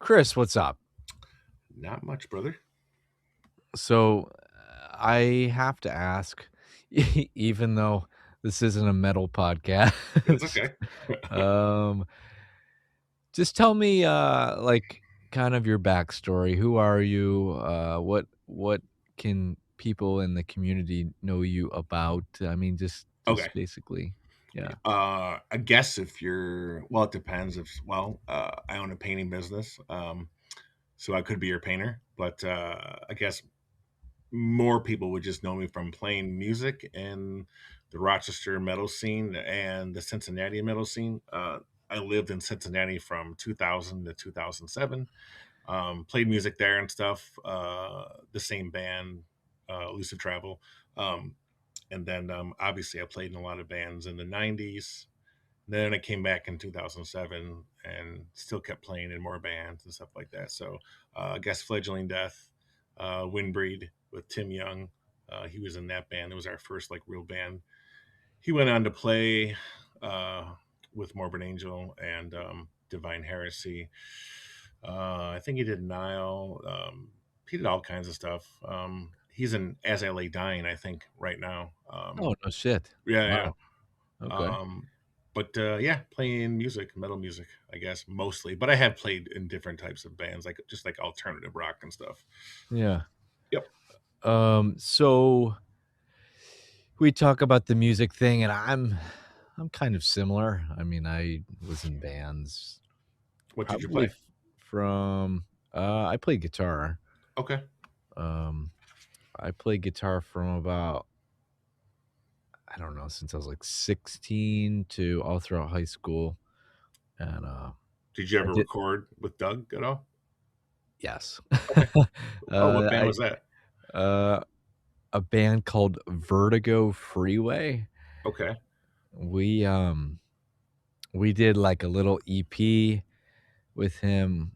Chris, what's up? Not much, brother. So I have to ask, even though this isn't a metal It's podcast, okay. um, just tell me, like, kind of your backstory. Who are you? What can people in the community know you about? I mean, just Okay. basically, yeah. I guess if well, it depends. I own a painting business, so I could be your painter, but I guess more people would just know me from playing music in the Rochester metal scene and the Cincinnati metal scene. I lived in Cincinnati from 2000 to 2007. Played music there and stuff. The same band, Elusive Travel. Um, and then obviously I played in a lot of bands in the 90s. Then I came back in 2007 and still kept playing in more bands and stuff like that. So I guess Fledgling Death, Windbreed with Tim Young. He was in that band. It was our first like real band. He went on to play uh, with Morbid Angel and Divine Heresy. I think he did Nile. He did all kinds of stuff. He's in As I Lay Dying, I think, right now. Oh, no shit. Yeah, yeah. Wow. Okay. Um, but yeah, playing music, metal music, I guess mostly. But I have played in different types of bands, like just like alternative rock and stuff. Yeah. Yep. So we talk about the music thing, and I'm kind of similar. I mean, I was in bands What did you probably play? from I played guitar. Okay. Um, I played guitar from about I don't know, since I was like 16 to all throughout high school. And Did you I ever did record with Doug at all? yes. Okay. Oh, what band I was that? uh a band called Vertigo Freeway. Okay. We we did like a little EP with him.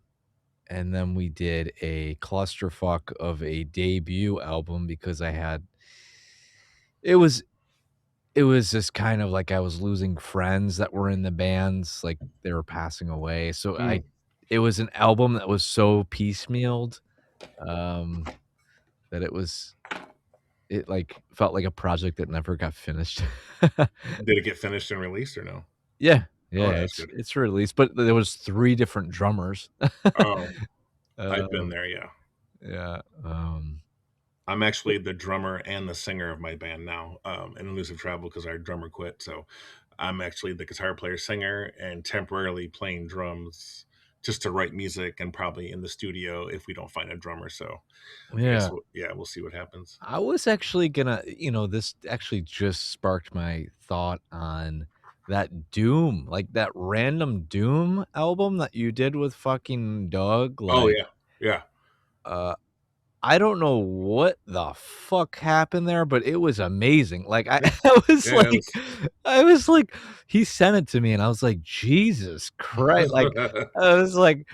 And then we did a clusterfuck of a debut album because I had it was it was just kind of like I was losing friends that were in the bands, like, they were passing away, so Mm. I it was an album that was so piecemealed, um, that it felt like a project that never got finished. Did it get finished and released or no? Yeah, Oh, yeah, that's it's good. it's released, but there was 3 different drummers. Oh, I've been Um, there. Yeah. yeah, I'm actually the drummer and the singer of my band now, in Elusive Travel because our drummer quit. So I'm actually the guitar player, singer, and temporarily playing drums just to write music and probably in the studio if we don't find a drummer. So I guess, yeah. yeah, we'll see what happens. I was actually gonna this actually just sparked my thought on that Doom, like that random Doom album that you did with fucking Doug. Oh, Like, yeah. Yeah. uh, I don't know what the fuck happened there, but it was amazing. Like, I, Yeah. Yeah. I was like, he sent it to me, and I was like, Jesus Christ! Like, I was like,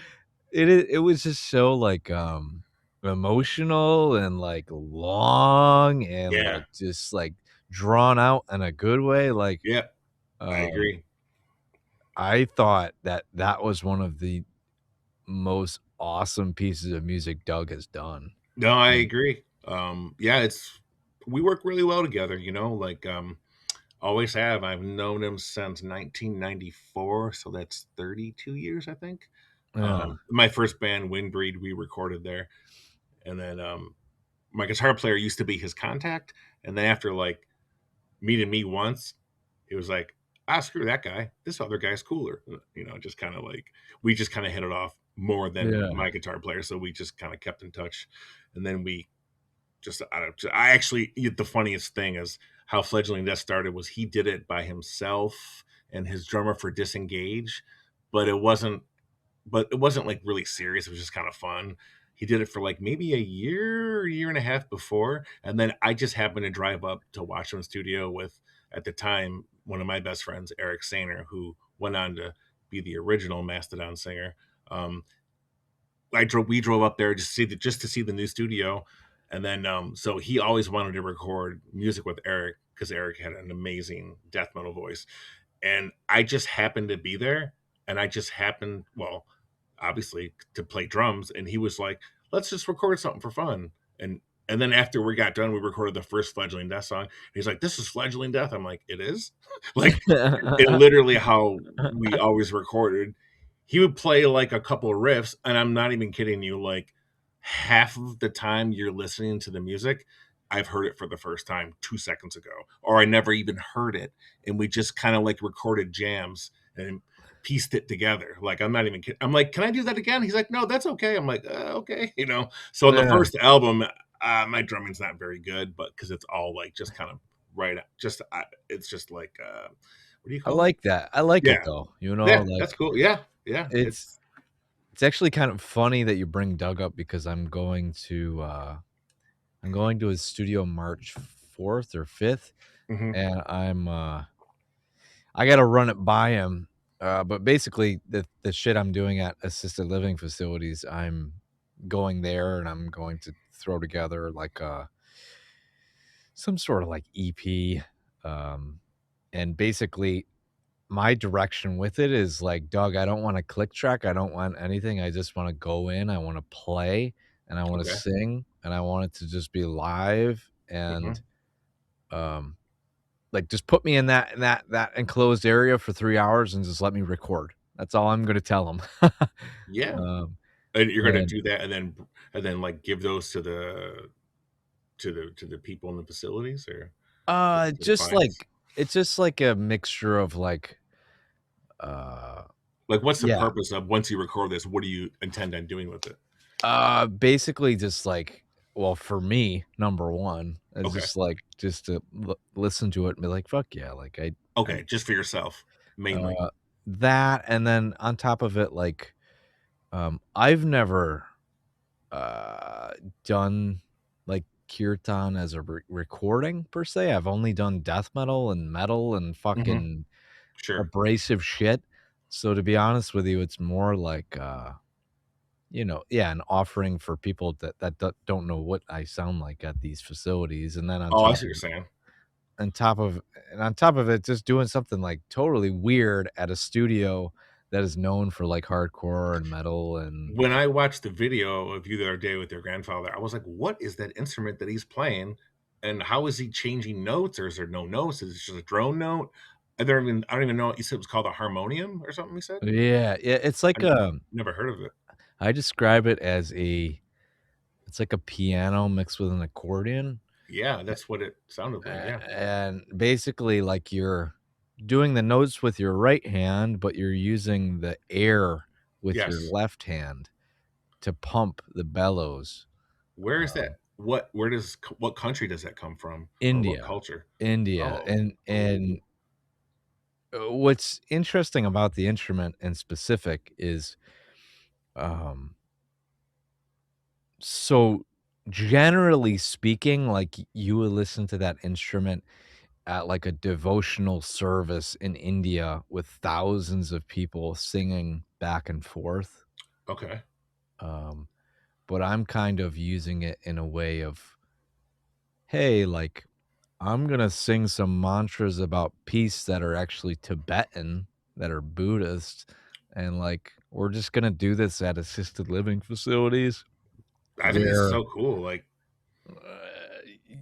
it was just so, like, emotional and, like, long and, Yeah. like, just, like, drawn out in a good way, like, Yeah. I um, agree. I thought that that was one of the most awesome pieces of music Doug has done. No, I Mm. agree. Yeah, we work really well together, like, always have. I've known him since 1994, so that's 32 years, I think. Yeah, My first band, Windbreed, we recorded there, and then my guitar player used to be his contact, and then after like meeting me once, it was like, screw that guy. This other guy's cooler. Just kind of like we just kind of hit it off more than yeah. my guitar player, so we just kind of kept in touch, and then we just I actually the funniest thing is how Fledgling Death started was he did it by himself and his drummer for Disengage, but it wasn't like really serious. It was just kind of fun. He did it for like maybe a year and a half before, and then I just happened to drive up to watch him in studio with at the time one of my best friends, Eric Sainer, who went on to be the original Mastodon singer. Um, we drove up there just to see the new studio, and then so he always wanted to record music with Eric because Eric had an amazing death metal voice, and I just happened to be there, and I just happened well. obviously to play drums, and he was like, "Let's just record something for fun." And and then after we got done, we recorded the first Fledgling Death song. And he's like, "This is Fledgling Death." I'm like, "It is." Like, it literally how we always recorded. He would play like a couple of riffs, and I'm not even kidding you. Like half of the time you're listening to the music, I've heard it for the first time 2 seconds ago, or I never even heard it, and we just kind of like recorded jams and pieced it together. Like I'm not even kidding. I'm like, "Can I do that again?" He's like, "No, that's okay." I'm like, "Okay," you know. So on the Yeah, first album, my drumming's not very good, but because it's all like just kind of right, just it's just like what do you I call it? like that. I like it Yeah, though, yeah, like, that's cool. Yeah, yeah, it's it's it's actually kind of funny that you bring Doug up because I'm going to his studio March 4th or 5th, mhm, and I gotta run it by him, but basically, the shit I'm doing at assisted living facilities, I'm going there and I'm going to throw together, like, some sort of, like, EP, um, and basically, my direction with it is like, "Doug, I don't want a click track, I don't want anything, I just wanna go in, I wanna play, and I wanna okay, sing, and I want it to just be live, mhm, and, um, like, just put me in that enclosed area for 3 hours and just let me record." That's all I'm gonna tell him. yeah, Um, and you're gonna and, do that, and then like give those to the people in the facilities or to the just clients. like it's just like a mixture of, like, uh Like, what's the yeah. purpose of once you record this? What do you intend on doing with it? Basically just like well, for me, number 1, is Okay, just to listen to it and be like, "Fuck yeah," like, I okay, just for yourself mainly. uh, that, and then on top of it, like, I've never, uh, done, like, kirtan as a recording per se, I've only done death metal and Mhm, fucking sure. abrasive shit, so to be honest with you, it's more like, yeah, an offering for people that don't know what I sound like at these facilities, and then Oh, I see what you're saying. on top of on top of it, just doing something, like, totally weird at a studio that is known for, like, hardcore and metal and When I watched the video of you the other day with your grandfather, I was like, "What is that instrument that he's playing, and how is he changing notes, or is there no notes? Is it just a drone note?" I don't even know. You said it was called a harmonium or something you said? yeah, yeah, it's I like, never heard of it. I describe it as it's like a piano mixed with an accordion, Yeah, that's what it sounded like, yeah. and basically, like, you're doing the notes with your right hand, but you're using the air with your Yes. left hand to pump the bellows. Where is Um, that? What country does that come from, or what India, culture? India, Oh, and oh, what's interesting about the instrument in specific is, um, so generally speaking, like, you would listen to that instrument at, like, a devotional service in India with thousands of people singing back and forth, okay. um, but I'm kind of using it in a way of, "Hey, like, I'm gonna sing some mantras about peace that are actually Tibetan, that are Buddhist, and, like, we're just gonna do this at assisted living facilities I think it's where" so cool, like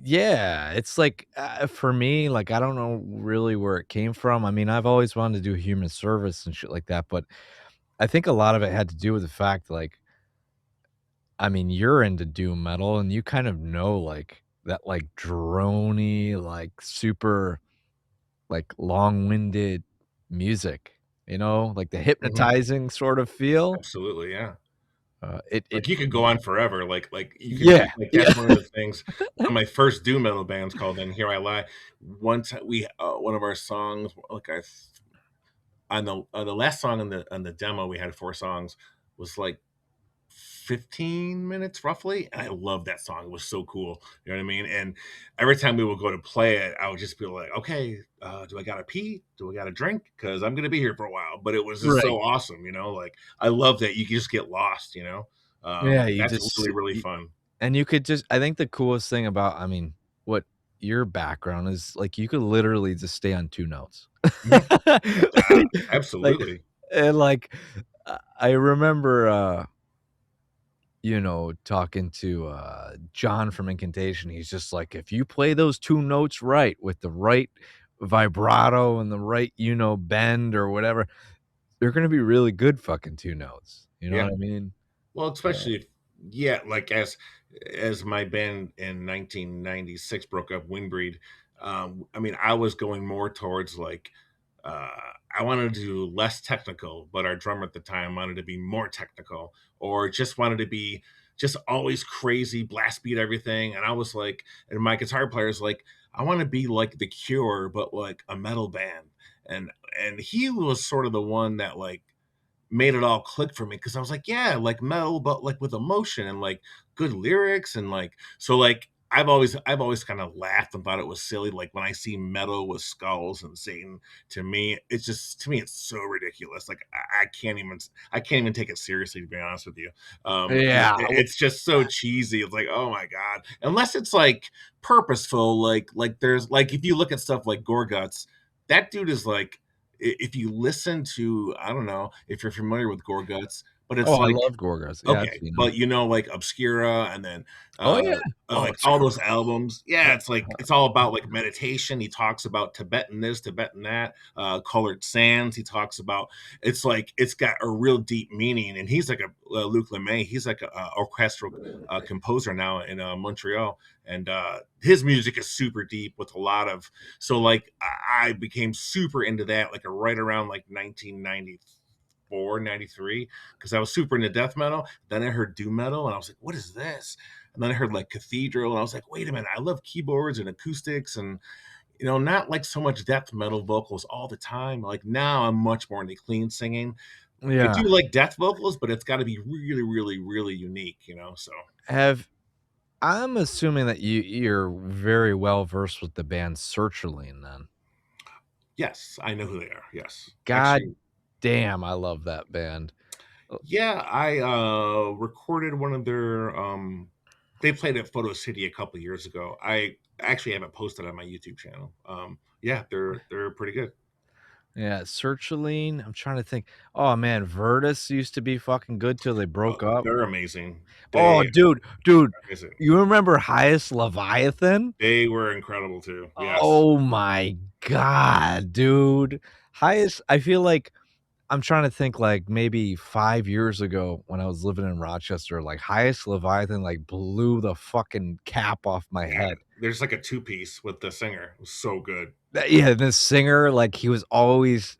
yeah, it's like, for me, like, I don't know really where it came from. I mean, I've always wanted to do human service and shit like that, but I think a lot of it had to do with the fact, like, I mean, you're into doom metal and you kind of know, like, that, like, drony, like, super, like, long-winded music, like the mhm, hypnotizing sort of feel. absolutely, yeah. It Like, you could go on forever, like, you could yeah, like, yeah. that's one of the things one of my first doom metal bands called "Then Here I Lie." One time one of our songs, like, I on the last song on the demo, we had 4 songs, was, like, 15 minutes roughly, and I love that song. It was so cool. You know what I mean? And every time we would go to play it, I would just be like, okay, do I gotta pee? Do I gotta drink? Because I'm gonna be here for a while. But it was just Right. so awesome, you know. Like I love that you can just get lost, you know. Yeah, you That's just really, really fun. and you could just I think the coolest thing about I mean, what your background is, like, you could literally just stay on 2 notes. Mhm. Like like Absolutely. and, like, I remember, talking to, John from Incantation. He's just like, "If you play those 2 notes right with the right vibrato and the right, bend or whatever, they're gonna be really good fucking 2 notes." You know Yeah. what I mean? Well, Uh, especially if yeah, like as my band in 1996 broke up, Windbreed. I mean, I was going more towards like uh, I wanted to do less technical, but our drummer at the time wanted to be more technical, or just wanted to be just always crazy, blast beat everything. And I was like, and my guitar player's like, I want to be like The Cure, but like a metal band. And and he was sort of the one that like made it all click for me because I was like, yeah, like metal, but like with emotion and like good lyrics and like so like I've always kind of laughed and thought it was silly. Like when I see metal with skulls and Satan, to me it's so ridiculous. Like I can't even take it seriously to be honest with you. yeah, It's just so cheesy. It's like oh my god, unless it's like purposeful. Like there's like if you look at stuff like Gorguts, that dude is like if you listen to I don't know if you're familiar with Gore Guts, but it's oh, I like love Gorgas. Yeah, I've okay, seen them. but like Obscura and then Oh, uh yeah. Oh, like all Obscura. those albums. Yeah, it's like it's all about like meditation. He talks about Tibetan this, Tibetan that, colored sands. He talks about it's like it's got a real deep meaning. And he's like a Luc Lemay. He's like a orchestral composer now in Montreal, and his music is super deep with a lot of so like I became super into that like right around like 1994, 93, because I was super into death metal. Then I heard doom metal and I was like, what is this? And then I heard like Cathedral and I was like, wait a minute, I love keyboards and acoustics and not like so much death metal vocals all the time. Like now I'm much more into clean singing. I Yeah. do like death vocals, but it's got to be really, really, really unique. So Have I'm assuming that you're very well versed with the band Searchling then. yes, I know who they are. Yes. God Actually, damn, I love that band. yeah, I recorded one of their they played at Photo City a couple years ago. I actually have it posted on my YouTube channel. Yeah, they're pretty good. Yeah, Searchling, I'm trying to think. Oh, man, Virtus used to be fucking good till they Oh, broke up. they're amazing. Oh, They dude, are amazing. you remember Highest Leviathan? They were incredible too. Yes. Oh my god, dude. Highest I feel like I'm trying to think, like, maybe 5 years ago when I was living in Rochester, like, Highest Leviathan, like, blew the fucking cap off my Yeah. head. There's like a two piece with the singer. It was so good. Yeah, this singer, like, he was always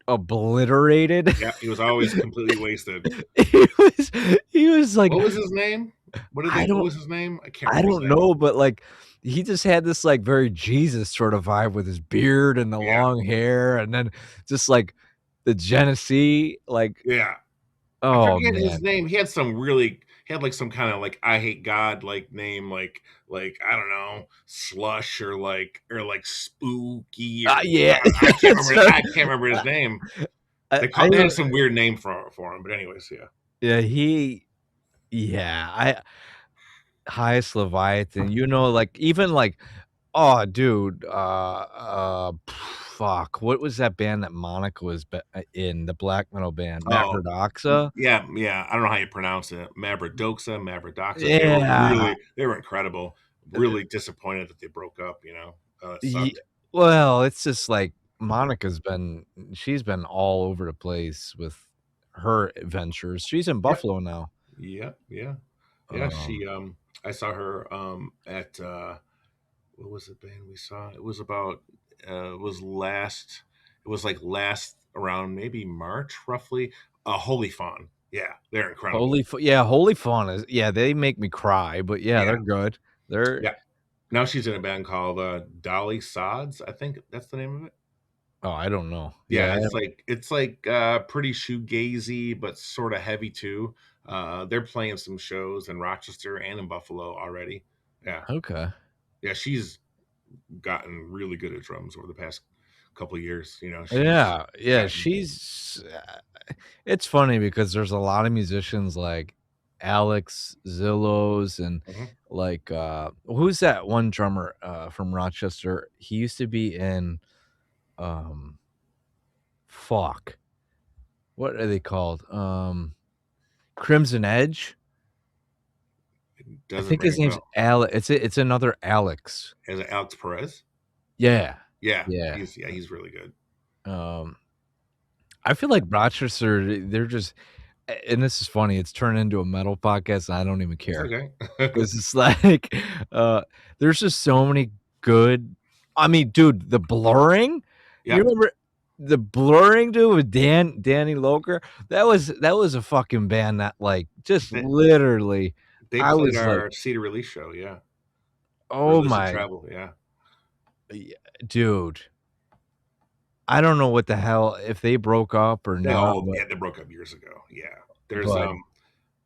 obliterated. Yeah, he was always completely wasted. He was he was like, What was his name? I What don't was his name? I can't I remember his don't name. know, but, like, he just had this, like, very Jesus sort of vibe with his beard and the Yeah. long hair, and then just, like, the Genesee, like, Yeah. I oh, forget his man. name. He had like some kind of like I hate God like name like I don't know slush or like spooky or Yeah. I can't remember his name. I They had re some weird name for him, but anyways, yeah. yeah, I Highest Leviathan, like, even, like oh, dude, fuck, what was that band that Monica was in, the black metal band, Oh Mavrodoxa? yeah. I don't know how you pronounce it. Mavrodoxa. Yeah, They were incredible. Really disappointed that they broke up. It ye sucked. well, it's just, like, she's been all over the place with her adventures. She's in Yep. Buffalo now. Yeah. Yeah. Um, I saw her at what was the band we saw? It was about it was like last around maybe March roughly. Holy Fawn. Yeah, they're incredible. Holy Fawn is yeah, they make me cry, but yeah, Yeah, they're good. They're yeah. Now she's in a band called Dolly Sods. I think that's the name of it. oh, I don't know. Yeah, Yeah, it's like pretty shoegazy, but sort of heavy too. They're playing some shows in Rochester and in Buffalo already. Yeah, okay. yeah. She's gotten really good at drums over the past couple of years. She's Yeah, gotten she's it's funny because there's a lot of musicians like Alex Zillows and mhm. like, who's that one drummer, from Rochester? He used to be in, um, fuck, what are they called? Crimson Edge? It I doesn't think ring his a name's bell. It's another Alex. Is it Alex Perez? Yeah. Yeah, Yeah. he's really good. Um, I feel like Rochester, they're just and this is funny, it's turned into a metal podcast, and I don't even It's care. okay. 'Cause it's like, uh, there's just so many good I mean, dude, the Blurring? You Yep. remember the Blurring, dude, with Danny Loker? That was a fucking band that, like, just They literally they I played was like, our CD release show, yeah, for "Oh Elusive my Travel, yeah. y dude." I don't know what the hell if they broke up or not, Oh, yeah, they broke up years ago, yeah. There's, but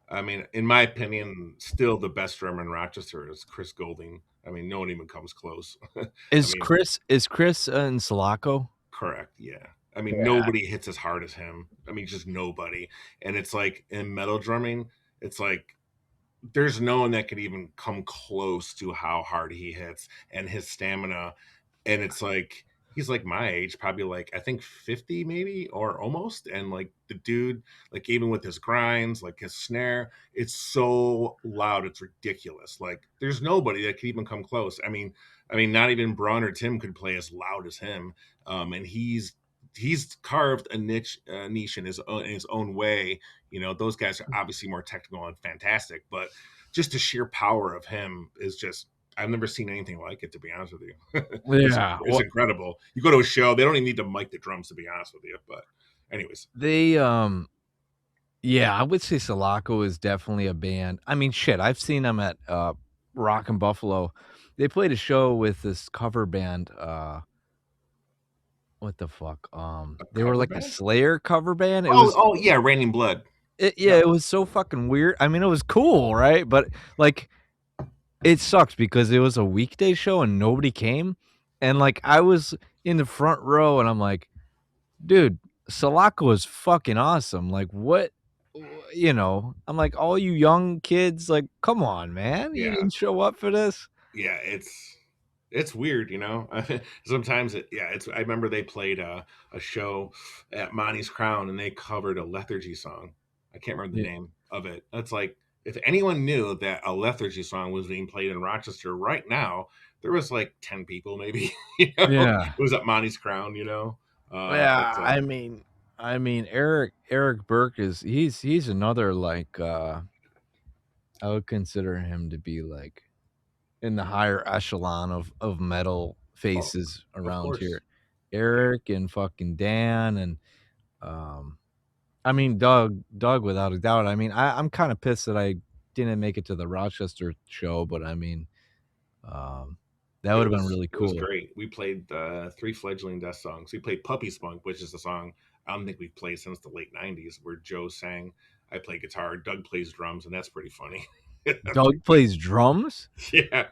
I mean, in my opinion, still the best drummer in Rochester is Chris Golding. I mean, no one even comes close. I mean, Is Chris in Sulaco? correct, yeah. I mean, Yeah. nobody hits as hard as him. I mean, just nobody. And it's like in metal drumming, it's like there's no one that could even come close to how hard he hits and his stamina. And it's like he's like my age, probably like I think 50 maybe or almost. And like the dude, like even with his grinds, like his snare, it's so loud, it's ridiculous. Like there's nobody that could even come close. I mean, not even Braun or Tim could play as loud as him. And he's carved a niche in his own way. You know, those guys are obviously more technical and fantastic, but just the sheer power of him is just I've never seen anything like it, to be honest with you. Yeah, It's incredible. You go to a show, they don't even need to mic the drums, to be honest with you. But anyways, they, yeah, I would say Sulaco is definitely a band. I mean, shit, I've seen them at, Rock and Buffalo. They played a show with this cover band, what the fuck? a They were cover like a band? Slayer cover band. It Oh, was oh yeah, Raining Blood. yeah, Yep. it was so fucking weird. I mean, it was cool, right? But, like, it sucks because it was a weekday show and nobody came, and, like, I was in the front row and I'm like, "Dude, Sulaco is fucking awesome." Like, what you know, I'm like, "All you young kids, like, come on, man. You Yeah. didn't show up for this?" Yeah, it's weird, you know. Sometimes it's. I remember they played a show at Monty's Crown, and they covered a Lethargy song. I can't remember the Yeah. name of it. It's like if anyone knew that a Lethargy song was being played in Rochester right now, there was like 10 people, maybe. You know, Yeah. it was at Monty's Crown. But Yeah, I mean, Eric Burke is he's another, like, I would consider him to be, like, in the higher echelon of metal oh, faces of around course, here. yeah, Eric and fucking Dan and, um, I mean, Doug without a doubt. I mean, I'm kinda pissed that I didn't make it to the Rochester show, but I mean, um, that it would've been was really it was cool. great. We played three fledgling death songs. We played Puppy Spunk, which is a song I don't think we've played since the late '90s, where Joe sang, I play guitar, Doug plays drums, and that's pretty funny. Doug plays drums? Yeah,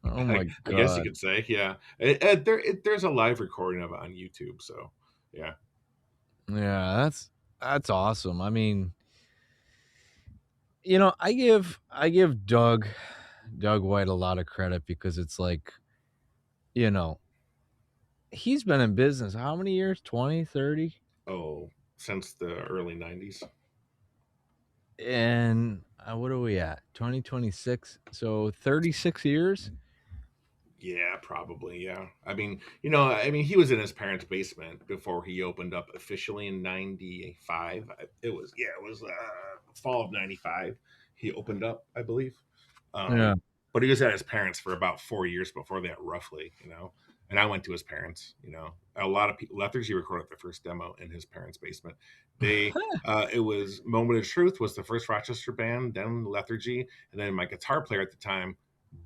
Oh I, my I guess you god. could say, yeah. There's a live recording of it on YouTube, so yeah. Yeah, that's awesome. I mean, I give Doug White a lot of credit because it's like, you know, he's been in business how many years? 20, 30, Oh, since the early '90s. and, what are we at? 2026, so 36 years? Yeah, probably. Yeah. I mean, he was in his parents' basement before he opened up officially in '95. It was fall of '95. He opened up, I believe. Yeah, But he was at his parents for about 4 years before that, roughly. And I went to his parents. A lot of people. Lethargy recorded the first demo in his parents' basement. It was Moment of Truth was the first Rochester band, then Lethargy, and then my guitar player at the time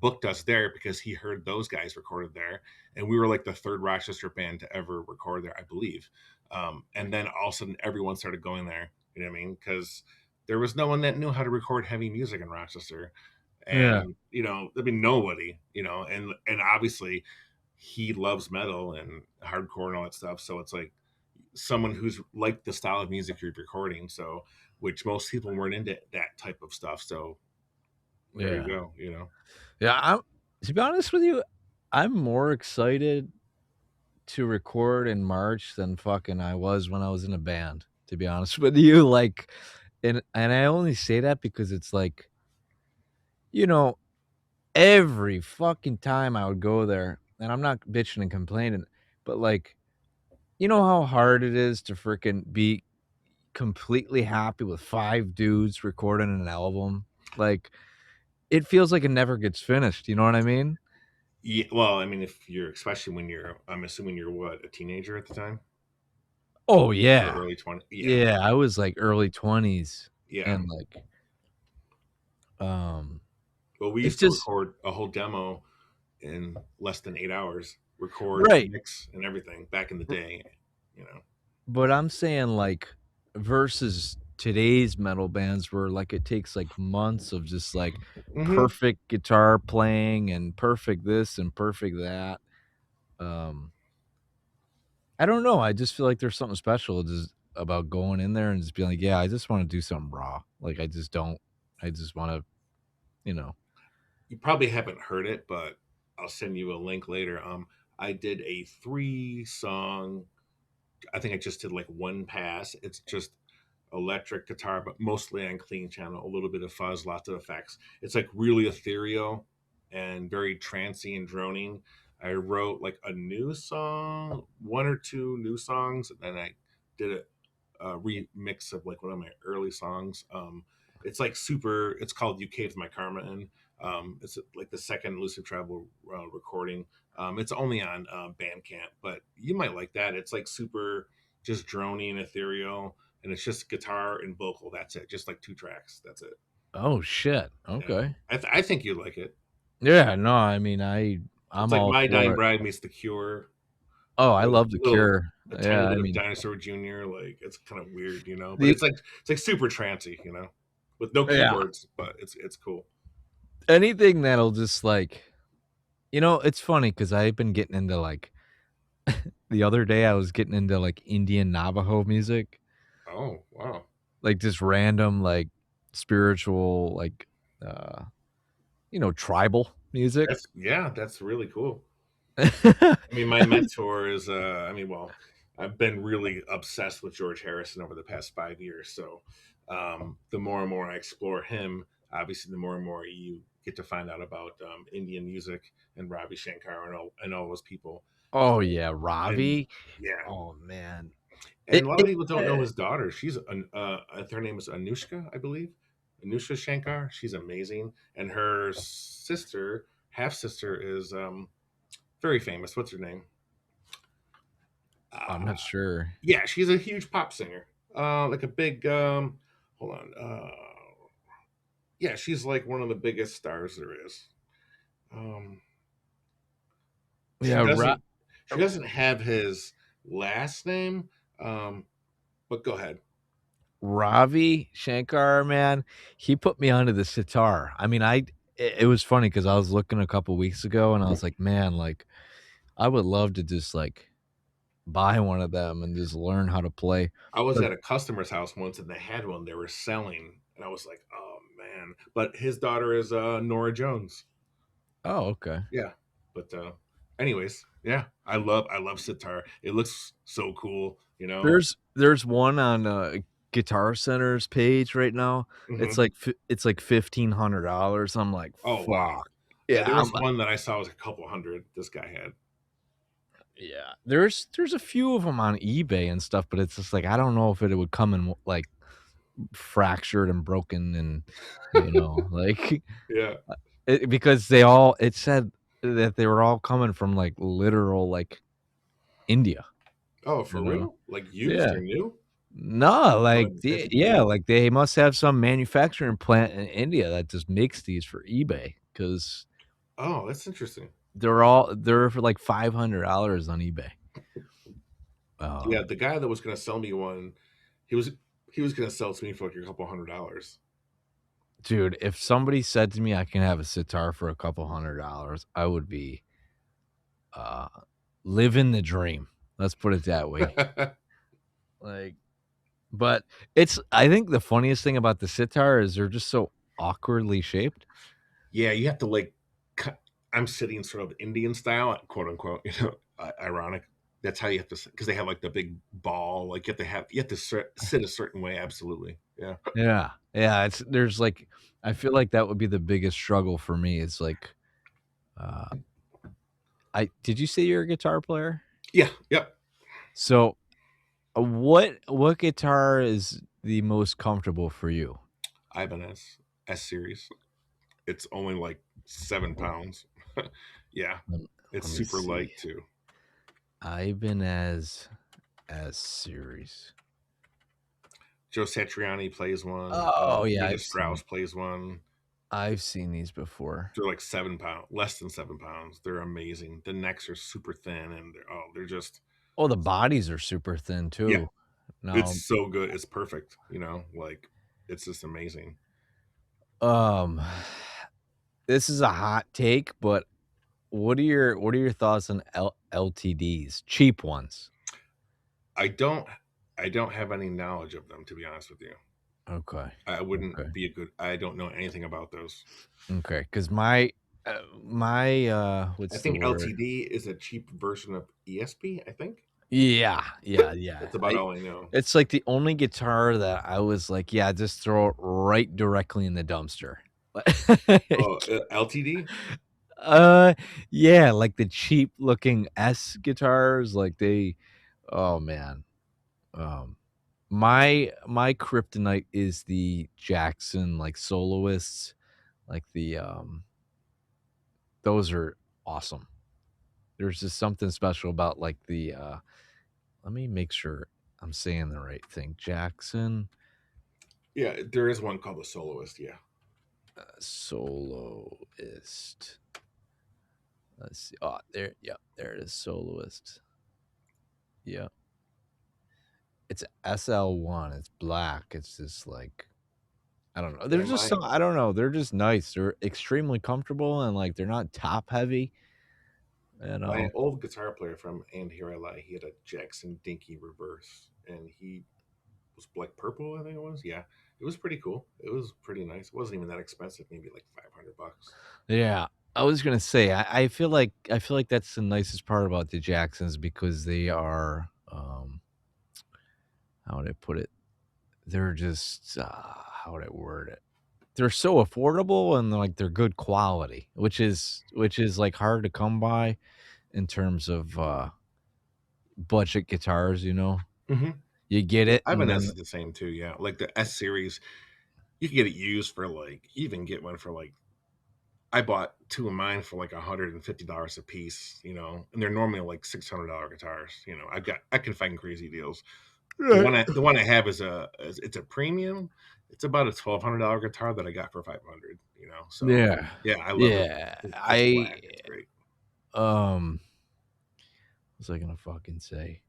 booked us there because he heard those guys recorded there, and we were like the third Rochester band to ever record there, I believe. And then all of a sudden, everyone started going there. You know what I mean? Because there was no one that knew how to record heavy music in Rochester, yeah, and I mean nobody, and obviously he loves metal and hardcore and all that stuff. So it's like someone who's like the style of music you're recording, so which most people weren't into that type of stuff. So there you yeah. go. Yeah, to be honest with you, I'm more excited to record in March than fucking I was when I was in a band, to be honest with you, like, and I only say that because it's like, you know, every fucking time I would go there, and I'm not bitching and complaining, but, like, you know how hard it is to freaking be completely happy with 5 dudes recording an album? Like, it feels like it never gets finished, you know what I mean? Yeah, well, I mean, if you're especially when you're, I'm assuming you're what, a teenager at the time Oh, or yeah. early 20? Yeah, Yeah, I was, like, early 20s yeah. and, like, um, Well, we it's used to just record a whole demo in less than 8 hours, record, right. mix, and everything back in the day. You know. But I'm saying, like, versus today's metal bands where, like, it takes, like, months of just, like, Hmm. perfect guitar playing and perfect this and perfect that. Um, I don't know, I just feel like there's something special just about going in there and just being like, "Yeah, I just wanna do something raw." Like, I just wanna, you know. You probably haven't heard it, but I'll send you a link later. I did a 3 song. I think I just did like one pass. It's just electric guitar, but mostly on clean channel, a little bit of fuzz, lots of effects. It's like really ethereal and very trancy and droning. I wrote like a new song, one or two new songs, and then I did a remix of like one of my early songs. It's like super. It's called "You Caved My Karma In." It's like the second Elusive Travel recording. It's only on Bandcamp, but you might like that. It's like super, just drony and ethereal, and it's just guitar and vocal. That's it. Just like 2 tracks. That's it. Oh, shit, Yeah, okay. I think you like it. Yeah, no, I mean, It's I'm like all My for Dying it. Bride meets The Cure Oh, I with a love The little, Cure. a tiny Yeah, I bit of mean, Dinosaur Jr. Like it's kind of weird, but the it's like super trancy, with no yeah, keyboards, but it's cool. anything that'll just, like it's funny because 'cause I've been getting into, like the other day, I was getting into, like, Indian Navajo music, Oh wow, like, just random, like, spiritual, like, uh, tribal music. that's really cool. I mean, my mentor is, I mean, well, I've been really obsessed with George Harrison over the past 5 years. So, the more and more I explore him, obviously, the more and more you get to find out about Indian music and Ravi Shankar and all those people. Oh, So, yeah, and Ravi. yeah, Oh, man. and a lot of It people don't know his daughter. Her name is Anushka, I believe. Anushka Shankar. She's amazing, and her sister, half sister, is very famous. What's her name? I'm Uh, not sure. yeah, she's a huge pop singer. Like a big hold on. Yeah, she's like one of the biggest stars there is. Um she Yeah, doesn't she doesn't have his last name. Um but go ahead. Ravi Shankar, man, he put me onto the sitar. I mean, it was funny because I was looking a couple weeks ago and I was like, "Man, like, I would love to just, like, buy one of them and just learn how to play." I was But at a customer's house once and they had one they were selling and I was like, "Oh man." But his daughter is Nora Jones. oh, okay. Yeah. But anyways, yeah, I love sitar. It looks so cool. There's one on, Guitar Center's page right now. Mhm. It's like $1,500. I'm like, Oh, wow. "Fuck." Yeah, Yeah, there I'm was one that I saw was a couple hundred this guy had. yeah. There's a few of them on eBay and stuff, but it's just like, I don't know if it would come in, like, fractured and broken and, like, Yeah. because it said that they were all coming from, like, literal, like, India, Oh, you for know? real? Like used Yeah. or new? No, Oh, like, vintage yeah, new. like, they must have some manufacturing plant in India that just makes these for eBay because Oh, that's interesting. they're for, like, $500 on eBay. Yeah, Um, the guy that was gonna sell me one, he was he was gonna sell it to me for like a couple $100. dude, if somebody said to me I can have a sitar for a couple $100, I would be, uh, living the dream. Let's put it that way. Like, but I think the funniest thing about the sitar is they're just so awkwardly shaped. Yeah, you have to like cut. I'm sitting sort of Indian style, quote unquote, ironic. That's how you have to, because they have like the big ball. Like you have to sit a certain way. Absolutely, yeah. Yeah. Yeah, it's there's, like I feel like that would be the biggest struggle for me is, like, uh, I did you say you're a guitar player? Yeah, yep. So, what guitar is the most comfortable for you? Ibanez S series. It's only like 7 pounds. Yeah, Lem it's Let me super see. light too. Ibanez S series. Joe Satriani plays one. Oh, yeah, Nita Strauss plays one. I've seen these before. They're like 7 pound, less than 7 pounds. They're amazing. The necks are super thin, and they're just Oh, the bodies are super thin yeah. too. Now, It's so good. It's perfect. Like it's just amazing. um, this is a hot take, but what are your thoughts on LTDs? Cheap ones. I don't I don't have any knowledge of them, to be honest with you. Okay. I Okay. wouldn't be a good. I don't know anything about those. Okay. Because my I what's the think word? LTD is a cheap version of ESP. I think Yeah, yeah, yeah. that's about all I know. It's like the only guitar that I was like, yeah, just throw it right directly in the dumpster. Oh, Like, LTD. uh, yeah, like the cheap looking S guitars, like oh man. Um, my kryptonite is the Jackson, like, soloists, like those are awesome. There's just something special about, like, let me make sure I'm saying the right thing. Jackson, Yeah, there is one called the Soloist. Yeah, soloist. Let's see. Oh, there, yeah, there it is, soloist. Yeah. It's SL1, it's black, it's just, like I don't know. They're yeah. just My so I don't know, they're just nice. They're extremely comfortable and, like, they're not top heavy, you my know? old guitar player from And Here I Lie, he had a Jackson Dinky reverse, and he was like purple. I think it was. Yeah, it was pretty cool. It was pretty nice. It wasn't even that expensive. Maybe like $500. Yeah. I was gonna say, I feel like that's the nicest part about the Jacksons because they are, how would I put it? They're just, how would I word it? They're so affordable and, like, they're good quality, which is, like, hard to come by in terms of, budget guitars, you know? Hmm. You get Yeah, it, and Ibanez then is the same too. Yeah, like the S series, you can get it used for like, you even get one for like, I bought two of mine for like $150 a piece, and they're normally like $600 guitars. I can find crazy deals. The Right. one I have it's a premium. It's about a $1,200 guitar that I got for 500. So Yeah. yeah, I love it. Yeah. It's black. It's great. Um, what was I gonna fucking say?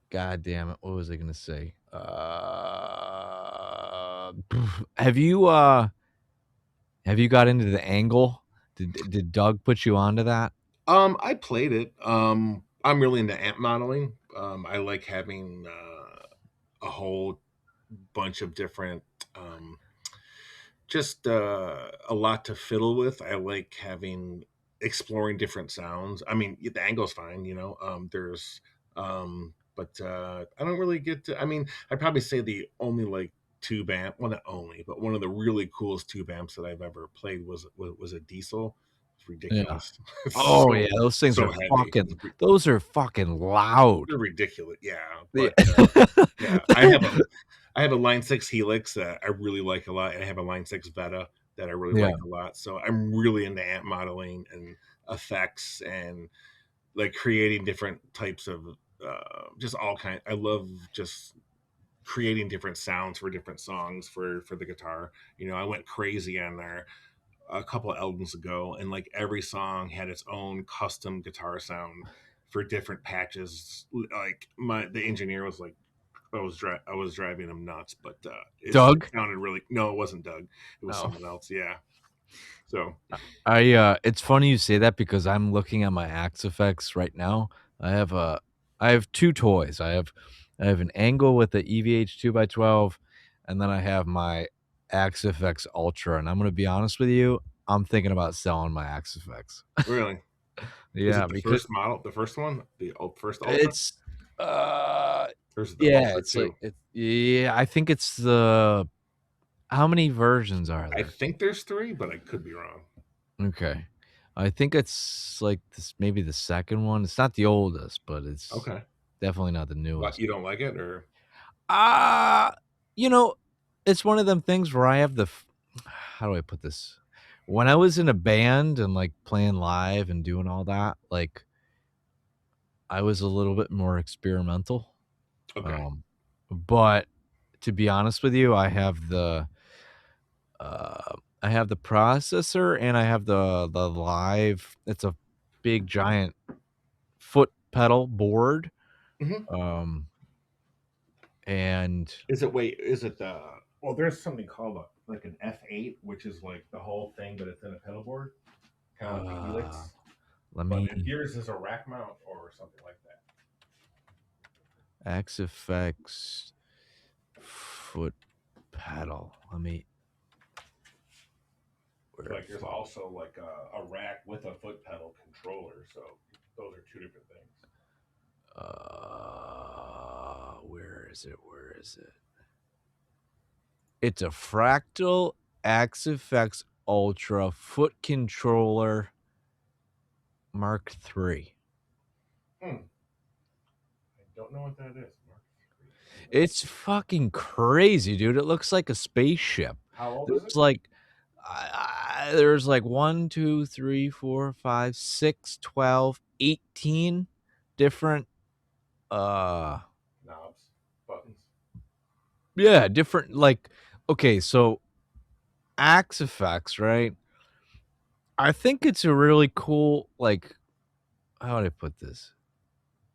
God damn it, what was I gonna say? Have you got into the angle? Did Doug put you onto that? I played it. I'm really into amp modeling. I like having a whole bunch of different, um, just a lot to fiddle with. I like having exploring different sounds. I mean, the angle's fine, but I don't really get to. I mean, I'd probably say the only like tube amp, well, not only, but one of the really coolest tube amps that I've ever played was a Diesel. It's Yeah. ridiculous. It's Oh, yeah, so those things so are heavy. fucking loud. They're ridiculous. Yeah, Yeah. but yeah, I have a Line 6 Helix that I really like a lot, and I have a Line 6 Veta that I really Yeah. like a lot. So I'm really into amp modeling and effects and like creating different types of just all kind. I love just creating different sounds for different songs for the guitar. I went crazy on there a couple of albums ago, and like every song had its own custom guitar sound for different patches. Like the engineer was like, I was driving him nuts, but it Doug? sounded really. No, it wasn't Doug. It was Oh. someone else. Yeah. So It's funny you say that because I'm looking at my Axe Effects right now. I have a I have 2 toys. I have an Angle with the EVH 2x12, and then I have my Axe Effects Ultra, and I'm gonna be honest with you, I'm thinking about selling my Axe Effects. really, Is it Yeah, the because first model, the first one, the first Ultra, it's, uh or is it the yeah, Ultra it's like 2? it's yeah, I think it's the how many versions are I there? think there's 3, but I could be wrong. Okay. I think it's, like, this maybe the second one. It's not the oldest, but it's Okay. definitely not the What, newest. you don't like it, or Ah, you know, it's one of them things where I have the f how do I put this? When I was in a band and, like, playing live and doing all that, like, I was a little bit more experimental, okay. um, but to be honest with you, I have the processor and I have the live it's a big giant foot pedal board, Mhm. um, and Is it wait, is it the well, there's something called a like an F8, which is like the whole thing, but it's in a pedal board, kinda like the uh, Helix. let But me if yours is a rack mount or something like that. XFX foot pedal. Let me where Like there's also like a rack with a foot pedal controller, so those are two different things. where is it? Where is it? It's a Fractal XFX Ultra foot controller Mark III. Hmm. I don't know what that is. Mark III. It's fucking crazy, dude. It looks like a spaceship. How old is There's it? like there's like 1, 2, 3, 4, 5, 6, 12, 18 different, uh Knobs, buttons. yeah, different like okay, so Axe Effects, right? I think it's a really cool, like how would I put this?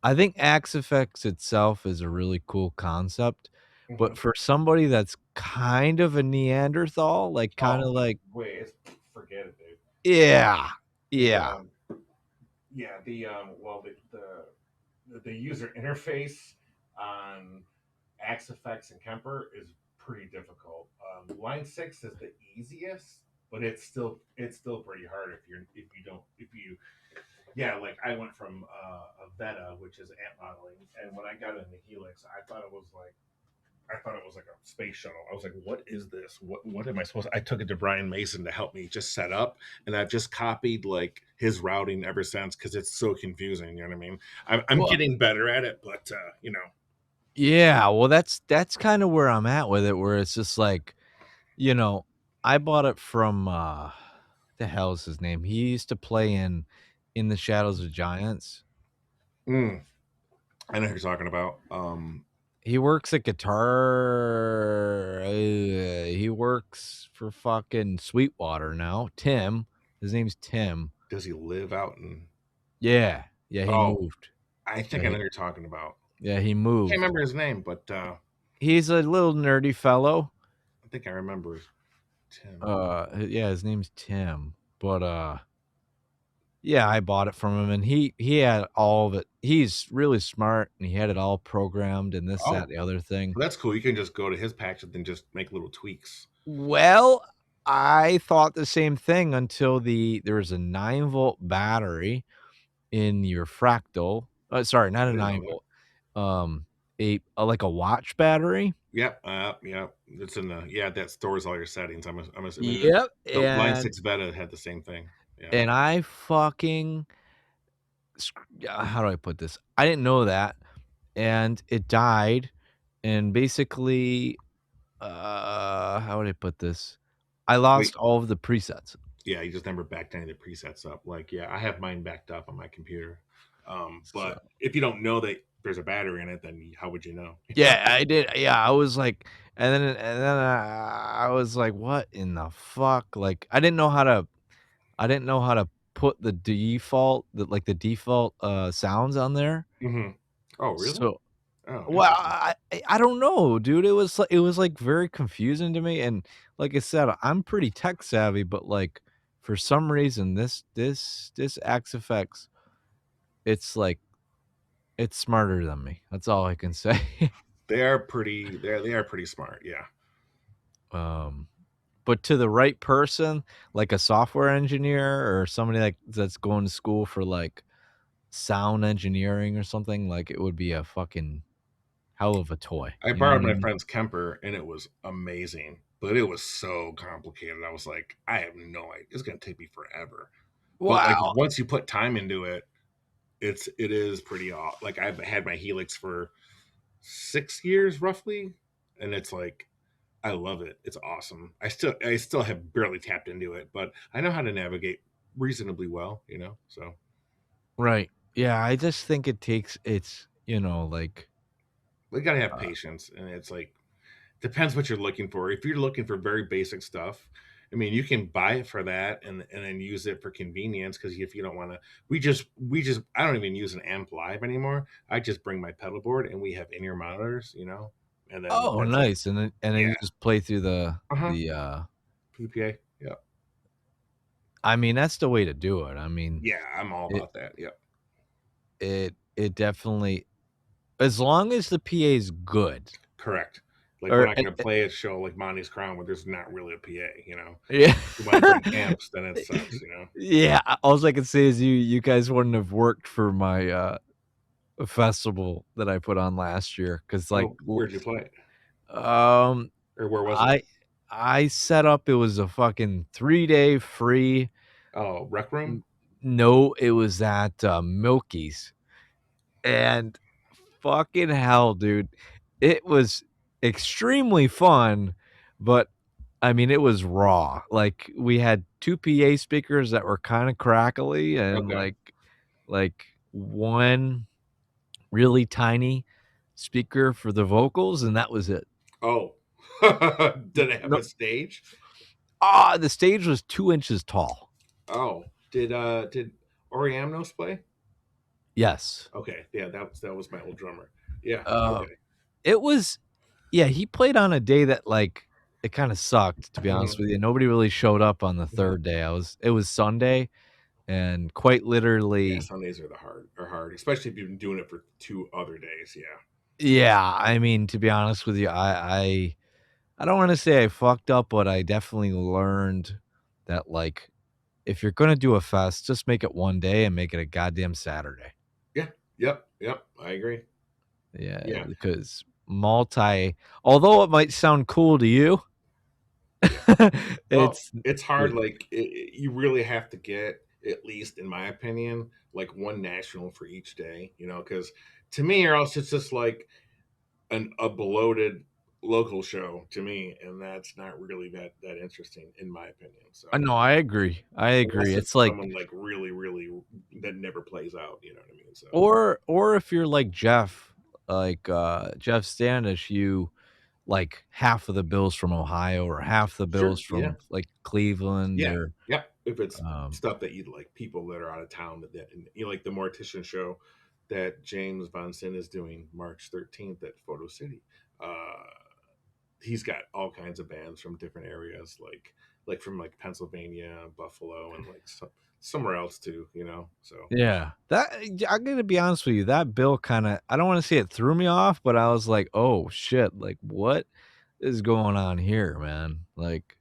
I think Axe Effects itself is a really cool concept, Hmm. but for somebody that's kind of a Neanderthal, like, kinda Oh, like wait, forget it, dude. yeah, The yeah, yeah, the well, the user interface on Axe Effects and Kemper is pretty difficult. Line 6 is the easiest, but it's still pretty hard if you don't if you yeah, like I went from a Veta, which is amp modeling, and when I got in the Helix, I thought it was like a space shuttle. I was like, "What is this? What am I supposed?" I took it to Brian Mason to help me just set up, and I've just copied like his routing ever since because it's so confusing. You know what I mean? I'm well getting better at it, but yeah, well, that's kinda where I'm at with it, where it's just like, you know, I bought it from, the hell is his name? He used to play in the Shadows of Giants. mm, I know who you're talking about. He works at guitar he works for fucking Sweetwater now, Tim. His name's Tim. Does he live out in? Yeah. Yeah, he Oh, moved. I Yeah, think I know who you're talking about. yeah, he Can't moved. remember his name, but He's a little nerdy fellow. I think I remember Tim. Yeah, his name's Tim, but, yeah, I bought it from him, and he had all of it. He's really smart, and he had it all programmed and this, that, Oh, the other thing. well, that's cool. You can just go to his patch and then just make little tweaks. Well, I thought the same thing until there was a 9-volt battery in your Fractal sorry, not I a didn't 9 know that. volt, like a watch battery. Yep, yep. It's in the yeah, that stores all your settings. I'm assuming Yep, the Line 6 Beta had the same thing. Yeah. and I fucking how do I put this? I didn't know that, and it died, and basically, how would I put this? I Wait, lost all of the presets. yeah, you just never backed any of the presets up. Like, yeah, I have mine backed up on my computer. So But if you don't know that there's a battery in it, then how would you know? yeah, I did yeah, I was like and then I was like, "What in the fuck?" Like, I didn't know how to put the default, sounds on there. Mhm. Oh, really? So Oh, well, interesting. I don't know, dude, it was, like, very confusing to me, and like I said, I'm pretty tech savvy, but, like, for some reason, this Axe FX, it's like it's smarter than me. That's all I can say. They are pretty smart, yeah. Um but to the right person, like a software engineer or somebody that's going to school for, like, sound engineering or something, like, it would be a fucking hell of a toy, I you know borrowed what I my mean? friend's Kemper, and it was amazing, but it was so complicated. I was like, I have no idea. It's gonna take me forever. But like Wow. once you put time into it, it is pretty aw like I've had my Helix for 6 years roughly, and it's like I love it. It's awesome. I still have barely tapped into it, but I know how to navigate reasonably well, you know. So Right. Yeah, I just think it takes it's, like, we gotta have uh patience, and it's like depends what you're looking for. If you're looking for very basic stuff, I mean, you can buy it for that and then use it for convenience. Because if you don't want to, we just I don't even use an amp live anymore. I just bring my pedal board and we have in ear monitors, you know, and then Oh, that's it. nice, and then Yeah. you just play through Uh huh. the PPA. Yeah. I mean, that's the way to do it. I mean, Yeah. I'm all it about that. Yep. it definitely as long as the PA is good, Correct. Like we're or not going to play a show like Monty's Crown where there's not really a PA. You know, yeah. you want to bring amps, then it sucks. You know. Yeah, alls I can say is you guys wouldn't have worked for my, festival that I put on last year because like, Oh, where'd you play? um, Or where was it? I I set up it was a fucking 3-day free Oh, Rec Room. n no, it was at, Milky's, and fucking hell, dude, it was extremely fun, but, I mean, it was raw, like, we had 2 PA speakers that were kinda crackly and, Okay. like, 1 really tiny speaker for the vocals, and that was it. Oh, N did it have no a stage? the stage was 2 inches tall. Oh, did Oriamnos play? Yes. Okay, yeah, that was my old drummer. Yeah, Uh, okay. it was yeah, he played on a day that, like, it kinda sucked, to be honest Mhm, with you. Nobody really showed up on the mhm. 3rd day. It was Sunday, and quite Yeah, literally Sundays are hard, especially if you've been doing it for 2 other days, yeah. yeah, I mean, to be honest with you, I don't wanna say I fucked up, but I definitely learned that, like, if you're gonna do a fest, just make it 1 day and make it a goddamn Saturday. Yeah, yep, yep, I agree. Yeah, Yeah, because although it might sound cool to you, yeah. Well, it's it's hard, it like, you really have to get, at least in my opinion, like, 1 national for each day, you know, because to me, or else it's just like a bloated local show to me, and that's not really that interesting in my opinion. So no, I agree, I agree. unless It's it's like someone like really, really that never plays out, you know what I mean? So or if you're like Jeff, Jeff Standish, you like half of the bills from Ohio or half the bills sure, yeah, from, like, Cleveland yeah, or, yeah. If it's um stuff that you like, people that are out of town that and, you know, like the mortician show that James Von Sin is doing March 13th at Photo City. Uh, he's got all kinds of bands from different areas, like from like Pennsylvania, Buffalo, and like somewhere else too. You know, so yeah, I'm gonna be honest with you, that bill kinda I don't wanna say it threw me off, but I was like, "Oh, shit, like, what is going on here, man?" Like,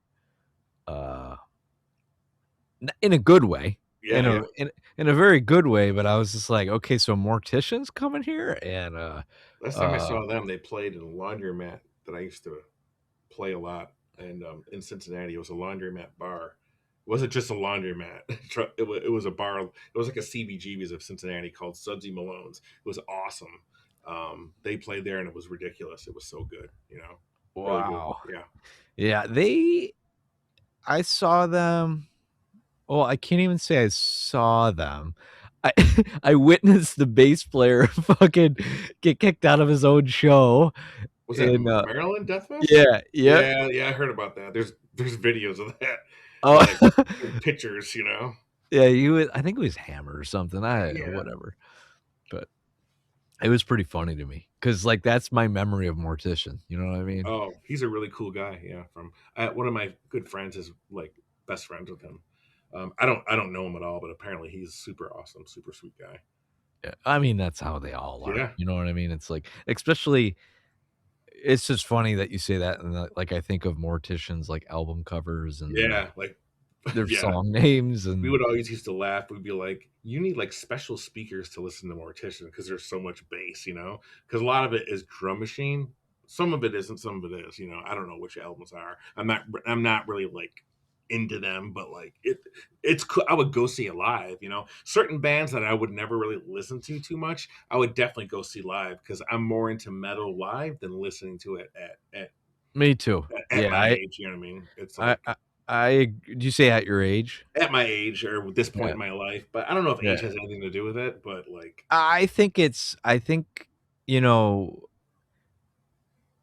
uh, n in a good way, yeah, yeah. in a very good way, but I was just like, "Okay, so Mortician's coming here?" And, Last time I uh saw them, they played in a laundromat that I used to play a lot, and in Cincinnati, it was a laundromat bar. It wasn't just a laundromat. It was a bar. It was like a CBGB's of Cincinnati called Sudsy Malone's. It was awesome. They played there, and it was ridiculous. It was so good, you know, really good. wow. Yeah. Yeah, I saw them well, I can't even say I saw them. I I witnessed the bass player fucking get kicked out of his own show Was that in, Maryland Death Fest? yeah, yep. Yeah, yeah, I heard about that. There's videos of that, Oh, like and pictures, you know. yeah, he was I think it was Hammer or something, I don't know, Yeah. whatever, but it was pretty funny to me because like, that's my memory of Mortician, you know what I mean? Oh, he's a really cool guy. Yeah, from one of my good friends is like best friends with him. I don't know him at all, but apparently he's super awesome, super sweet guy. Yeah, I mean, that's how they all are, Yeah. you know what I mean? It's like especially it's just funny that you say that, and, like, I think of Mortician's, like, album covers and Yeah, like their yeah. song names We and would always used to laugh. We'd be like, "You need, like, special speakers to listen to Mortician because there's so much bass," you know? Because a lot of it is drum machine. Some of it isn't, some of it is, you know? I don't know which albums are. I'm not really, like, into them, but, like, it's cool. I would go see it live, you know? Certain bands that I would never really listen to too much, I would definitely go see live because 'cause I'm more into metal live than listening to it me too. at Yeah, my age, you know what I mean? It's I like I I did you say at your age? at my age or at this point Yeah, in my life, but I don't know if yeah. age has anything to do with it, but, like I think, you know,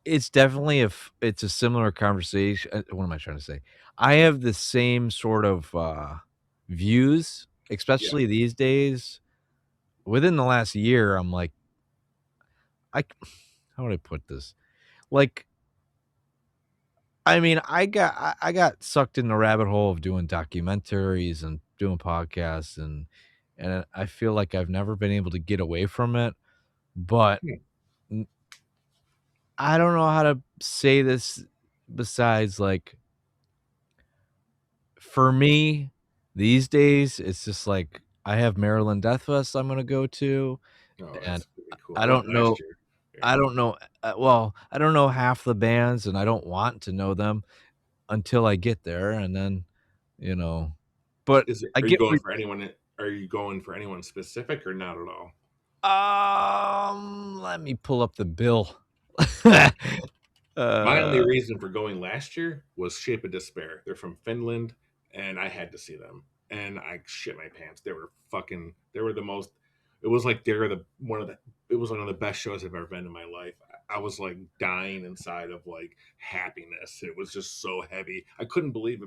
it's definitely if it's a similar conversation what am I trying to say? I have the same sort of, views, yeah, especially these days. Within the last year, I'm like, I how would I put this? Like, I mean, I got sucked in the rabbit hole of doing documentaries and doing podcasts and I feel like I've never been able to get away from it, but hmm, n I don't know how to say this besides, like, for me, these days, it's just like, I have Maryland Death Fest I'm gonna go to, oh, and that's really cool. I I went don't last know year. Yeah. I don't know, well, I don't know half the bands, and I don't want to know them until I get there, and then, you know but Is it I are you get going re for anyone are you going for anyone specific or not at all? let me pull up the bill. My only Uh, reason for going last year was Shape of Despair. They're from Finland, and I had to see them, and I shit my pants. They were the most it was like they were the one of the it was one of the best shows I've ever been in my life. I was, like, dying inside of, like, happiness. It was just so heavy. I couldn't believe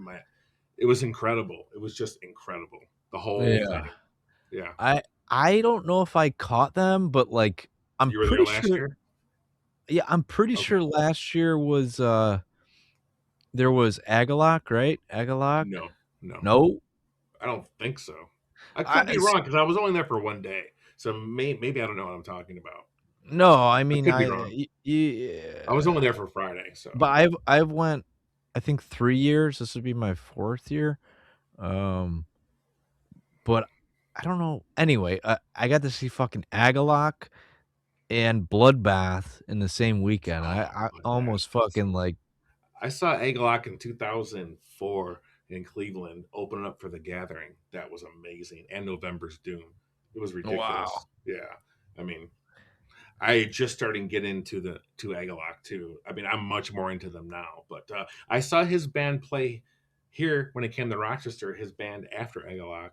it was incredible. It was just incredible, the whole yeah. thing. Yeah. I I don't know if I caught them, but, like, I'm You were there pretty last sure year? yeah, I'm pretty Okay. sure last year was, there was Agalloch, right? Agalloch? No, no, No? I don't think so. I I could be s wrong because I was only there for 1 day, so maybe I don't know what I'm talking about. no, I I mean, could be wrong. I was only there for Friday, but so I've went, I think 3 years, this would be my 4th year, um, but I don't know anyway, I got to see fucking Agalloch and Bloodbath in the same weekend. oh, I Bloodbath almost was fucking, like I saw Egg in 2004 in Cleveland opening up for The Gathering. That was amazing, and November's Doom. It was wow. ridiculous. Yeah. I mean, I just starting to get into the to Agalloch too. I mean, I'm much more into them now. But I saw his band play here when it came to Rochester. His band after Agalloch,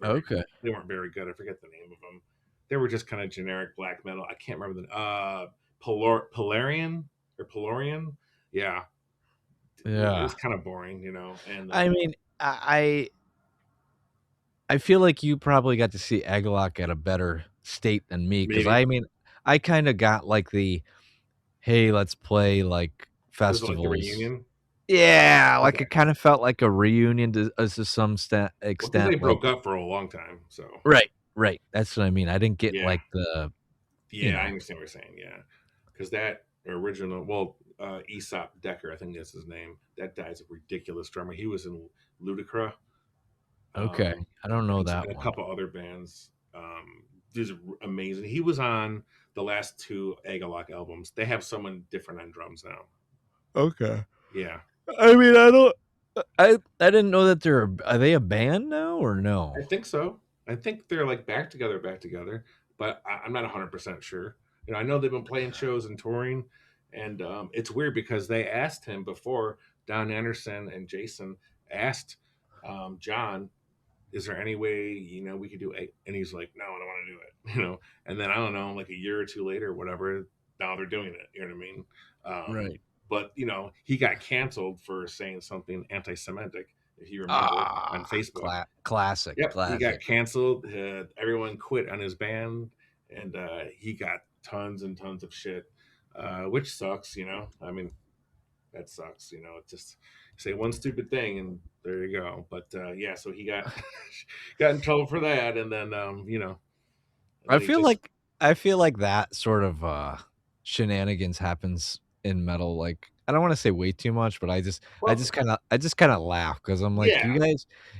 Okay. they weren't very good. I forget the name of them. They were just kind of generic black metal. I can't remember the Polarian or Polorian. Yeah, it Yeah. was kind of boring, you know. And I mean, I feel like you probably got to see Agalloch at a better state than me, because maybe I mean, I kinda got, like, the, "Hey, let's play, like, was it like the festivals." reunion? Yeah, like, Okay, it kinda felt like a reunion to some well, because they extent, like broke up for a long time, so right, right, that's what I mean, I didn't get, yeah. like, the you Yeah, I know understand what you're saying. Yeah, because that original, well, Aesop Decker, I think that's his name. That guy's a ridiculous drummer. He was in Ludacra, okay, I don't know and that a one. couple other bands. He's amazing. He was on the last two Agalloch albums. They have someone different on drums now. Okay. Yeah, I mean, I don't I didn't know that are they a band now or no? I think so. I think they're like back together, but I'm not 100% sure. You know, I know they've been playing shows and touring, and it's weird because they asked him before. Don Anderson and Jason asked John, "Is there any way we could do?" And he's like, "No, I don't want to do it." And then I don't know, like a year or two later, whatever. Now they're doing it. You know what I mean? Right. But he got canceled for saying something anti-Semitic, if you remember, on Ah, Facebook. classic, Yep, he got classic. canceled. Everyone quit on his band, and he got tons and tons of shit, which sucks. I mean, that sucks. It just say one stupid thing, and there you go. But yeah, so he got got in trouble for that, and then and I then he feel just like I feel like that sort of, shenanigans happens in metal, like, I don't wanna say way too much, but Well, I just kinda laugh because 'cause I'm like, yeah,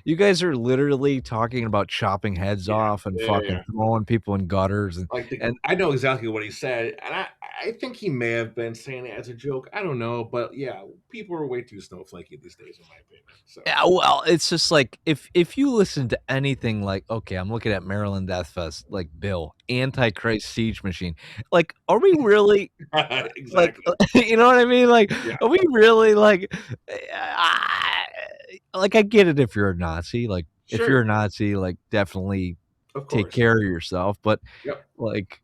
you guys are literally talking about chopping heads yeah, off and yeah, yeah, fucking yeah. throwing people in gutters Like the and I know exactly what he said, and I think he may have been saying it as a joke. I don't know, but yeah, people are way too snowflakey these days, in my opinion. So yeah, well, it's just like if you listen to anything like, okay, I'm looking at Maryland Death Fest, like Bill, Antichrist Siege Machine, like, are we really like, exactly, you know what I mean? Like, yeah, are we really like, I like, I get it if you're a Nazi, like, if you're a sure, Nazi, like, definitely of take course, care of yourself, but, yep. like,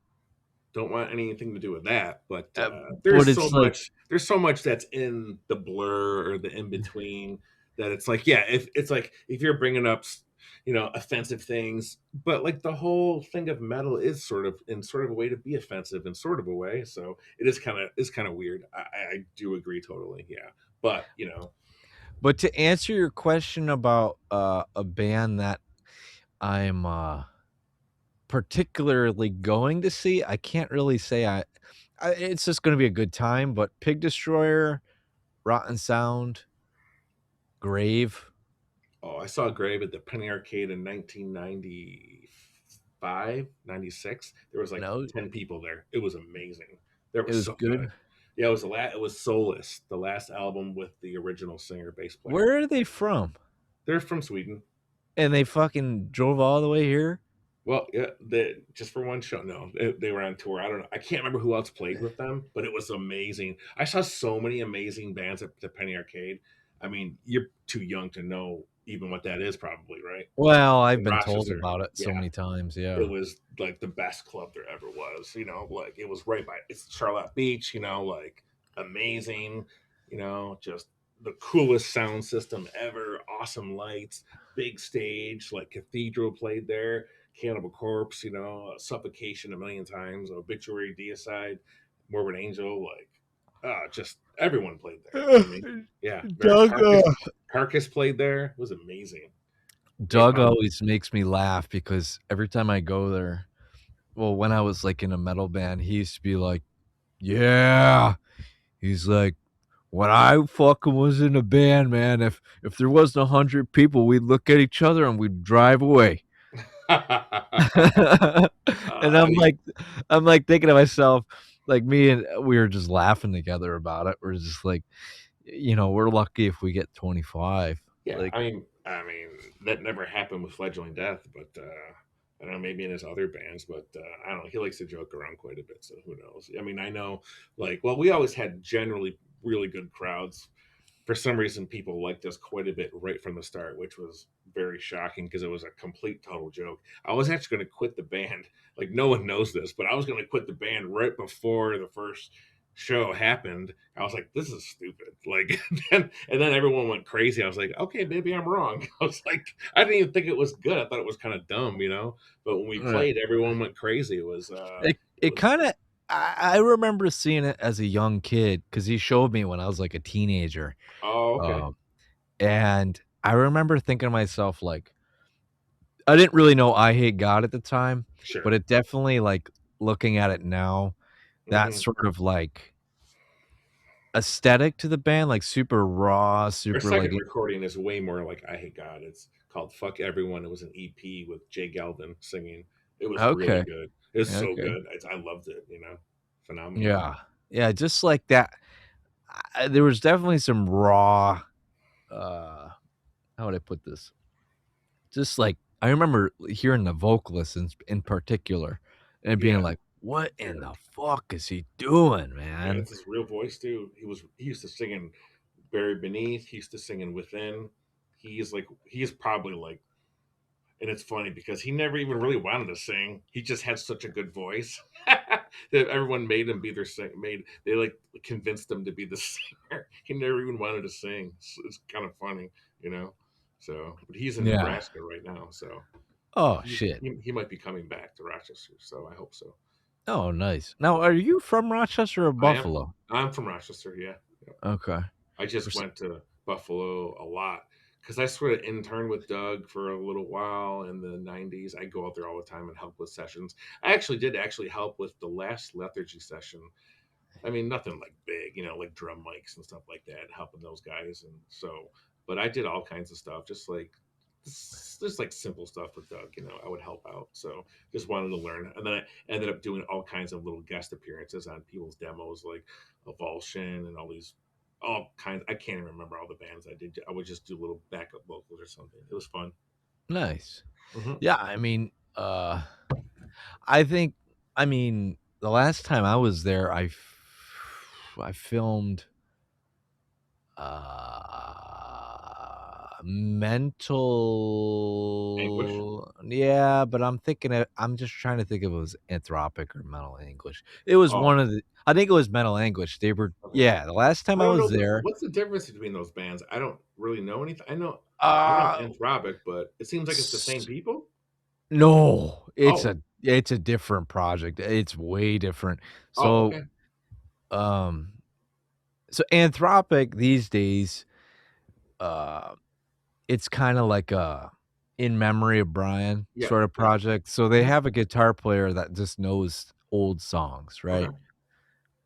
Don't want anything to do with that. But uh, but it's like there's so much that's in the blur or the in between that it's like, yeah, if it's like if you're bringing up, offensive things, but like the whole thing of metal is sort of in sort of a way to be offensive in sort of a way. So it's kind of weird. I do agree totally. Yeah, but but to answer your question about, a band that I'm, particularly going to see, I can't really say I it's just gonna be a good time, but Pig Destroyer, Rotten Sound, Grave, oh, I saw Grave at the Penny Arcade in 1995, 96. There was like no, 10 people there. It was amazing. They were it was so good. good. Yeah, it was Soulless, the last album with the original singer bass player. Where are they from? They're from Sweden. And they fucking drove all the way here? Well, yeah, just for one show. No, they were on tour. I don't know. I can't remember who else played with them, but it was amazing. I saw so many amazing bands at the Penny Arcade. I mean, you're too young to know even what that is, probably, right? Well, I've In been told Rochester. about it so Yeah. many times, It yeah. was like the best club there ever was. Like it was right by it's Charlotte Beach. Like amazing. Just the coolest sound system ever. Awesome lights, big stage. Like Cathedral played there. Cannibal Corpse. Suffocation a million times. Obituary, Deicide, Morbid Angel. Like, just everyone played there. I mean, yeah. Very Doug, Carcass played there. It was amazing. Doug Napalm. always makes me laugh because every time I go there well, when I was, like, in a metal band, he used to be like, "Yeah." He's like, "When I fucking was in a band, man, if there wasn't 100 people, we'd look at each other and we'd drive away." And I'm like thinking to myself, like, me and we were just laughing together about it. We're just like, we're lucky if we get 25. Yeah, Like, I mean that never happened with Fledgling Death, but I don't know, maybe in his other bands, but I don't know. He likes to joke around quite a bit, so who knows? I mean, I know, like, well, we always had generally really good crowds. For some reason, people liked us quite a bit right from the start, which was very shocking because it was a complete total joke. I was actually going to quit the band. Like, no one knows this, but I was going to quit the band right before the first show happened. I was like, this is stupid. Like, and then everyone went crazy. I was like, okay, maybe I'm wrong. I was like, I didn't even think it was good. I thought it was kind of dumb. But when we uh, played, everyone went crazy. It it was, kinda I remember seeing it as a young kid because he showed me when I was, like, a teenager, oh, okay, um, and I remember thinking to myself, like I didn't really know I Hate God at the time, but sure. it definitely, like, looking at it now, that Hmm. sort of, like, aesthetic to the band, like, super raw, Our super, like second recording is way more like I Hate God. It's called Fuck Everyone. It was an EP with Jay Galvin singing. It was really okay, good. It was so okay. good. I loved it. Phenomenal. Yeah. Yeah, just like that there was definitely some raw, uh, how would I put this? Just like I remember hearing the vocalist in particular and being Yeah, like, "What in sure. the fuck is he doing, Yeah, man?" it's his real voice too. He used to sing in Buried Beneath. He used to sing in Within. He's probably like, and it's funny because he never even really wanted to sing. He just had such a good voice that everyone made him be their sing. Made they like convinced him to be the singer. He never even wanted to sing. It's kind of funny. But he's in Yeah. Nebraska right now, so Oh, he, shit. he he might be coming back to Rochester. So I hope so. Oh, nice. Now, are you from Rochester or I am. Buffalo? I'm from Rochester. Yeah. Okay. I For just s went to Buffalo a lot because I sort of interned with Doug for a little while in the 90s. I go out there all the time and help with sessions. I actually did help with the last Lethargy session I mean, nothing like big, like drum mics and stuff like that, helping those guys. And so, but I did all kinds of stuff, just like simple stuff with Doug. I would help out. So just wanted to learn, and then I ended up doing all kinds of little guest appearances on people's demos, like Avulsion and all kinds. I can't even remember all the bands I did. I would just do little backup vocals or something. It was fun. Nice. Hmm. Yeah, I mean, I think I mean, the last time I was there, I filmed, Anguish. yeah, but I'm just trying to think if it was Anthropic or Mental Anguish. It was Oh, one of the I think it was Mental Anguish. They were okay. yeah, the last time I I don't know was there, what's the difference between those bands. I don't really know anything. I know uh, Anthropic, but it seems like it's the same s people. no, Oh, it's a different project. It's way different. oh, So, okay. um so Anthropic these days, uh, it's kinda like a in memory of Brian Yeah, sort of yeah. project. So they Mhm. have a guitar player that just knows old songs, Okay. right?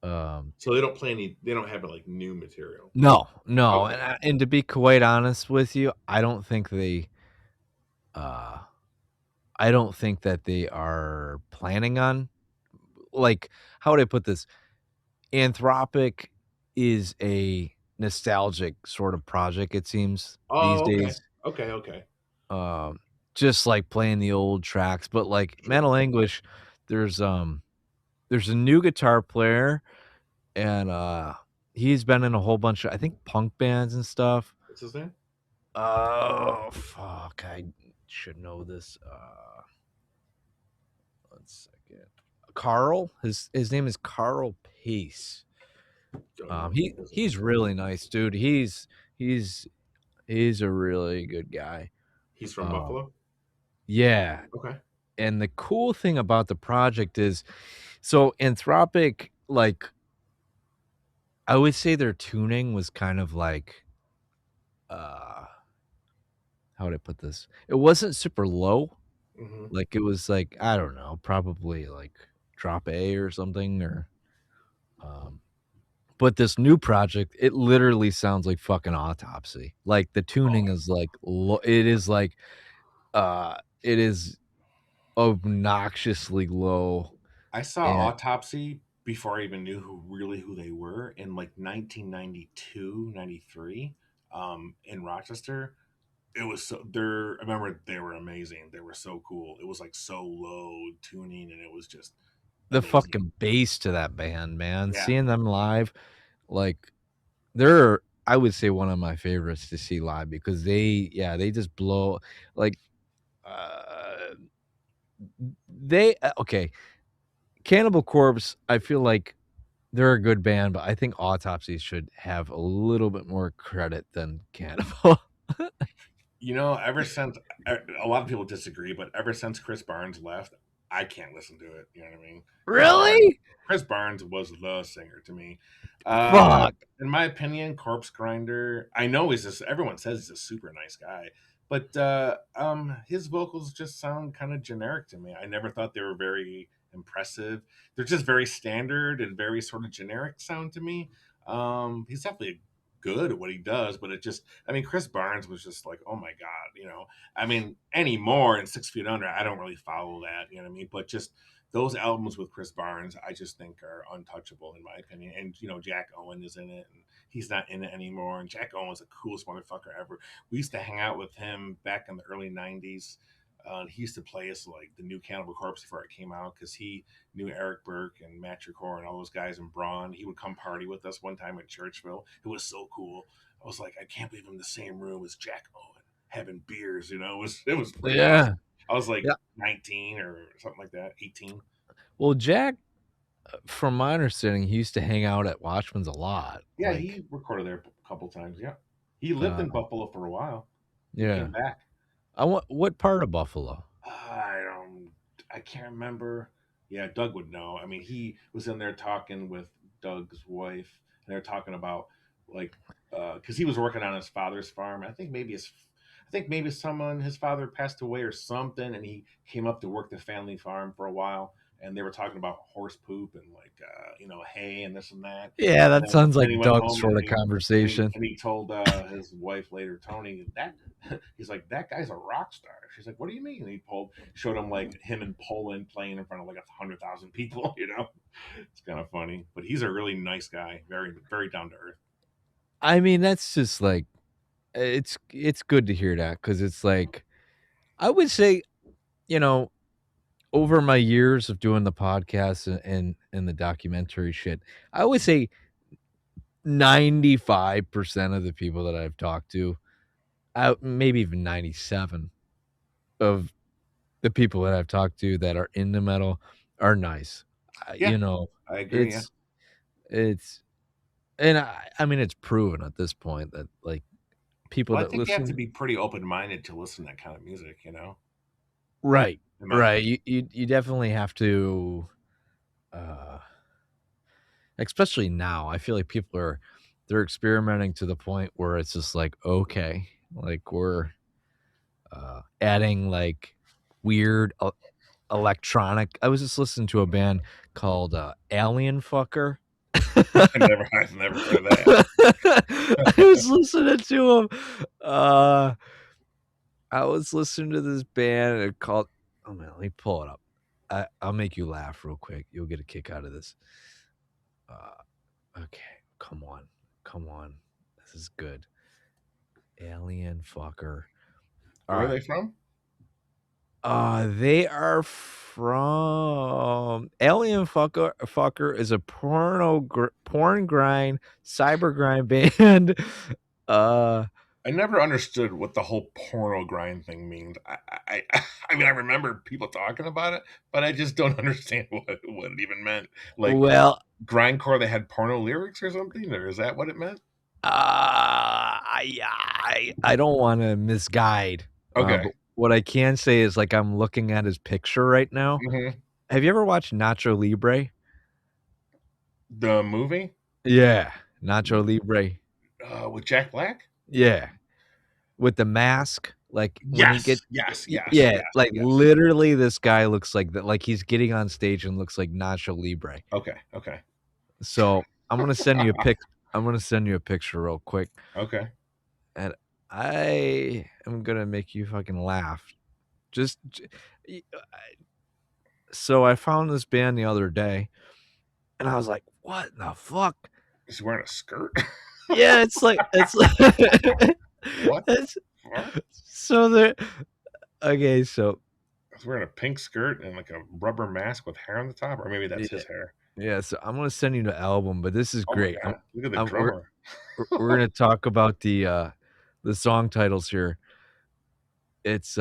Um, So they don't have, like, new material. no, no, Okay. and to be quite honest with you, uh, I don't think that they are planning on like, how would I put this? Anthropic is a nostalgic sort of project, it seems, these Oh, okay. days. Okay, okay. Um, just like playing the old tracks, but, like, Sure. Mental Anguish, there's, there's a new guitar player, and, he's been in a whole bunch of, I think, punk bands and stuff. What's his name? Oh, fuck, I should know this, 1 second. Carl? His name is Carl Pace. Don't know. Doesn't ring He's a bell. really nice, dude. He's he's a really good guy. He's from Um, Buffalo? yeah, Okay. and the cool thing about the project is so Anthropic, like, I would say their tuning was kind of like, uh, how would I put this? It wasn't super low, Mhm. like, it was like, I don't know, probably like drop A or something um, but this new project, it literally sounds like fucking Autopsy. Like, the tuning Oh, is like it is like, it is obnoxiously low I saw and Autopsy before I even knew who they were in, like, 1992, 93, in Rochester. It was I remember they were amazing. They were so cool. It was, like, so low tuning, and it was just the amazing. fucking bass to that band, man. Yeah. Seeing them live, like, they're I would say one of my favorites to see live because they just blow like, uh, okay, Cannibal Corpse, I feel like they're a good band, but I think Autopsy should have a little bit more credit than Cannibal. Ever since a lot of people disagree, but ever since Chris Barnes left, I can't listen to it. You know what I mean? Really? Chris Barnes was the singer to me. Uh, Fuck. in my opinion, Corpse Grinder. I know he's just everyone says he's a super nice guy, but his vocals just sound kind of generic to me. I never thought they were very impressive. They're just very standard and very sort of generic sound to me. He's definitely good at what he does, but I mean, Chris Barnes was just like, oh my god, I mean, anymore in 6 Feet Under, I don't really follow that, you know what I mean? But just those albums with Chris Barnes, I just think are untouchable in my opinion. And Jack Owen is in it, and he's not in it anymore. And Jack Owen's the coolest motherfucker ever. We used to hang out with him back in the early '90s. He used to play us like the new Cannibal Corpse before it came out because he knew Eric Burke and Matt Tricor and all those guys in Braun. He would come party with us one time in Churchville. It was so cool. I was like, I can't believe I'm in the same room as Jack Owen having beers. It was pretty Yeah. awesome. I was like Yeah. 19 or something like that, 18. Well, Jack, from my understanding, he used to hang out at Watchman's a lot, Yeah, like, he recorded there a couple times. Yeah, he lived uh in Buffalo for a while. He came yeah. back. I want what part of Buffalo? I don't. I can't remember. Yeah, Doug would know. I mean, he was in there talking with Doug's wife, and they're talking about like because he was working on his father's farm. I think maybe his father passed away or something, and he came up to work the family farm for a while. and they were talking about horse poop and like hay and this and that. Yeah, And that sounds then he like went Doug's home and sort of conversation. he told his wife later, Tony, that he's like, that guy's a rock star. She's like, what do you mean? And he showed him like him in Poland playing in front of like 100,000 people. It's kind of funny, but he's a really nice guy, very very down to earth. I mean, that's just like it's good to hear that because it's like I would say, you know, over my years of doing the podcast and the documentary shit, I would say 95% of the people that I've talked to, maybe even 97 of the people that I've talked to that are into metal are nice. Yeah, You know, I agree. Yeah. it's it's and I mean it's proven at this point that like people Well, I that think you have to listen. be pretty open minded to listen to that kind of music. Right, In my right. opinion. You definitely have to, uh, especially now. I feel like people they're experimenting to the point where it's just like, okay, like we're adding like weird electronic. I was just listening to a band called Alien Fucker. I've never heard of that. I was listening to him. I was listening to this band called. Oh man, let me pull it up. I'll make you laugh real quick. You'll get a kick out of this. Okay, come on, come on. This is good. Alien fucker. All Where are right. they from? They are from Alien Fucker is a porn grind cyber grind band. Uh, I never understood what the whole porno grind thing means. I mean, I remember people talking about it, but I just don't understand what it even meant. Like well, grindcore, they had porno lyrics or something, or is that what it meant? I don't want to misguide. Okay. But what I can say is like I'm looking at his picture right now. Hmm. Have you ever watched Nacho Libre? The movie Yeah, Nacho Libre. with Jack Black. Yeah, with the mask, like, when he get Yes, yes, yes, yeah, yes, like, yes. literally, this guy looks like that like, he's getting on stage and looks like Nacho Libre. Okay, okay, So, I'm gonna send you a picture real quick, okay. and I am gonna make you fucking laugh. Just j y So, I found this band the other day, and I was like, "What in the fuck?" He's wearing a skirt. Yeah, it's like What the it's fuck? so there okay, so He's wearing a pink skirt and like a rubber mask with hair on the top, or maybe yeah. that's his hair. Yeah, so I'm gonna send you the album, but this is Oh my great. god! Look at the I'm drummer. we're gonna talk about the song titles here. It's,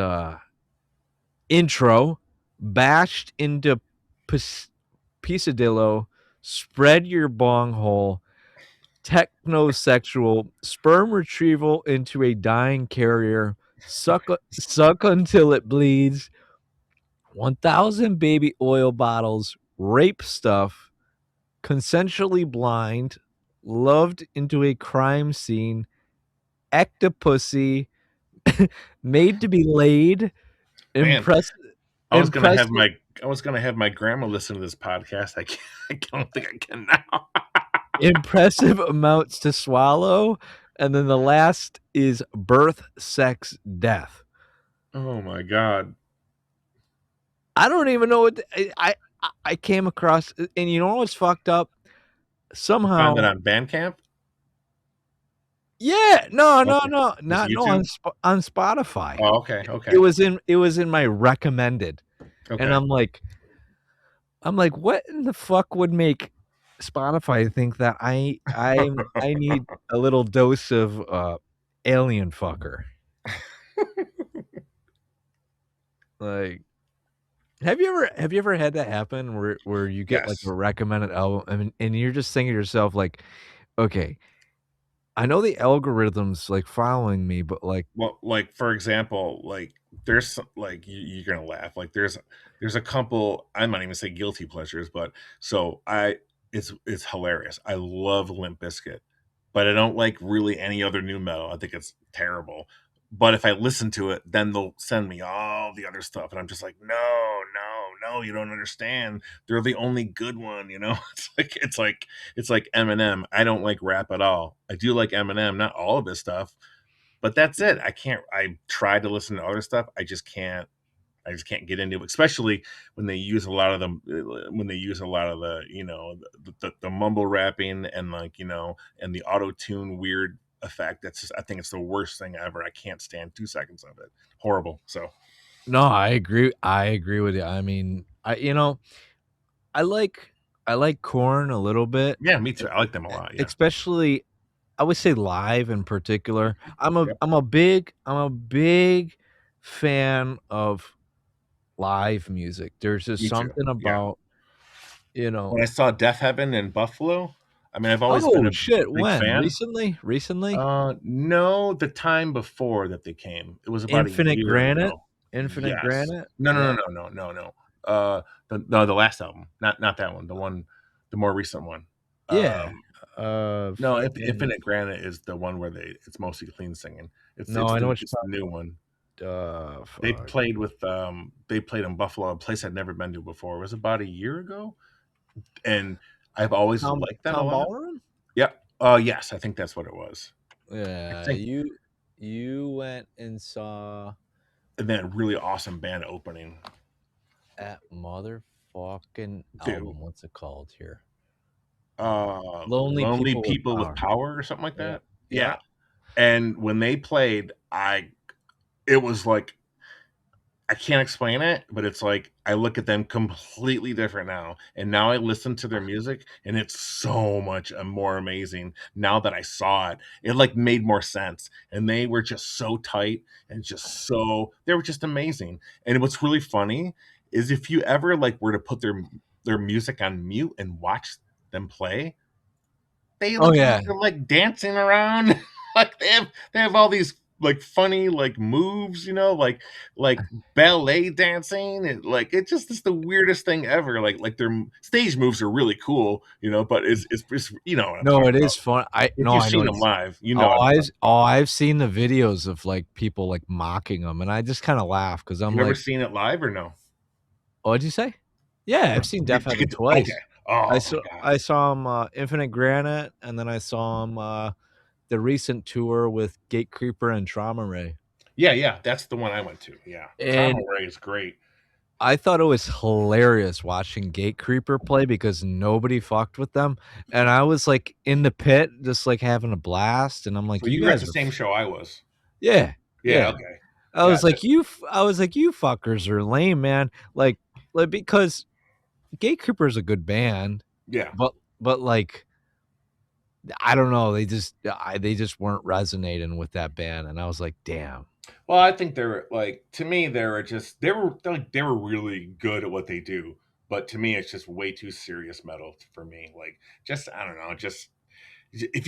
intro, bashed into pis peaceadillo, spread your bong hole, technosexual, sperm retrieval into a dying carrier, suck until it bleeds, 1,000 baby oil bottles, rape stuff, consensually blind, loved into a crime scene, ectopussy, made to be laid, Man, impress I was gonna have impressive my I was gonna have my grandma listen to this podcast. I can't, I don't think I can now. impressive amounts to swallow, and then the last is birth, sex, death. Oh my god! I don't even know what I came across, and you know what's fucked up? You found that Somehow on Bandcamp? yeah, no, no, Okay, no, just not no, YouTube. On Spotify. Oh, okay, okay, It was in my recommended, and okay. I'm like, "What in the fuck would make Spotify think that I need a little dose of, alien fucker?" Like, have you ever had that happen where you get, like, a Yes. recommended album, and you're just thinking to yourself, like, "Okay, I know the algorithm's, like, following me, but, like." Well, like for example, like like you're gonna laugh. Like there's a couple. I'm not even say guilty pleasures, but so I it's hilarious. I love Limp Bizkit, but I don't like really any other new metal. I think it's terrible. But if I listen to it, then they'll send me all the other stuff, and I'm just like, no, no, no, you don't understand. They're the only good one, you know. It's like Eminem. I don't like rap at all. I do like Eminem, not all of his stuff, but that's it. I can't. I try to listen to other stuff. I just can't get into it, especially when they use a lot of them. When they use a lot of the, the mumble rapping and like and the auto tune weird effect. That's just, I think it's the worst thing ever. I can't stand 2 seconds of it. Horrible. So No, I agree with you. I mean, I like I like Korn a little bit, yeah, me e too. I like them a lot. Yeah. especially I would say live in particular. Yep. I'm a big fan of live music. There's just Me too. something Yeah. about, you know. When I saw Death Heaven in Buffalo, I mean, I've always been Oh, a shit, big when? fan. Recently? Recently? No, the time before that they came, it was about a Infinite year Granite? ago. Infinite Yes. Granite? No, Yeah. no, no, no, no, no, no. The last album, not that one. The more recent one. Yeah. No, if Fucking Infinite Granite is the one where it's mostly clean singing. It's no, it's I know the what it's the you're new one. talking about. They Fuck. played they played in Buffalo, a place I'd never been to before. It was about a year ago, and I've always liked that a Tom lot. Ballroom? Yeah. Yes, I think that's what it was. I Yeah, think you went and saw and then a really awesome band opening that motherfucking too. album, what's it called here? Lonely Lonely People with People with Power. Power or something like Yeah. that. Yeah. Yeah. And when they played, it was like I can't explain it, but it's like I look at them completely different now. And now I listen to their music and it's so much more amazing now that I saw it. It like made more sense. And they were just so tight and they were just amazing. And what's really funny is if you ever like were to put their music on mute and watch them play, they Oh, look like yeah. they're, like, dancing around, like, they have all these, like, funny, like, moves, like ballet dancing, and, like, it just is the weirdest thing ever, like, their stage moves are really cool, but it's you know what I'm No, talking it about. is fun. If No, you've I know seen them it's live, you know what I'm talking about. I've seen the videos of, like, people, like, mocking them, and I just kinda laugh because 'cause I'm You ever like, seen it live or no? "Oh, what'd you say?" Yeah, I've seen Deaf Did you Heaven get to okay. twice. Oh my god. I saw him, Infinite Granite, and then I saw him, the recent tour with Gatecreeper and Trauma Ray, Yeah, yeah, that's the one I went to, yeah. Trauma and Ray is great. I thought it was hilarious watching Gatecreeper play because nobody fucked with them, and I was, like, in the pit just, like, having a blast, and I'm like, So "You you were at guys the are same f." show I was. Yeah, Yeah, yeah. okay. Yeah, I was like, "You fuckers are lame, man." Because Gatecreeper is a good band, yeah. but, like, I don't know, they just weren't resonating with that band, and I was like, "Damn." Well, I think they're like to me they were really good at what they do, but to me it's just way too serious metal for me. Like just I don't know, just if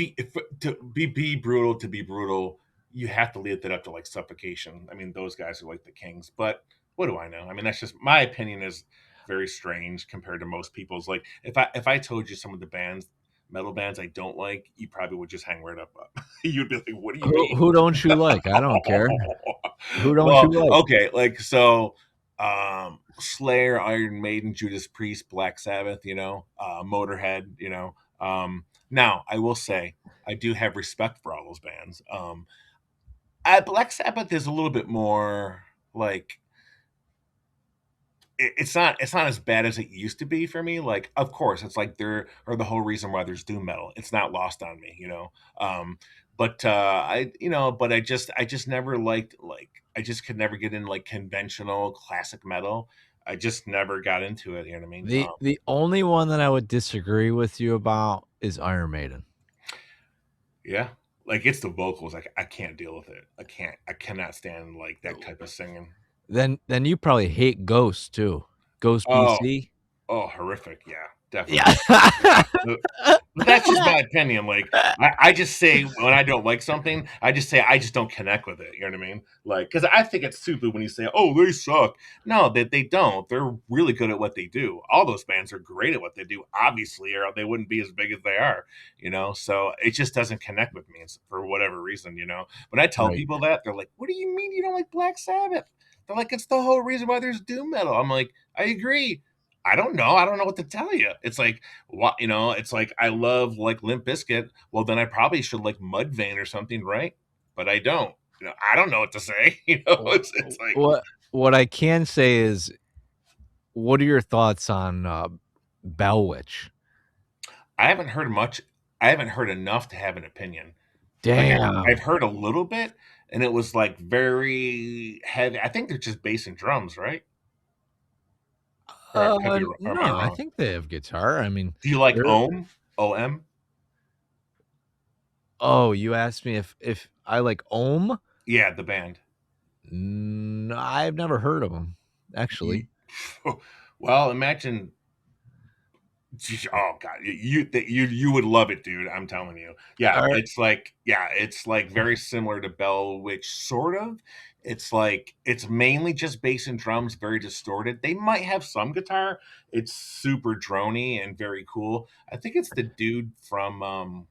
to be brutal, you have to lead that up to like suffocation. I mean, those guys are like the kings, but what do I know? I mean, that's just my opinion is very strange compared to most people's. Like if I told you some of the metal bands I don't like, you probably would just hang right up. You'd be like, "What do you mean?" Who don't you like? I don't care. Who don't you Well, like? okay, like so Slayer, Iron Maiden, Judas Priest, Black Sabbath, Motorhead, now I will say I do have respect for all those bands. Black Sabbath is a little bit more like it's not as bad as it used to be for me. Like, of course, it's like there are the whole reason why there's doom metal. It's not lost on me. But I just never liked I just could never get in like conventional classic metal. I just never got into it. You know what I mean? The only one that I would disagree with you about is Iron Maiden. Yeah, like it's the vocals. I can't deal with it. I cannot stand like that Oh. type of singing. Then you probably hate Ghost too. Ghost Oh, BC? oh, horrific. Yeah, Yeah. definitely. But that's just my opinion. Like, I just say when I don't like something, I just say I just don't connect with it. You know what I mean? Like, because I think it's stupid when you say, "Oh, they suck." No, they don't. They're really good at what they do. All those bands are great at what they do, obviously, or they wouldn't be as big as they are. So it just doesn't connect with me for whatever reason. When I tell Right. people that, they're like, "What do you mean you don't like Black Sabbath?" They're like, it's the whole reason why there's doom metal. I'm like, I agree. I don't know. I don't know what to tell you. It's like what it's like I love like Limp Bizkit. Well, then I probably should like Mudvayne or something, right? But I don't. I don't know what to say. Wha It's like what I can say is, what are your thoughts on, Bell Witch? I haven't heard much. I haven't heard enough to have an opinion. Like I've Damn. heard a little bit, and it was like very heavy. I think they're just bass and drums, right? Or I could be. Am No, I I wrong? think they have guitar. I mean, Do you like they're Ohm? OM? Oh, you asked me if I like Ohm? Yeah, the band. I've never heard of them, actually. You, well, imagine. Oh God, you would love it, dude. I'm telling you. Are It's like very similar to Bell Witch, sort of. It's like it's mainly just bass and drums, very distorted. They might have some guitar. It's super drony and very cool. I think it's the dude from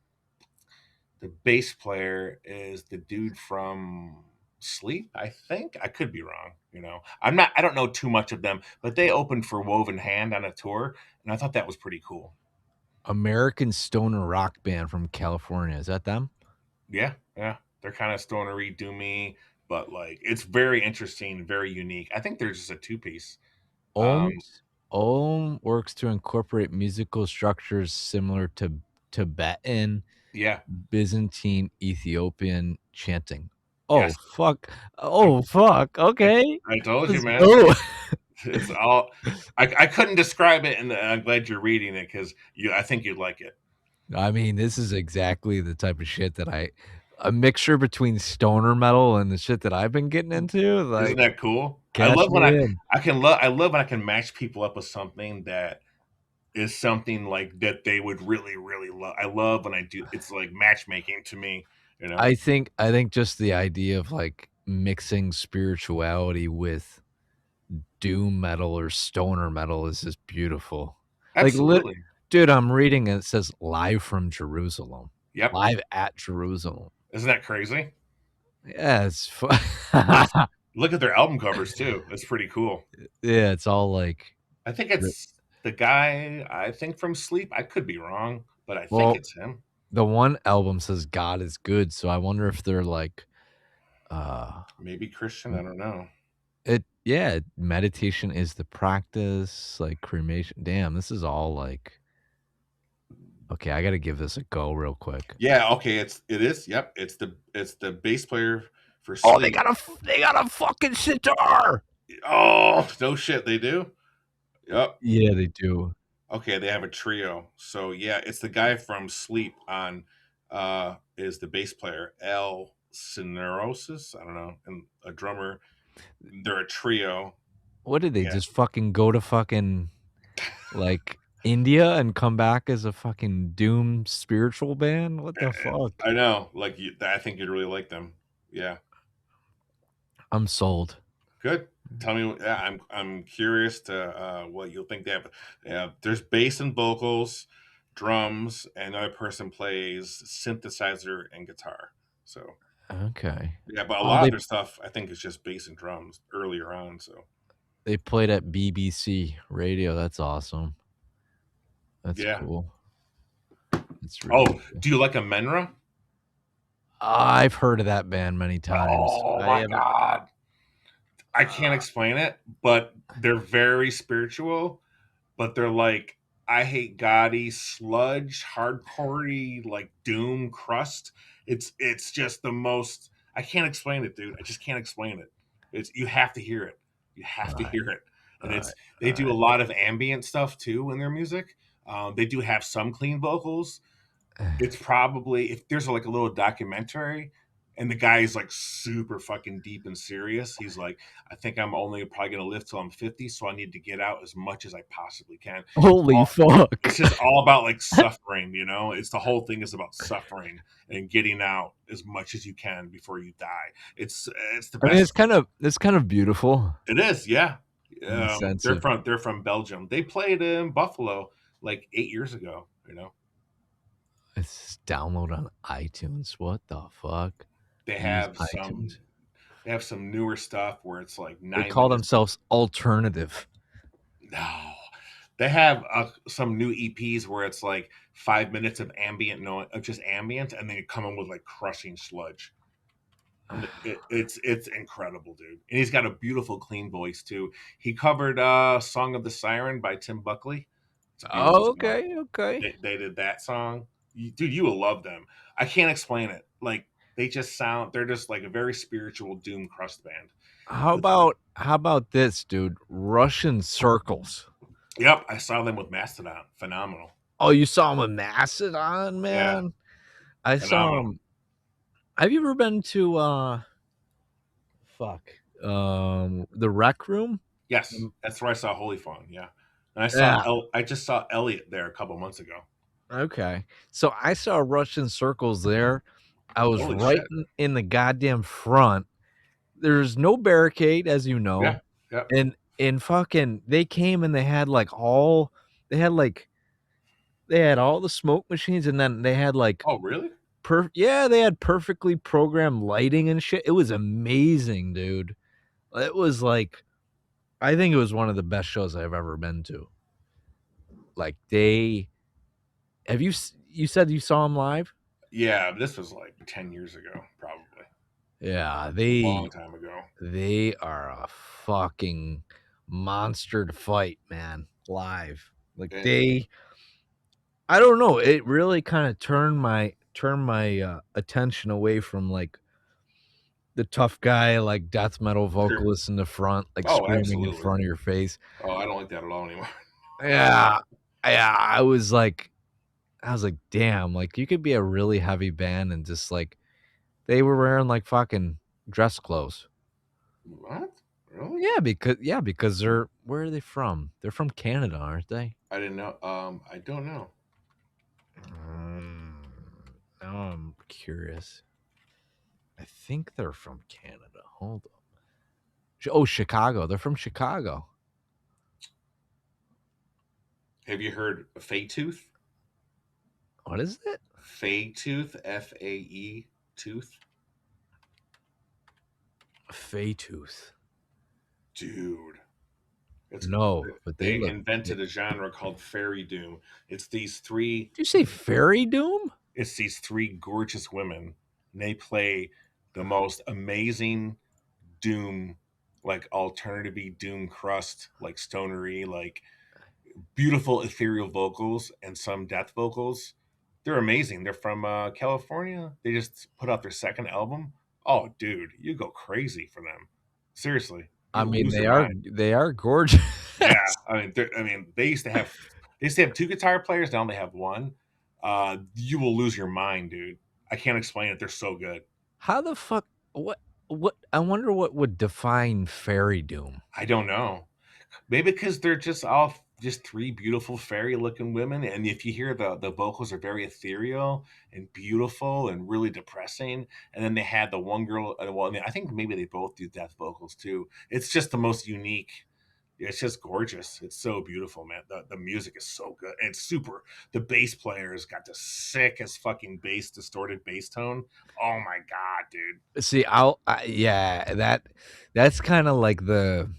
the bass player is the dude from Sleep. I think I could be wrong. I'm not. I don't know too much of them, but they opened for Woven Hand on a tour, and I thought that was pretty cool. American stoner rock band from California. Is that them? Yeah, yeah. They're kind of stonery, doomy, but like it's very interesting, very unique. I think they're just a two piece. Um, Ohm works to incorporate musical structures similar to Tibetan, yeah, Byzantine, Ethiopian chanting. yes. I'm, Oh, fuck, I, okay. I told you, Let's man. go. It's all. I couldn't describe it, and I'm glad you're reading it because I think you'd like it. I mean, this is exactly the type of shit that a mixture between stoner metal and the shit that I've been getting into, Isn't like, that cool? I catch love when me in. I love when I can match people up with something that is something like that they would really, really love. I love when I do. It's like matchmaking to me. You know. I think just the idea of, like, mixing spirituality with doom metal or stoner metal is just beautiful. Like, Absolutely. dude, I'm reading and it says "Live from Jerusalem." Yep. Live at Jerusalem. Isn't that crazy? Yeah, it's fu It's look at their album covers too. It's pretty cool. Yeah, it's all, like, I think r it's the guy, I think from Sleep. I could be wrong, but I think well, it's him. the one album says "God is good," so I wonder if they're, like, uh, Maybe Christian, m I don't know. yeah, meditation is the practice, like, cremation damn, this is all, like okay, I gotta give this a go real quick. Yeah, okay, it is. Yep, it's the bass player for Oh, Sleep. they got a fucking sitar! Oh, no shit, they do? Yep. Yeah, they do. Okay, they have a trio. So yeah, it's the guy from Sleep on is the bass player, L Cinerosis, I don't know, and a drummer. They're a trio. What did they Yeah. just fucking go to fucking, like, India and come back as a fucking doom spiritual band? What the fuck? I know. Like I think you'd really like them. Yeah. I'm sold. Good. Tell me. Yeah, I'm curious to what you'll think they have. Yeah, there's bass and vocals, drums, and another person plays synthesizer and guitar. So Okay. yeah, but a Oh, lot of their stuff I think is just bass and drums earlier on. So they played at BBC Radio, that's awesome. That's yeah. cool. That's Oh, really cool. do you like a Menra? I've heard of that band many times. Oh I my haven't god. I can't uh, explain it, but they're very spiritual, but they're like I hate gaudy sludge, hardcorey, like doom crust. It's just the most. I can't explain it, dude. I just can't explain it. It's you have to hear it. You have to hear alright, it, and alright, they do a alright. lot of ambient stuff too in their music. They do have some clean vocals. It's probably if there's like a little documentary and the guy is like super fucking deep and serious. He's like, I think I'm only probably gonna live till I'm 50, so I need to get out as much as I possibly can. Holy It's fuck. just all about like suffering, It's the whole thing is about suffering and getting out as much as you can before you die. It's the I mean, best. it's kind of beautiful It is, yeah. in the sense of They're from Belgium. They played in Buffalo like 8 years ago. it's download on iTunes. What the fuck? They Use have some iTunes? They have some newer stuff where it's like They 9 call minutes. themselves alternative. No. They have some new EPs where it's like 5 minutes of ambient noise, of just ambient, and then you come in with like crushing sludge. And it's incredible, dude. And he's got a beautiful, clean voice too. He covered "Song of the Siren" by Tim Buckley. It's a beautiful Oh, song. okay, okay. They did that song, dude. You will love them. I can't explain it. Like they just sound. They're just like a very spiritual doom crust band. But How about this, dude? Russian Circles. yep, I saw them with Mastodon. Phenomenal. Oh, you saw him with Mastodon, Yeah, man? I saw phenomenal. him. Have you ever been to, fuck, the Rec Room? Yes, that's where I saw Holy Fawn. Yeah, and Yeah, I just saw Elliot there a couple months ago. okay. So I saw Russian Circles there. I was Holy right shit. in the goddamn front. There's no barricade, as you Yeah. know, Yep. and fucking they came and they had, like they had all the smoke machines, and then they had, like, Oh, really? yeah, they had perfectly programmed lighting and shit. It was amazing, dude. It was like I think it was one of the best shows I've ever been to. Like, they have you said you saw them live? Yeah, this was like 10 years ago, probably Yeah, a long time ago. they are a fucking monster to fight, man, live. Like, Eh, they I don't know, it really kinda turned my, attention away from, like, the tough guy, like, death metal sure. vocalist in the front, like, Oh, screaming in absolutely. front of your face. Oh, I don't like that at all anymore. Yeah. Yeah, I was like, "Damn," like, you could be a really heavy band and just, like they were wearing, like, fucking dress clothes. What? Really? Yeah, because they're where are they from? They're from Canada, aren't they? I didn't know. I don't know. Mm, now I'm curious. I think they're from Canada. Hold up. Chicago. They're from Chicago. Have you heard Fay Tooth? What is it? Fay Tooth, FAE Tooth, Faytooth. dude. It's No, but they they look invented a genre called fairy doom. It's these three. did you say Fairy Doom? It's these three gorgeous women. And they play the most amazing doom, like alternative doom crust, like stonery, like beautiful ethereal vocals and some death vocals. They're amazing. They're from California. They just put out their second album. Oh, dude, you go crazy for them. Seriously, I you'll mean, lose your mind. they are gorgeous. Yeah, I mean, they used to have two guitar players. Now they have one. You will lose your mind, dude. I can't explain it. They're so good. How the fuck what I wonder what would define Fairy Doom? I don't know. Maybe because they're just all just three beautiful fairy looking women, and if you hear the vocals are very ethereal and beautiful and really depressing, and then they had the one girl. Well, I mean, I think maybe they both do death vocals too. It's just the most unique. It's just gorgeous. It's so beautiful, man. The music is so good. And it's super. The bass player has got the sickest fucking bass, distorted bass tone. Oh my god, dude! See, yeah, that's kinda like the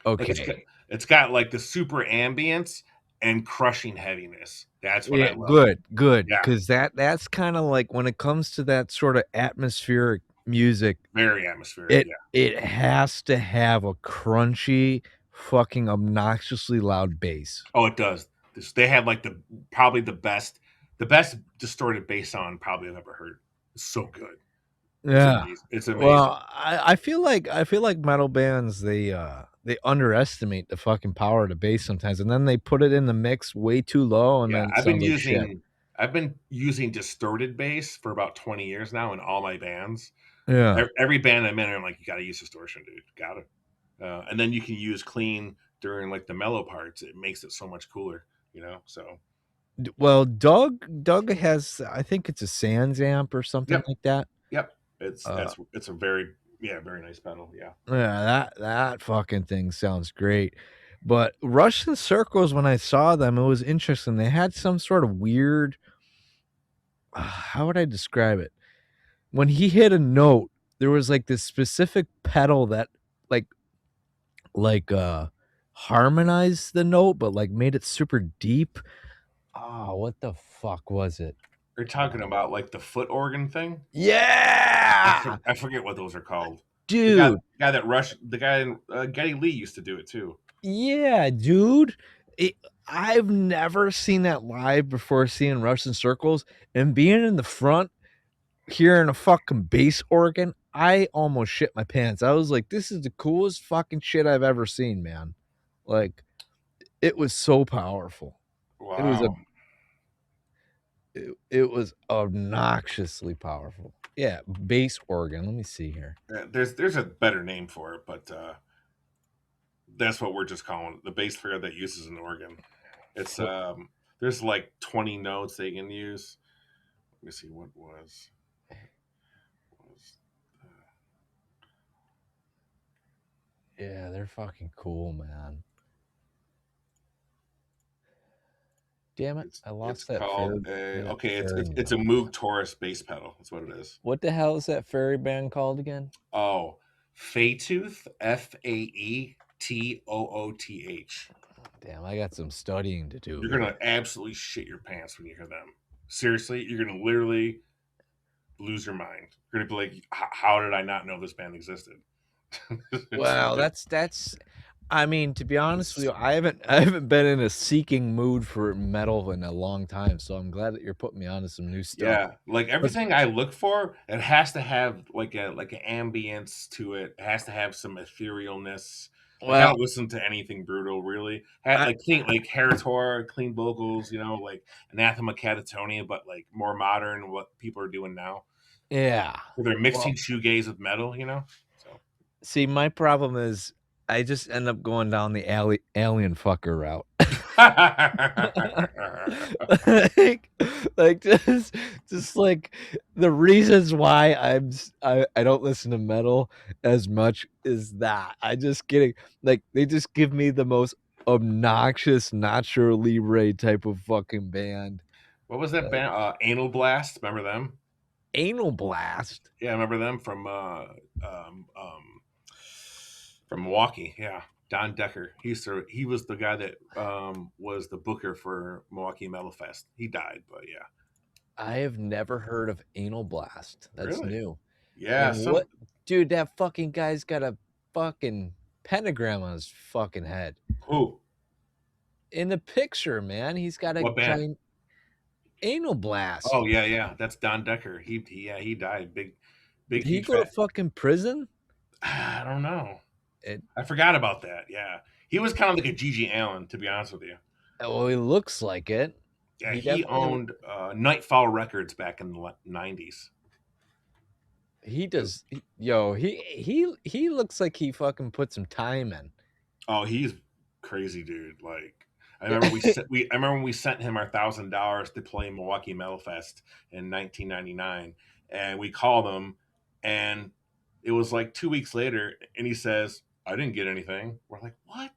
Like okay. it's got like the super ambience and crushing heaviness. That's what I Yeah, love. good, Yeah, because that's kinda like when it comes to that sorta atmospheric music, very atmospheric. Yeah. it has to have a crunchy, fucking obnoxiously loud bass. Oh, it does. They have like probably the best distorted bass sound probably I've ever heard. It's so good. It's Yeah. amazing. It's amazing. Well, I feel like metal bands, they underestimate the fucking power of the bass sometimes, and then they put it in the mix way too low, and Yeah, then it sounds like shit. I've been using distorted bass for about 20 years now in all my bands. Yeah. Every band I'm in, I'm like, you got to use distortion, dude. Got it. And then you can use clean during like the mellow parts. It makes it so much cooler, you know. So, Well, Doug has I think it's a Sans amp or something yep, like that. yep. Uh, It's a very yeah very nice pedal. Yeah. yeah, that fucking thing sounds great. But Russian Circles, when I saw them, it was interesting. They had some sort of weird how would I describe it? When he hit a note, there was, like, this specific pedal that, like like, harmonized the note, but, like, made it super deep. Ah, what the fuck was it? You're talking about like the foot organ thing. Yeah! I forget what those are called. Dude, The guy in Geddy Lee used to do it too. yeah, dude. It I've never seen that live before seeing Rush in Circles, and being in the front, hearing a fucking bass organ, I almost shit my pants. I was like, "This is the coolest fucking shit I've ever seen, man." Like, it was so powerful. It was a Wow. it was obnoxiously powerful. Yeah, bass organ, let me see here. There's a better name for it, but that's what we're just calling it, the bass player that uses an organ. It's Foot there's like 20 notes they can use. Let me see what was Yeah, they're fucking cool, man. Damn it, I it's lost that called that okay, fairy it's a noise. Moog Taurus bass pedal. That's what it is. What the hell is that fairy band called again? Oh, Faetooth, Faetooth. Damn, I got some studying to do You're here. gonna absolutely shit your pants when you hear them. Seriously, you're gonna literally lose your mind. You're gonna be like, How did I not know this band existed?" it's, Wow, it, that's I mean, to be honest with it's you, I haven't been in a seeking mood for metal in a long time, so I'm glad that you're putting me onto some new stuff. Yeah, like 'Cause everything I look for, it has to have like an ambience to it. It has to have some etherealness. Like I well, don't listen to anything brutal, really. I Like clean, like Heritor, clean vocals, like Anathema Catatonia, but like more modern, what people are doing now. yeah. Where they're Well, mixing shoegaze with metal. So see, my problem is I just end up going down the alien fucker route. Like like, just, like, the reasons why I don't listen to metal as much is that. I just getting like, they just give me the most obnoxious Nacho Libre type of fucking band. what was that Like, band? Anal Blast. Remember them? Anal Blast? Yeah, I remember them from Milwaukee. Yeah, Don Decker. He was the guy that was the booker for Milwaukee Metal Fest. He died, but yeah, I have never heard of Anal Blast. That's really, new. yeah. And what Some dude, that fucking guy's got a fucking pentagram on his fucking head. who? In the picture, man, he's got a What band? giant anal Oh blast. yeah, yeah. That's Don Decker. He died. Big Did he huge go to fat. fucking prison? I don't know. It I forgot about that. Yeah, he was kind of like a Gigi Allen, to be honest with you. well, he looks like it. Yeah, He he definitely owned Nightfall Records back in the '90s. he does yo, he looks like he fucking put some time in. Oh, he's crazy, dude. Like, I remember when we sent him our $1,000 to play Milwaukee Metal Fest in 1999, and we called him, and it was like 2 weeks later, and he says, "I didn't get anything." We're like, "What?"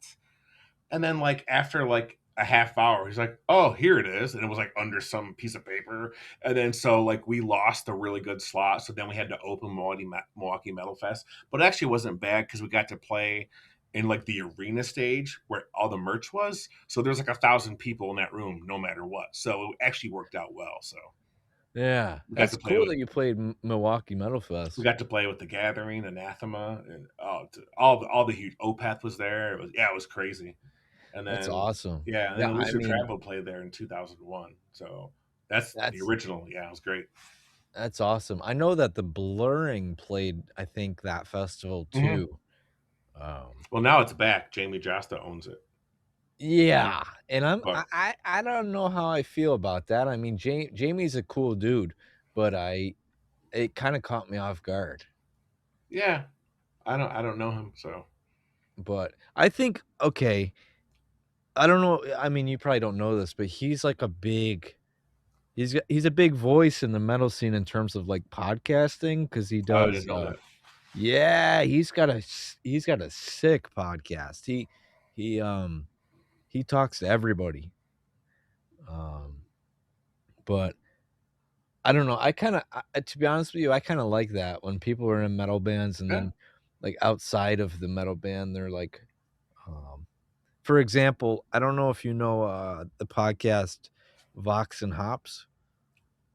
And then like after like a half hour, he's like, "Oh, here it is," and it was like under some piece of paper. And then so like we lost a really good slot, so then we had to open Milwaukee Metal Fest, but it actually wasn't bad because we got to play in like the arena stage where all the merch was. So there's like 1,000 people in that room, no matter what. So it actually worked out well. So Yeah, we got that's to play cool with that you played Milwaukee Metal we Fest. got to play with the Gathering, Anathema, and all the huge Opeth was there. It was crazy. And That's then awesome. yeah, and then Yeah, I Elusive mean, Travel played there in 2001. So that's the that's original. Yeah, it was great. that's awesome. I know that the Blurring played, I think, that festival Hmm. too. Um Well, now it's back. Jamie Josta owns it. Yeah, and But I don't know how I feel about that. I mean, Jamie's a cool dude, but it kinda caught me off guard. yeah, I don't know him. So But I think okay, I don't know, I mean, you probably don't know this, but he's a big voice in the metal scene in terms of, like, podcasting because he I didn't does, know that. yeah, he's got a sick podcast. He, um, he talks to everybody, um, but I don't know, I kinda to be honest with you, I kinda like that when people are in metal bands and Yeah. then, like, outside of the metal band, they're like, um for example, I don't know if you know, the podcast Vox and Hops?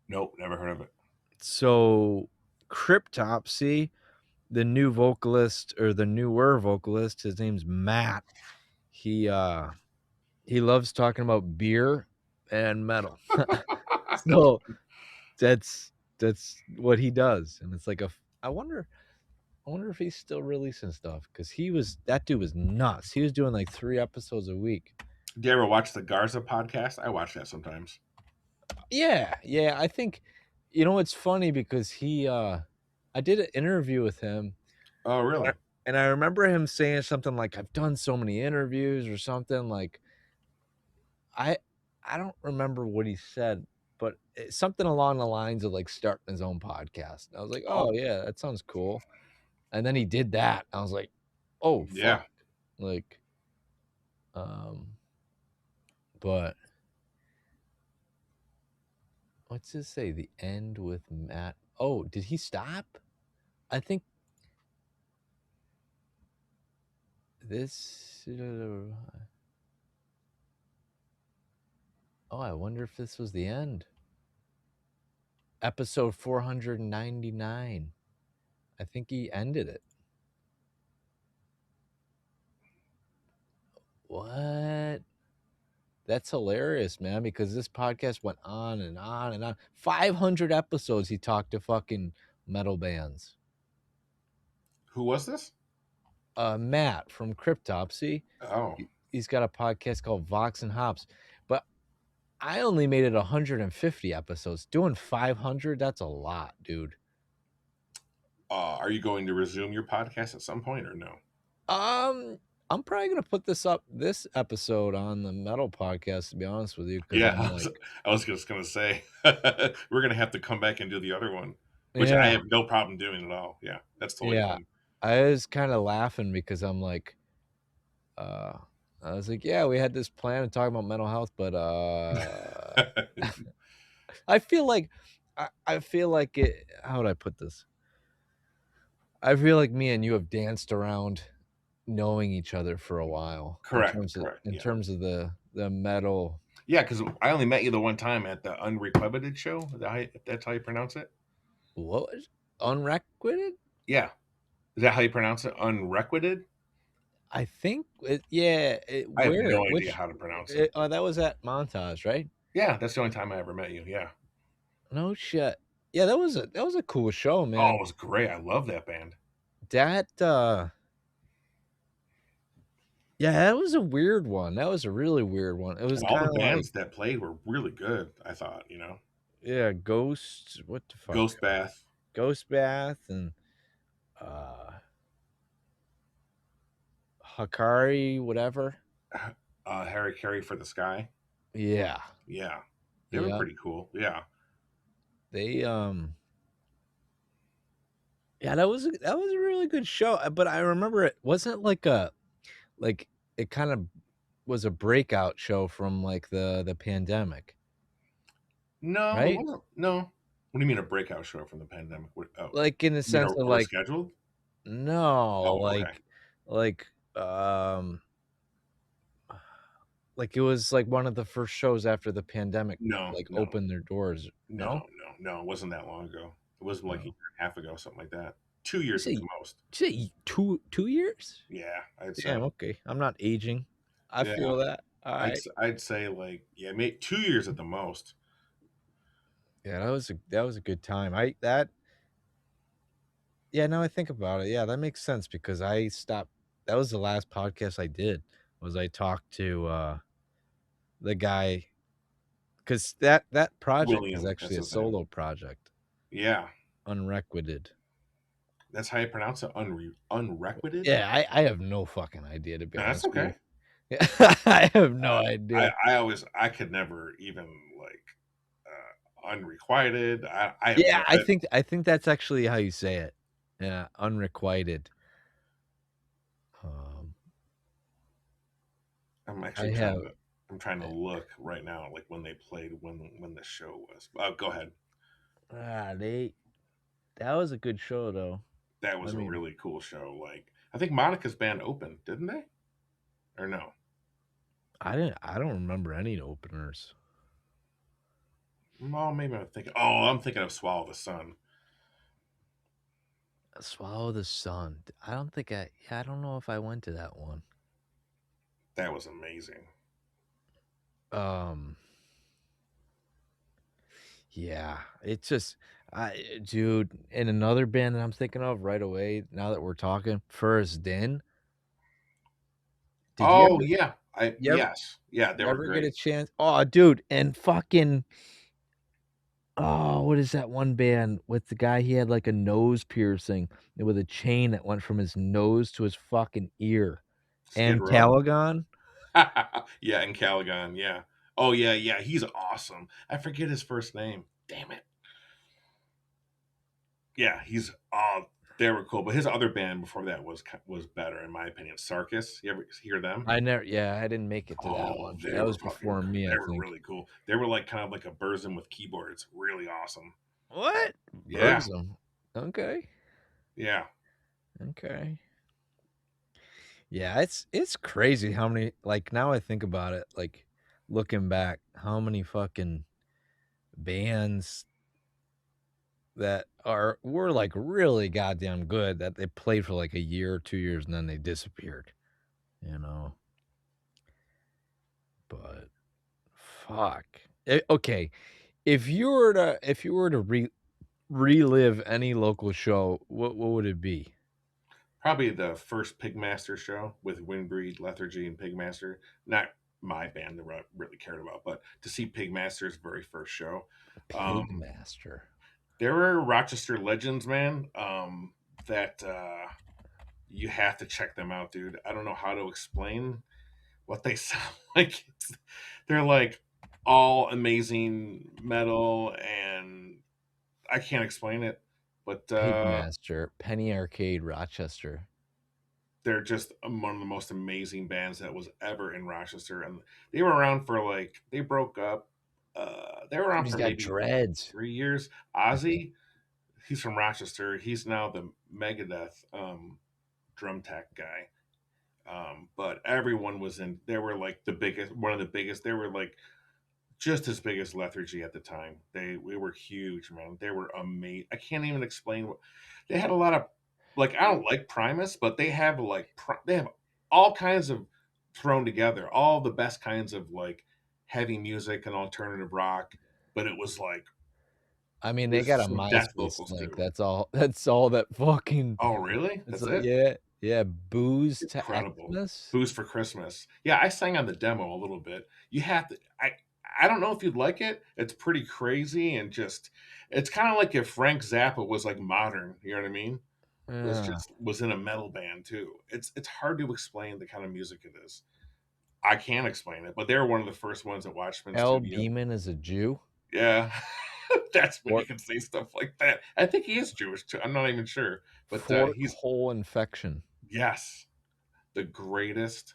Nope, never heard of it. So, Cryptopsy, the new vocalist or the newer vocalist, his name's Matt. He, uh, he loves talking about beer and metal. That's So, that's what he does, and it's like a f I wonder if he's still releasing stuff because that dude was nuts. He was doing, like, 3 episodes a week. Do you ever watch the Garza podcast? I watch that sometimes. Yeah, yeah, I think it's funny because I did an interview with him, Oh, and I really? and I remember him saying something like, "I've done so many interviews," or something, like, I I don't remember what he said, but something along the lines of, like, starting his own podcast. I was like, "Oh, Oh, yeah, that sounds cool," and then he did that, I was like, "Oh, fuck." yeah. Like, um, but what's this say? The end with Matt. Oh, did he stop? I think this oh, I wonder if this was the end. Episode 499. I think he ended it. What? That's hilarious, man, because this podcast went on and on and on. 500 episodes he talked to fucking metal bands. Who was this? Matt from Cryptopsy, Oh, he's got a podcast called Vox and Hops, but I only made it 150 episodes. Doing 500, that's a lot, dude. are you going to resume your podcast at some point or no? Um, I'm probably gonna put this episode on the metal podcast, to be honest with you, because Yeah, I'm like, I was just gonna say we're gonna have to come back and do the other one, which I yeah, have no problem doing at all. Yeah, that's totally yeah. fine. I was kinda laughing because I'm like, uh, I was like, "Yeah, we had this plan to talk about mental health, but, I feel like I feel like it how would I put this? I feel like me and you have danced around knowing each other for a while Correct, correct. in Yeah, terms of the metal. yeah. Because I only met you the one time at the Unrequited show. If that's how you pronounce it? What was Unrequited? Yeah, is that how you pronounce it? Unrequited? I think yeah, I have where? no idea Which how to pronounce it. oh, that was at Montage, right? Yeah, that's the only time I ever met you. Yeah. No shit. Yeah, that was a cool show, Oh, it man. was great. I love that band. That, yeah, that was a weird one. That was a really weird one. It was And all the kinda like, bands that played were really good. I thought, yeah, Ghost what the fuck? Ghost Bath, Ghost Bath and, uh, Hakari, whatever. Harry Carey for the Sky. Yeah. Yeah, they were Yeah. pretty cool. Yeah. They, yeah, that was a really good show, but I remember it wasn't like like, it kind of was a breakout show from, like, the pandemic, No, it right? wasn't. No. What do you mean a breakout show from the pandemic? What, oh, Like, in the you mean sense of, like overscheduled? no, Oh, okay. like, um, like, it was, like, one of the first shows after the pandemic, No, like, no, opened their doors. no, No? no, no. It wasn't that long ago. It was like a Oh. year and a half ago, something like that. 2 You years at say the most. 2 years? Yeah, I'd Damn, say. okay. I'm not aging. I Yeah, feel that. Alright. I'd say like yeah, maybe 2 years at the most. Yeah, that was a good time. I that Yeah, now I think about it, yeah, that makes sense because I stopped that was the last podcast I did, was I talked to, the guy 'cause that project is William, actually that's a his name. solo project, Yeah, Unrequited. that's how you pronounce it. Unrequited. Yeah, I have no fucking idea, to be No, that's honest with you. okay. Yeah, I have no idea. I could never even like unrequited. I have Yeah, no. I think that's actually how you say it. Yeah, Unrequited. Um, I'm I actually trying have to. I'm trying to look right now, like when they played, when the show was. Go ahead. They that was a good show though. That I was a mean, really cool show. Like, I think Monica's band opened, didn't they? Or no? I don't remember any openers. Well, maybe I'm thinking. Oh, I'm thinking of Swallow the Sun. Swallow the Sun. I don't think I don't know if I went to that one. That was amazing. Um, yeah, it's just dude, and another band that I'm thinking of right away now that we're talking, First Din. Did Oh yeah, I you ever yes, yeah, they you were ever get a great. chance? Oh, dude, and fucking what is that one band with the guy, he had like a nose piercing with a chain that went from his nose to his fucking ear. Skid And Row. Caligon? Yeah, and Caligon. Yeah. Oh yeah, yeah. He's awesome. I forget his first name. Damn it. Yeah, he's they were cool. But his other band before that was better in my opinion. Sarkis. You ever hear them? I didn't make it to that Oh, one. they That were was fucking. before me, They I were think. really cool. They were like kind of like a Burzum with keyboards. Really awesome. What? Yeah, Burzum. Okay, yeah. okay. Yeah, it's crazy how many like, now I think about it, like, looking back, how many fucking bands that were, like, really goddamn good that they played for, like, a year or 2 years, and then they disappeared, you know? But fuck. Okay, if you were to relive any local show, what would it be? Probably the first Pigmaster show with Windbreed, Lethargy, and Pigmaster. Not my band that I really cared about, but to see Pigmaster's very first show. Um, Pigmaster. there were Rochester legends, man. That you have to check them out, dude. I don't know how to explain what they sound like. They're like all amazing metal, and I can't explain it. But Pigmaster, Penny Arcade, Rochester. they're just one of the most amazing bands that was ever in Rochester, and they were around for like they broke up. They were Dude, around he's for got maybe dreads, 3 years. I think. Ozzy, he's from Rochester. He's now the Megadeth drum tech guy. But everyone was in. They were like the biggest, one of the biggest. They were like just as big as Lethargy at the time. We were huge, man. They were amazing. I can't even explain what they had. A lot of like I don't like Primus, but they have like they have all kinds of thrown together, all the best kinds of like heavy music and alternative rock. But it was like I mean, they with got a some death MySpace vocals link, too. that's all that fucking Oh, really? it's That's like it? yeah, yeah, Booze to Incredible. Xmas? Booze for Christmas. Yeah, I sang on the demo a little bit. You have to I don't know if you'd like it. It's pretty crazy and just it's kind of like if Frank Zappa was like modern, you know what I mean? Yeah. Was in a metal band too. It's hard to explain the kind of music it is. I can't explain it, but they were one of the first ones at Watchmen Al Studio. Beeman is a Jew? Yeah. That's when you Or can say stuff like that. I think he is Jewish too. I'm not even sure, but fork he's hole infection. yes, the greatest.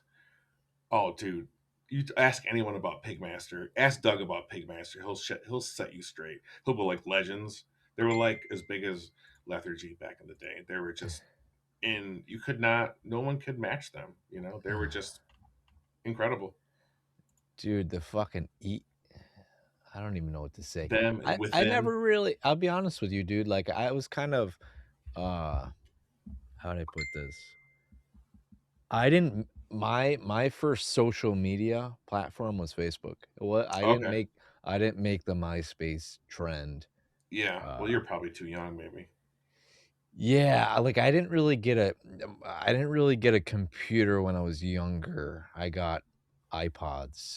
Oh, dude, you ask anyone about Pigmaster. Ask Doug about Pigmaster. He'll set you straight. He'll be like legends. They were like as big as Lethargy back in the day. They were just in. You could not. No one could match them. You know, they were just incredible. Dude, the fucking I don't even know what to say. Them and I within. never really I'll be honest with you, dude, like, I was kind of, uh, how do I put this? I didn't my first social media platform was Facebook. What Okay. I didn't make the MySpace trend. Yeah. Well, Uh, you're probably too young, maybe. yeah, like, I didn't really get a computer when I was younger. I got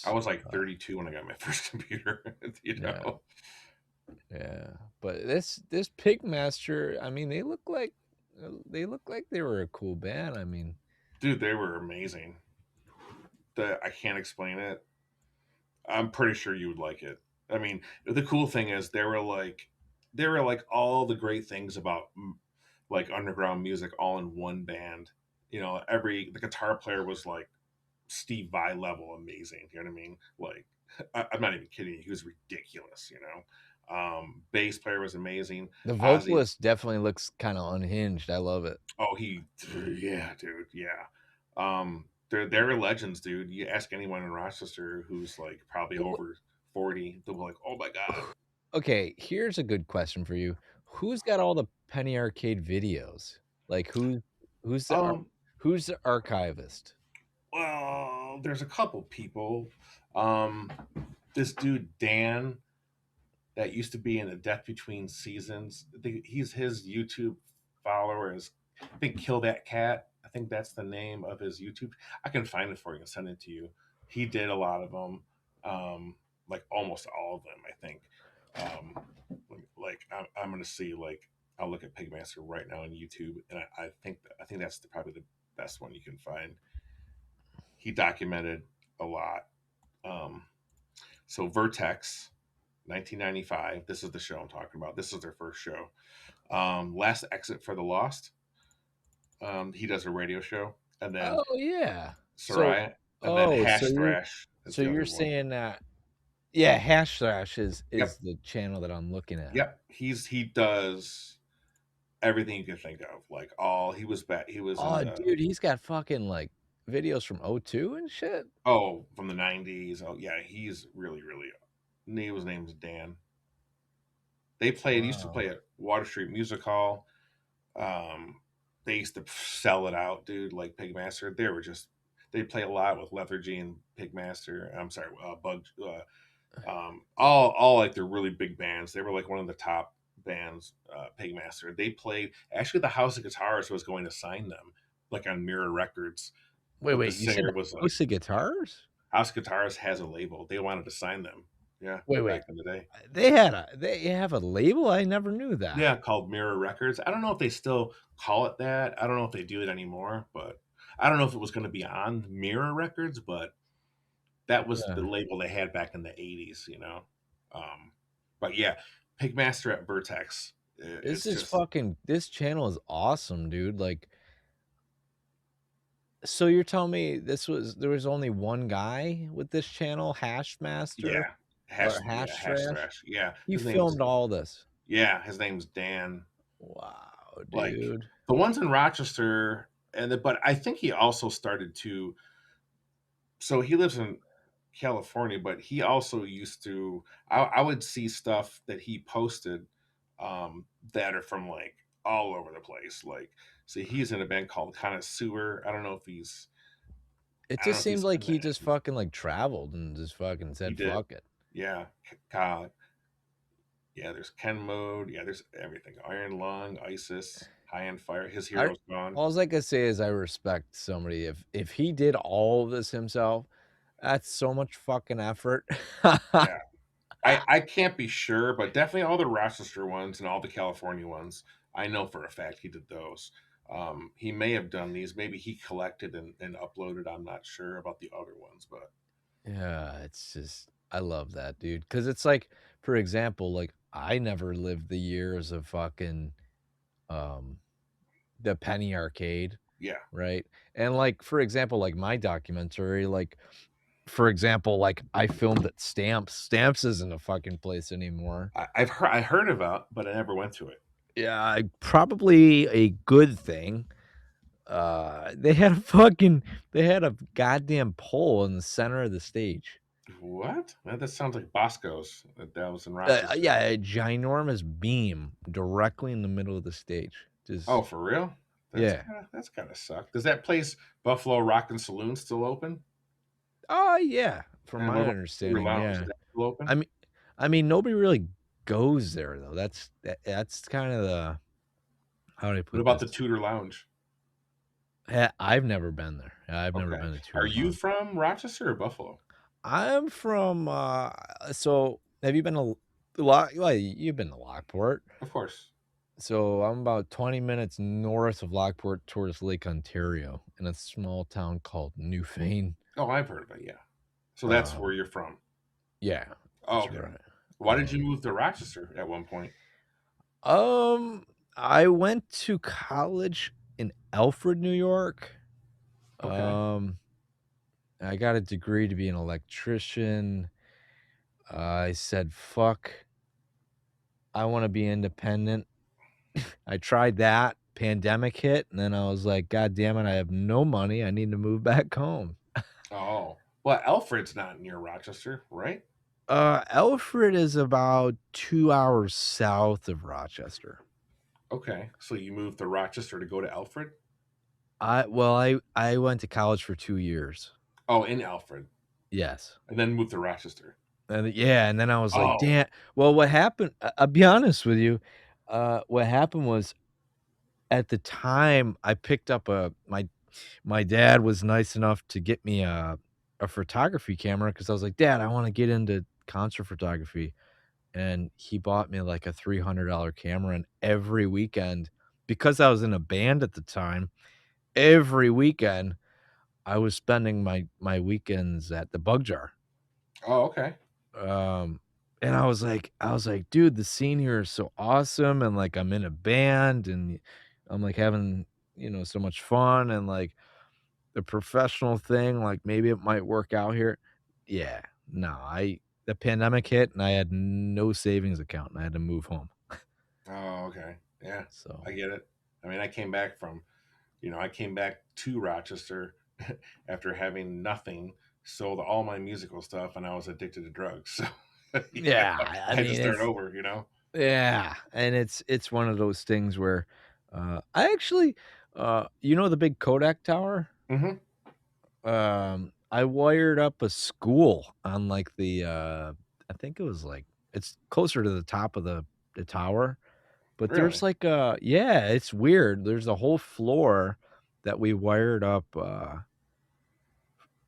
I iPods. was like 32 when I got my first computer. You Yeah, know, yeah, but this Pigmaster, I mean, they look like they were a cool band, I mean, dude, they were amazing. I can't explain it. I'm pretty sure you would like it. I mean, the cool thing is they were like all the great things about like underground music all in one band. You know, every the guitar player was like Steve Vai level amazing. You know what I mean? Like I'm not even kidding you. He was ridiculous. You know, Bass player was amazing. The Ozzy. vocalist definitely looks kinda unhinged, I love it. Oh, yeah, dude, yeah. They're legends, dude. You ask anyone in Rochester who's like probably W over 40, they'll be like, "Oh my god." Okay, here's a good question for you. Who's got all the Penny Arcade videos? Like, who's the ar Um, who's the archivist? well, there's a couple people. Um, this dude Dan that used to be in a Death Between Seasons. He's his YouTube follower is I think Kill That Cat. I think that's the name of his YouTube. I can find it for you and send it to you. He did a lot of them, like almost all of them. I think. Like I'm gonna see like I'll look at Pigmaster right now on YouTube, and I think that's probably the best one you can find. He documented a lot. Um, so Vertex, 1995. This is the show I'm talking about. This is their first show. Last Exit for the Lost. He does a radio show, and then Oh, yeah. So Soraya, and then oh, so Hash you're Thrash is so the you're other one. saying that yeah, Hash Thrash is Yep, the channel that I'm looking at. yep. He does everything you can think of. Like all he was back. He was in Oh, the dude, he's got fucking, like, videos from '02 and shit? from the '90s. Oh yeah, he's really really. His name's Dan. They used to Wow. play at Water Street Music Hall. Um, they used to sell it out, dude. Like Pigmaster, they play a lot with Lethargy and Pigmaster. I'm sorry, Bug. All like they're really big bands. They were like one of the top bands. Pigmaster. They played. Actually, the House of Guitars was going to sign them, like on Mirror Records, Wait, but the wait, you said singer was like, House of Guitars? House of Guitars has a label. They wanted to sign them. Yeah, Wait, back wait, in the day. they have a label? I never knew that. Yeah, called Mirror Records. I don't know if they still call it that. I don't know if they do it anymore, but I don't know if it was going to be on Mirror Records, but that was the Yeah. label they had back in the '80s, Um, but yeah, Pigmaster at Vertex. This It's is just fucking this channel is awesome, dude, like, so you're telling me there was only one guy with this channel, Hashmaster or Hash Hashtrash? Thrash. Yeah, He filmed all this. his name's Dan. Wow, Like dude. the ones in Rochester, but I think he also started to. So he lives in California, but he also used to. I would see stuff that he posted that are from like all over the place. Like, see, he's in a band called Connoisseur. I don't know if he's. It I don't just know if seems he's like in he that. just fucking, like, traveled and just fucking He said, did, "Fuck it." yeah. Yeah, there's Ken Mode. Yeah, there's everything. Iron Lung, ISIS, High on Fire. His I hero's gone. alls I can say is I respect somebody if he did all of this himself, that's so much fucking effort. Yeah, I can't be sure, but definitely all the Rochester ones and all the California ones, I know for a fact he did those. He may have done these. Maybe he collected and uploaded. I'm not sure about the other ones, but Yeah, it's just I love that, dude. Because it's like, for example, like, I never lived the years of fucking, um, the Penny Arcade, yeah, right? And, like, for example, like, my documentary, like, for example, like, I filmed at Stamps. Stamps isn't a fucking place anymore. I heard about, but I never went to it. Yeah, probably a good thing. They had a fucking they had a goddamn pole in the center of the stage. What? That sounds like Bosco's. That was in Rochester. Yeah, a ginormous beam directly in the middle of the stage. Oh, Just for real? yeah. That's kind of suck. Does that place Buffalo Rock and Saloon still open? Oh, yeah, from And my what about Cougar understanding, Lounge? Is yeah. that still open? I mean nobody really goes there, though. That's kinda the how do I What put about this? the Tudor Lounge? I've never been there. I've never Okay. been to Are Tudor you Lounge. from Rochester or Buffalo? I'm from, so have you been to Lock well, you've been to Lockport. Of course. So I'm about 20 minutes north of Lockport towards Lake Ontario in a small town called Newfane. Oh, I've heard of it, yeah. So that's where Um, you're from. yeah, Oh, that's okay. right. Why did you Um, move to Rochester at one point? um, I went to college in Alfred, New York. Okay. Um, I got a degree to be an electrician. I said, "Fuck." I wanna be independent. I tried that, pandemic hit, and then I was like, "God damn it, I have no money, I need to move back home." Oh, well, Alfred's not near Rochester, right? Alfred is about 2 hours south of Rochester. Okay, so you moved to Rochester to go to Alfred? I went to college for 2 years. Oh, in Alfred, Yes. and then moved to Rochester. And yeah, and then I was like, Oh, "Damn." Well, what happened I'll be honest with you, what happened was, at the time, I picked up my dad was nice enough to get me a photography camera because I was like, "Dad, I wanna get into concert photography." And he bought me, like, a $300 camera, and every weekend because I was in a band at the time, every weekend, I was spending my weekends at the Bug Jar. oh, okay. Um, and I was like, "Dude, the scene here is so awesome," and, like, I'm in a band, and I'm, like, having, so much fun, and, like, the professional thing, like, maybe it might work out here. Yeah, no, the pandemic hit, and I had no savings account, and I had to move home. Oh, okay. Yeah, I So, get it. I mean, I came back to Rochester after having nothing, sold all my musical stuff, and I was addicted to drugs. So, yeah, I I had to mean, start over. yeah, and it's one of those things where, I actually, the big Kodak tower? Hmm. I wired up a school on, like, I think it was, like it's closer to the top of the tower, but there's, Really? like, yeah, it's weird. There's a whole floor that we wired up,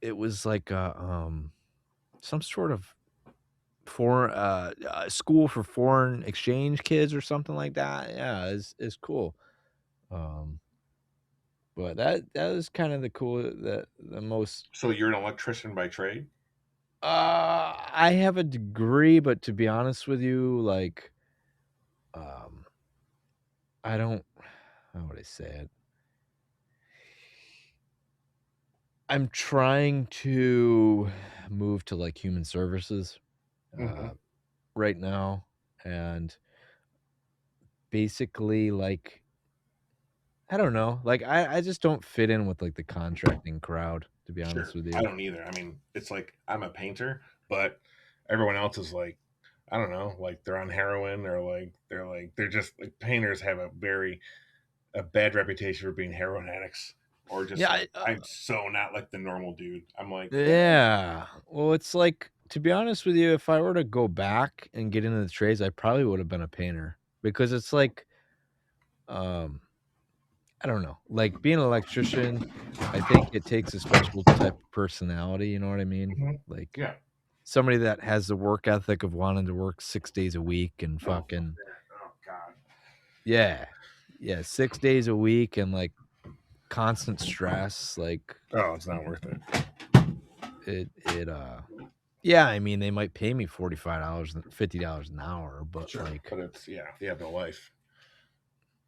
it was like some sort of school for foreign exchange kids or something like that. Yeah, it's cool. Um, but that was kinda the most So you're an electrician by trade? I have a degree, but to be honest with you, like, um, I don't how would I say it? I'm trying to move to, like, human services, Hmm. uh, right now, and basically, like, I don't know, like, I just don't fit in with, like, the contracting crowd, to be honest Sure. with I you. don't either. I mean, it's like I'm a painter, but everyone else is like, I don't know, like they're on heroin or they're just like painters have a bad reputation for being heroin addicts or just Yeah, like I'm so not like the normal dude. I'm like, yeah, yeah. Well, it's like, to be honest with you, if I were to go back and get into the trades, I probably would have been a painter because it's like, um, I don't know, like being an electrician, I think it takes a special type of personality, you know what I mean? mhm, Like yeah. somebody that has the work ethic of wanting to work 6 days a week and Oh, fuck fucking, that. Oh God. yeah, yeah, 6 days a week and like constant stress. Like Oh, it's not worth it. yeah, I mean, they might pay me $45 $50 an hour, but, Sure, like, but it's yeah, they have no life.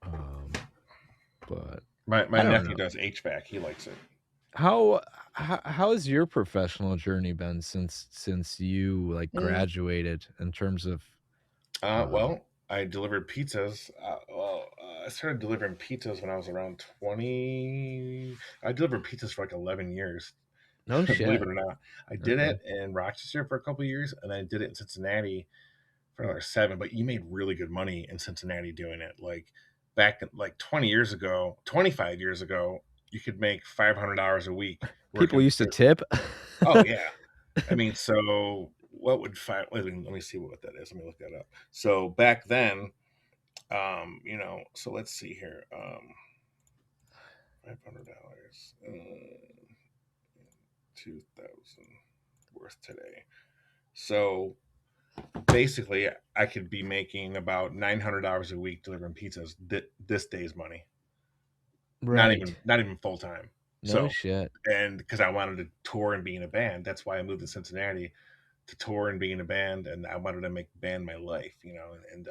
um, but My I don't nephew know. does HVAC. He likes it. How's your professional journey been since you, like, Mm. graduated in terms of, uh Well, I delivered pizzas. I started delivering pizzas when I was around 20. I delivered pizzas for like 11 years, no believe shit. it or not. I did Okay. it in Rochester for a couple years, and I did it in Cincinnati for another 7. But you made really good money in Cincinnati doing it. Like back like 20 years ago, 25 years ago, you could make $500 a week People working. used to tip? Oh yeah, I mean, so what would five? Let me see what that is. Let me look that up. So back then, so let's see here. $500, 2,000 worth today. So basically, I could be making about $900 a week delivering pizzas. This day's money, Right. not even full time. No So, shit. and because I wanted to tour and be in a band, that's why I moved to Cincinnati to tour and be in a band, and I wanted to make band my life. And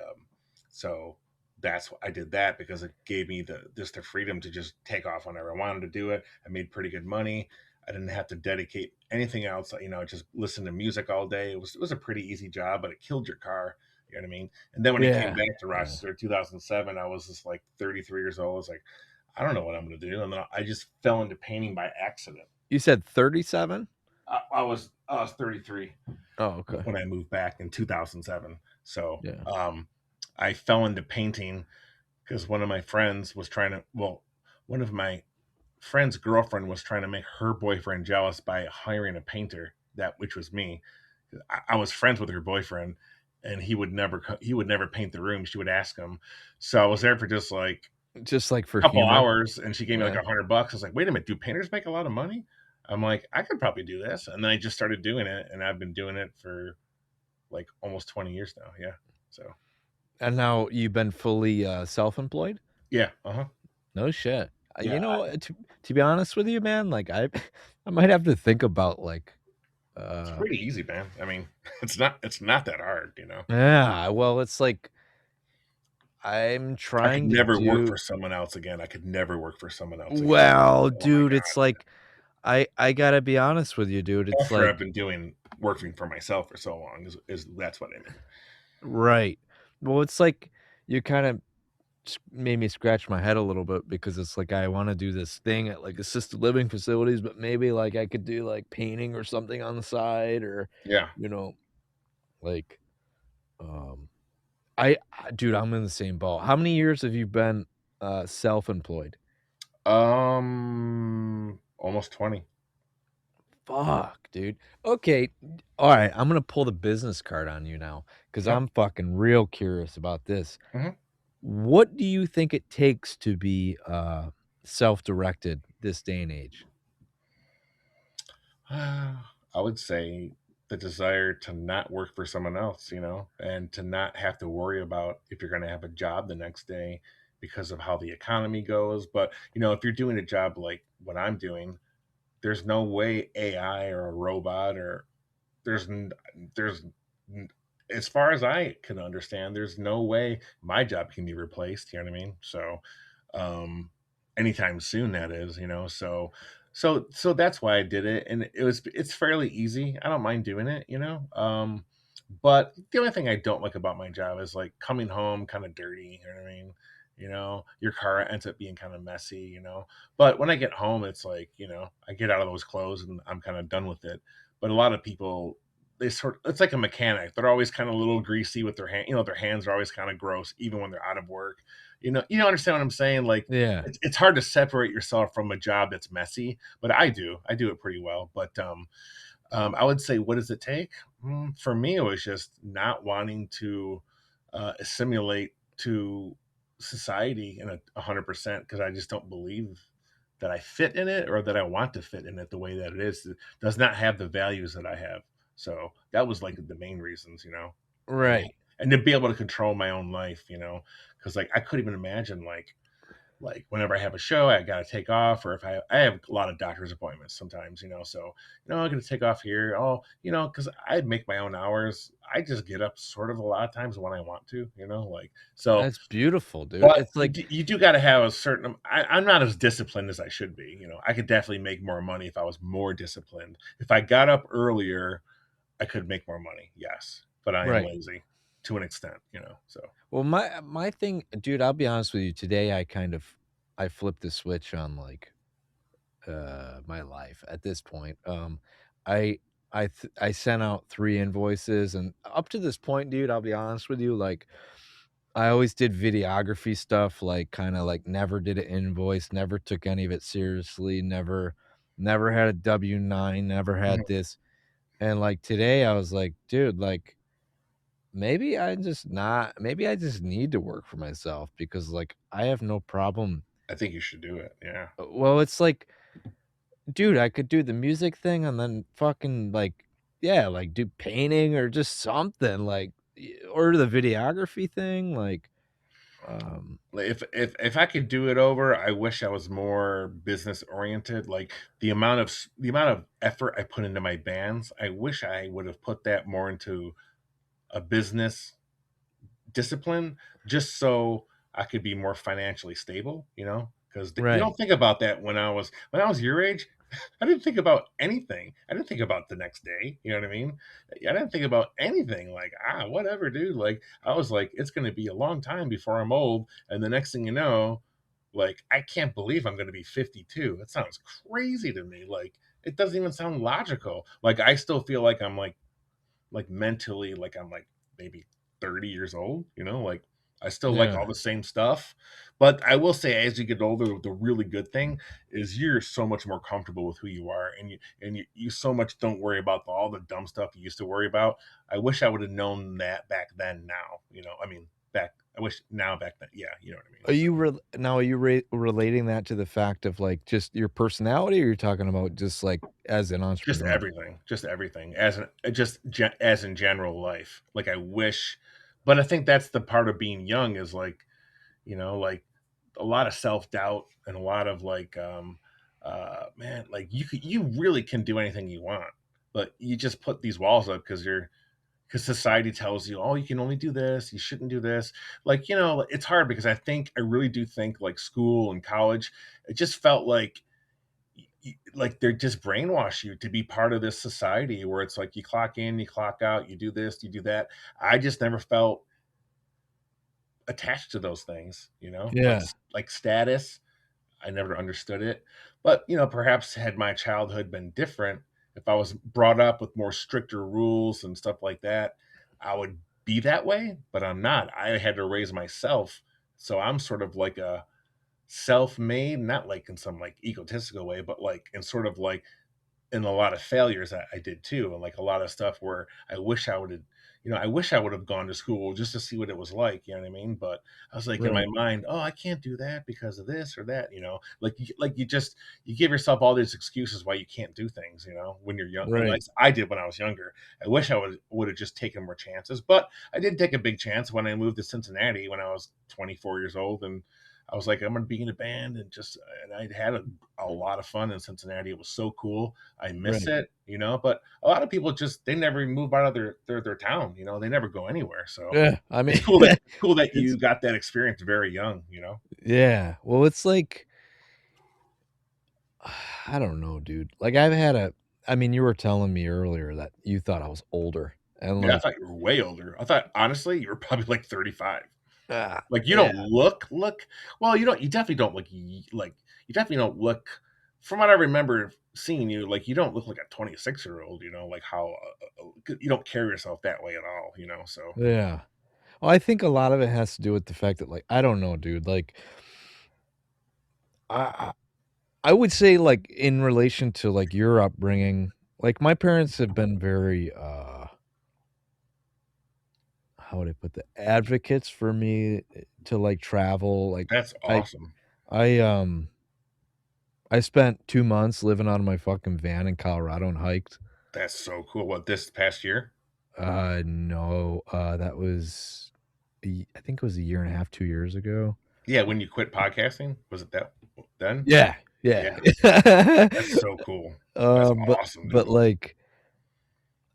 so that's I did that because it gave me the freedom to just take off whenever I wanted to do it. I made pretty good money. I didn't have to dedicate anything else. Just listen to music all day. It was a pretty easy job, but it killed your car. You know what I mean? And then when I came Yeah. back to Yeah. Rochester, 2007, I was just like 33 years old. I was like, I don't know what I'm going to do, and then I just fell into painting by accident. You said 37? I was 33 Oh, okay. when I moved back in 2007. So Yeah. I fell into painting because one of my friends was trying to. Well, one of my friend's girlfriend was trying to make her boyfriend jealous by hiring a painter, that which was me. I was friends with her boyfriend, and he would never paint the room. She would ask him, so I was there for just like Just, like, for a couple humor? hours, and she gave me like Yeah. $100. I was like, wait a minute, do painters make a lot of money? I'm like, I could probably do this, and then I just started doing it, and I've been doing it for like almost 20 years now. Yeah, so And now you've been fully, self-employed? yeah, uh-huh, No shit. yeah. To be honest with you, man, like, I I might have to think about, like, It's uh pretty easy, man. I mean, it's not that hard. yeah, well, it's like I'm I could trying to never work for do someone else again. I could never work for someone else again. well, Oh my dude, it's god. like I gotta be honest with you, dude, it's After I've like been doing working for myself for so long is that's what I mean. right. Well, it's like you kinda made me scratch my head a little bit because it's like I wanna do this thing at, like, assisted living facilities, but maybe, like, I could do, like, painting or something on the side or, Yeah. you know, like, um dude, I'm in the same boat. How many years have you been, self-employed? Almost 20. Fuck, dude. Okay, alright, I'm gonna pull the business card on you now because 'cause Yeah. I'm fucking real curious about this. Mhm. What do you think it takes to be, self-directed this day and age? I would say the desire to not work for someone else, and to not have to worry about if you're going to have a job the next day because of how the economy goes. But, if you're doing a job like what I'm doing, there's no way AI or a robot or there's n- there's n- as far as I can understand, there's no way my job can be replaced. You know what I mean? So, um, anytime soon, that is. So that's why I did it, and it's fairly easy. I don't mind doing it. But the only thing I don't like about my job is like coming home kind of dirty. You know what I mean? Your car ends up being kind of messy. But when I get home, it's like I get out of those clothes and I'm kind of done with it. But a lot of people, it's like a mechanic. They're always kind of a little greasy with their hand. Their hands are always kind of gross, even when they're out of work. You don't understand what I'm saying? Like Yeah. it's hard to separate yourself from a job that's messy, but I do it pretty well. But I would say, what does it take? For me, it was just not wanting to assimilate to society in 100% because I just don't believe that I fit in it or that I want to fit in it the way that it is. It does not have the values that I have. So that was like the main reasons. And Right. and to be able to control my own life, because like I couldn't even imagine like whenever I have a show, I got to take off, or if I have a lot of doctor's appointments sometimes, so I'm going to take off here. Oh, because I make my own hours. I just get up sort of a lot of times when I want to, like so. That's beautiful, dude. But It's like you do got to have a certain. I'm not as disciplined as I should be. I could definitely make more money if I was more disciplined. If I got up earlier, I could make more money. Yes, but I am right. lazy to an extent. So Well, my thing dude, I'll be honest with you, today I flipped the switch on, like, my life at this point. I I sent out 3 invoices, and up to this point, dude, I'll be honest with you, like, I always did videography stuff, like, kinda, like, never did an invoice, never took any of it seriously, never had a W-9, never mhm, had this, and, like, today, I was like, "Dude, like, maybe I just need to work for myself because, like, I have no problem." I think you should do it. Yeah. Well, it's like dude, I could do the music thing and then fucking, like yeah, like, do painting or just something, like, or the videography thing, like, um Like, if I could do it over, I wish I was more business oriented. Like the amount of effort I put into my bands, I wish I would have put that more into a business discipline, just so I could be more financially stable. Because you right. don't think about that when I was your age. I didn't think about anything. I didn't think about the next day. You know what I mean? I didn't think about anything. Like, whatever, dude. Like, I was like, it's going to be a long time before I'm old. And the next thing you know, like, I can't believe I'm going to be 52. That sounds crazy to me. Like, it doesn't even sound logical. Like, I still feel like I'm like mentally, like I'm like maybe 30 years old, like I still like Yeah. all the same stuff. But I will say, as you get older, the really good thing is you're so much more comfortable with who you are, and you so much don't worry about all the dumb stuff you used to worry about. I wish I would have known that back then. Now, I mean, back I wish now back then. Yeah, you know what I mean. Are So you now are you relating that to the fact of, like, just your personality, or you're talking about just, like, as an entrepreneur? just everything as as in general life. Like I wish, but I think that's the part of being young is like like a lot of self-doubt and a lot of like man, like you really can do anything you want, but you just put these walls up because society tells you, oh, you can only do this, you shouldn't do this. Like, it's hard because I really do think like school and college, it just felt like like they're just brainwash you to be part of this society where it's like you clock in, you clock out, you do this, you do that. I just never felt attached to those things, Yeah. like status. I never understood it. But, perhaps had my childhood been different, if I was brought up with more stricter rules and stuff like that, I would be that way, but I'm not. I had to raise myself. So I'm sort of like a self-made, not like in some like egotistical way, but like in sort of like and a lot of failures I did too, and like a lot of stuff where I wish I would have gone to school just to see what it was like. You know what I mean? But I was like in my Right. mind, oh, I can't do that because of this or that. Like you give yourself all these excuses why you can't do things. When you're young, and like Right. I did when I was younger. I wish I would have just taken more chances, but I did take a big chance when I moved to Cincinnati when I was 24 years old, and I was like, I'm gonna be in a band and I had a lot of fun in Cincinnati. It was so cool. I miss Right. it, but a lot of people just they never even move out of their town, they never go anywhere. So Yeah, I mean, it's cool that it's you got that experience very young. yeah. Well, it's like I don't know, dude. Like, I've had a I mean, you were telling me earlier that you thought I was older, and, Yeah, I like, thought you were way older. I thought honestly you were probably like 35. Like you yeah, don't look well, you definitely don't look like you definitely don't look from what I remember seeing you, like you don't look like a 26-year-old, like how you don't carry yourself that way at all. So yeah. Well, I think a lot of it has to do with the fact that, like, I don't know, dude, like, I I would say, like, in relation to, like, your upbringing, like, my parents have been very, how would I put that? Advocates for me, to, like, travel, like, that's I awesome. I, I spent 2 months living out of my fucking van in Colorado and hiked. That's so cool. What, this past year? No, that was I think it was a year and a half, 2 years ago. Yeah, when you quit podcasting? Was it that then? Yeah, yeah. Yeah, that's so cool. That's But awesome, but, dude. like,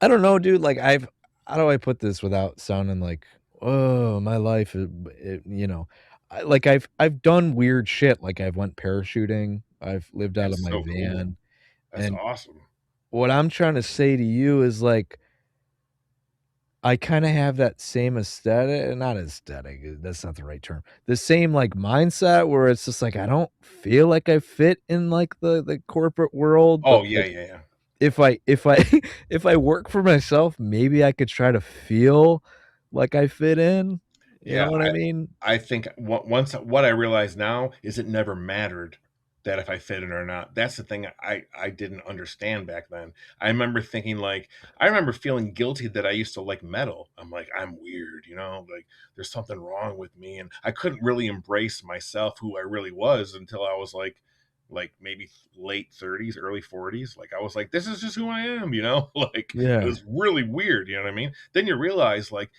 I don't know, dude, like, I've how do I put this without sounding like, "Oh, my life I've done weird shit, like, I've went parachuting, I've lived out of That's my so cool. van, That's and awesome. what I'm trying to say to you is, like, I kinda have that same aesthetic not aesthetic, that's not the right term. The same, like, mindset where it's just like, I don't feel like I fit in, like, the corporate world, but, Oh, yeah, like, yeah, yeah. if I if I work for myself, maybe I could try to feel like I fit in, you know Yeah, what I mean? I think once what I realize now is it never mattered that if I fit in or not. That's the thing I didn't understand back then. I remember thinking like I remember feeling guilty that I used to like metal. I'm like I'm weird, like there's something wrong with me, and I couldn't really embrace myself who I really was until I was like maybe late 30s, early 40s. Like I was like this is just who I am. Like it Yeah, was really weird, you know what I mean? Then you realize like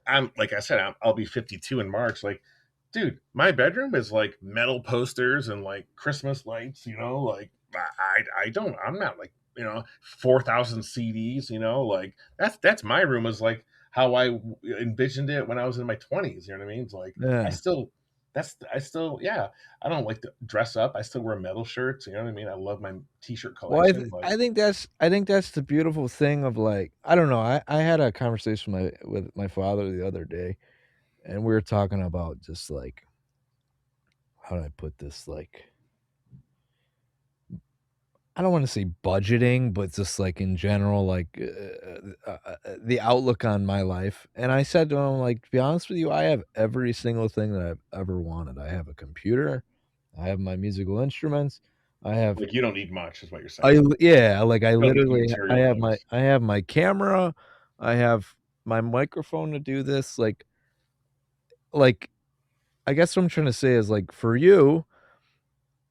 I'm like I said, I'll be 52 in March. Like, dude, my bedroom is like metal posters and like Christmas lights. Like I don't. I'm not like 4,000 CDs. Like that's my room is like how I envisioned it when I was in my 20s. You know what I mean? It's like I yeah. still. I still, yeah, I don't like to dress up. I still wear metal shirts. You know what I mean? I love my t-shirt Well, collection. Like, I think that's the beautiful thing of, like I don't know, I had a conversation with my father the other day, and we were talking about just, like how do I put this? Like, I don't wanna say budgeting, but just, like, in general, like, the outlook on my life, and I said to him, like, "To be honest with you, I have every single thing that I've ever wanted. I have a computer, I have my musical instruments, I have" you don't need much, is what you're I saying. l yeah, like, I You don't need the literally material things. I have my camera, I have my microphone to do this, like, I guess what I'm trying to say is, like, for you,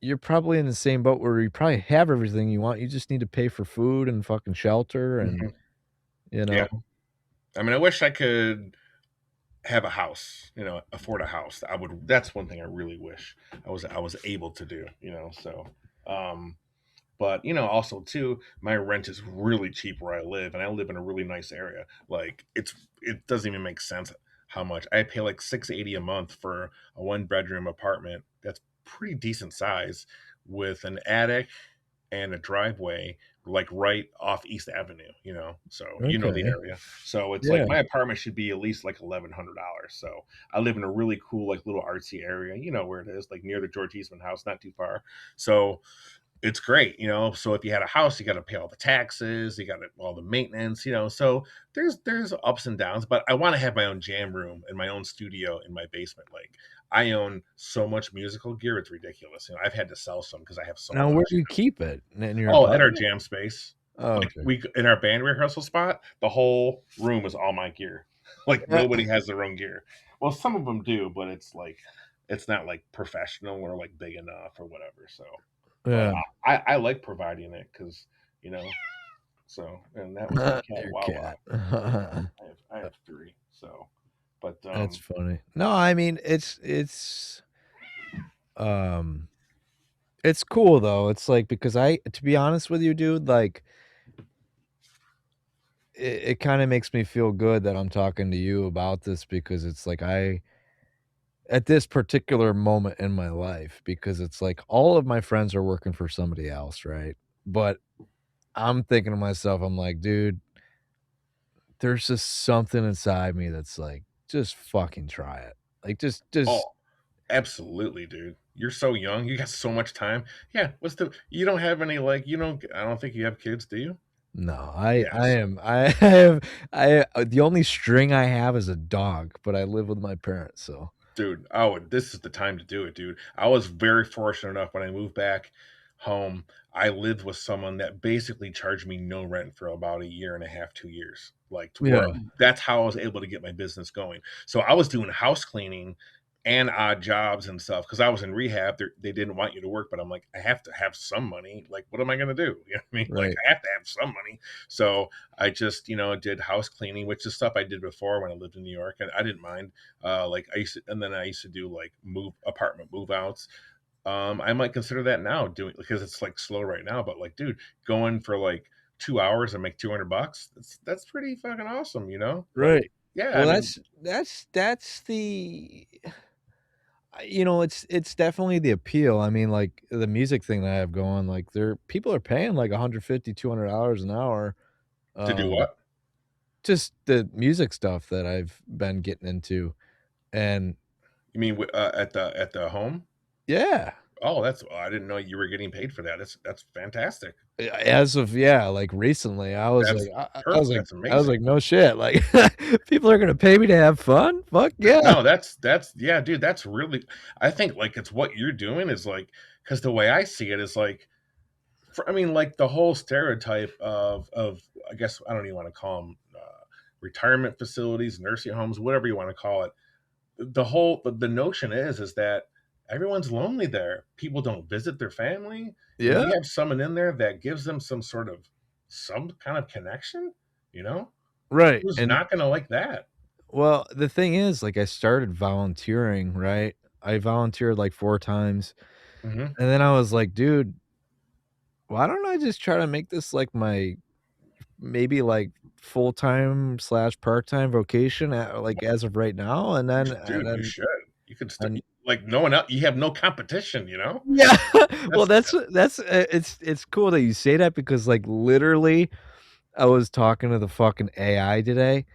you're probably in the same boat where you probably have everything you want, you just need to pay for food and fucking shelter and, Mhm. you Yeah. know? I mean, I wish I could have a house, afford a house. That's one thing I really wish I was able to do, so, um but also too, my rent is really cheap where I live, and I live in a really nice area. Like, it doesn't even make sense how much I pay, like 680 a month for a one-bedroom apartment that's pretty decent size, with an attic and a driveway, like, right off East Avenue, so the Okay. area. So it's like Yeah. my apartment should be at least like $1,100. So I live in a really cool, like, little artsy area, where it is, like, near the George Eastman house, not too far. So it's great, so if you had a house, you got to pay all the taxes, you got all the maintenance, so there's ups and downs, but I want to have my own jam room and my own studio in my basement. Like, I own so much musical gear, it's ridiculous. I've had to sell some because I have so Now where do much. you keep it? In your Oh, at our apartment? jam space. Oh, Like, okay. we in our band rehearsal spot, the whole room is all my gear. Like, Yeah, nobody has their own gear. Well, some of them do, but it's not, like, professional or, like, big enough or whatever, so, but yeah. I like providing it because, you know so, and that was my cat, Your Wawa. cat. Yeah, I have 3, so, but, That's funny. No, I mean, um, it's cool though. It's like because to be honest with you, dude, like it kinda makes me feel good that I'm talking to you about this because it's like at this particular moment in my life, because it's like all of my friends are working for somebody else, right? But I'm thinking to myself, I'm like, dude, there's just something inside me that's like, just fucking try it. Like, just oh, absolutely, dude. You're so young, you got so much time. Yeah, what's the you don't have any, like, I don't think you have kids, do you? no, Yeah, I so am I have the only string I have is a dog, but I live with my parents, so dude, oh, this is the time to do it, dude. I was very fortunate enough when I moved back home. I lived with someone that basically charged me no rent for about a year and a half, 2 years. Like, to where yeah, that's how I was able to get my business going. So I was doing house cleaning and odd jobs and stuff because I was in rehab. They didn't want you to work, but I'm like, I have to have some money. Like, what am I going to do? You know what I mean? Like, right. I have to have some money. So I just, did house cleaning, which is stuff I did before when I lived in New York, and I didn't mind. Like, and then I used to do, like, move apartment move outs. I might consider that now, doing because it's, like, slow right now. But, like, dude, going for like 2 hours and make $200, that's pretty fucking awesome, Like, Right. yeah, I Well, mean, that's the it's definitely the appeal. I mean, like, the music thing that I have going, like, people are paying, like, 150, $200 an hour, to do um, what? just the music stuff that I've been getting into, and You mean at the home? yeah. Oh, I didn't know you were getting paid for that. That's fantastic. As of yeah, like, recently, That's perfect. That's I was amazing. like, "No shit," like, "People are gonna pay me to have fun? Fuck yeah." No, that's yeah, dude, that's really, I think, like, it's what you're doing is, like, because the way I see it is, like, I mean, like, the whole stereotype of I guess I don't even wanna call them retirement facilities, nursing homes, whatever you wanna call it. The notion is that everyone's lonely there. People don't visit their family, and Yeah, you have someone in there that gives them some kind of connection, you know? right, Who's and not gonna like that? well, the thing is, like, I started volunteering, right? I volunteered, like, 4 times, Mhm. and then I was like, "Dude, why don't I just try to make this, like, my maybe, like, full-time/part-time slash part-time vocation like, as of right now?" Dude, you should. You could start. like no one else. You have no competition. You know. Yeah. Well, That's it's cool that you say that because, like, literally, I was talking to the fucking AI today,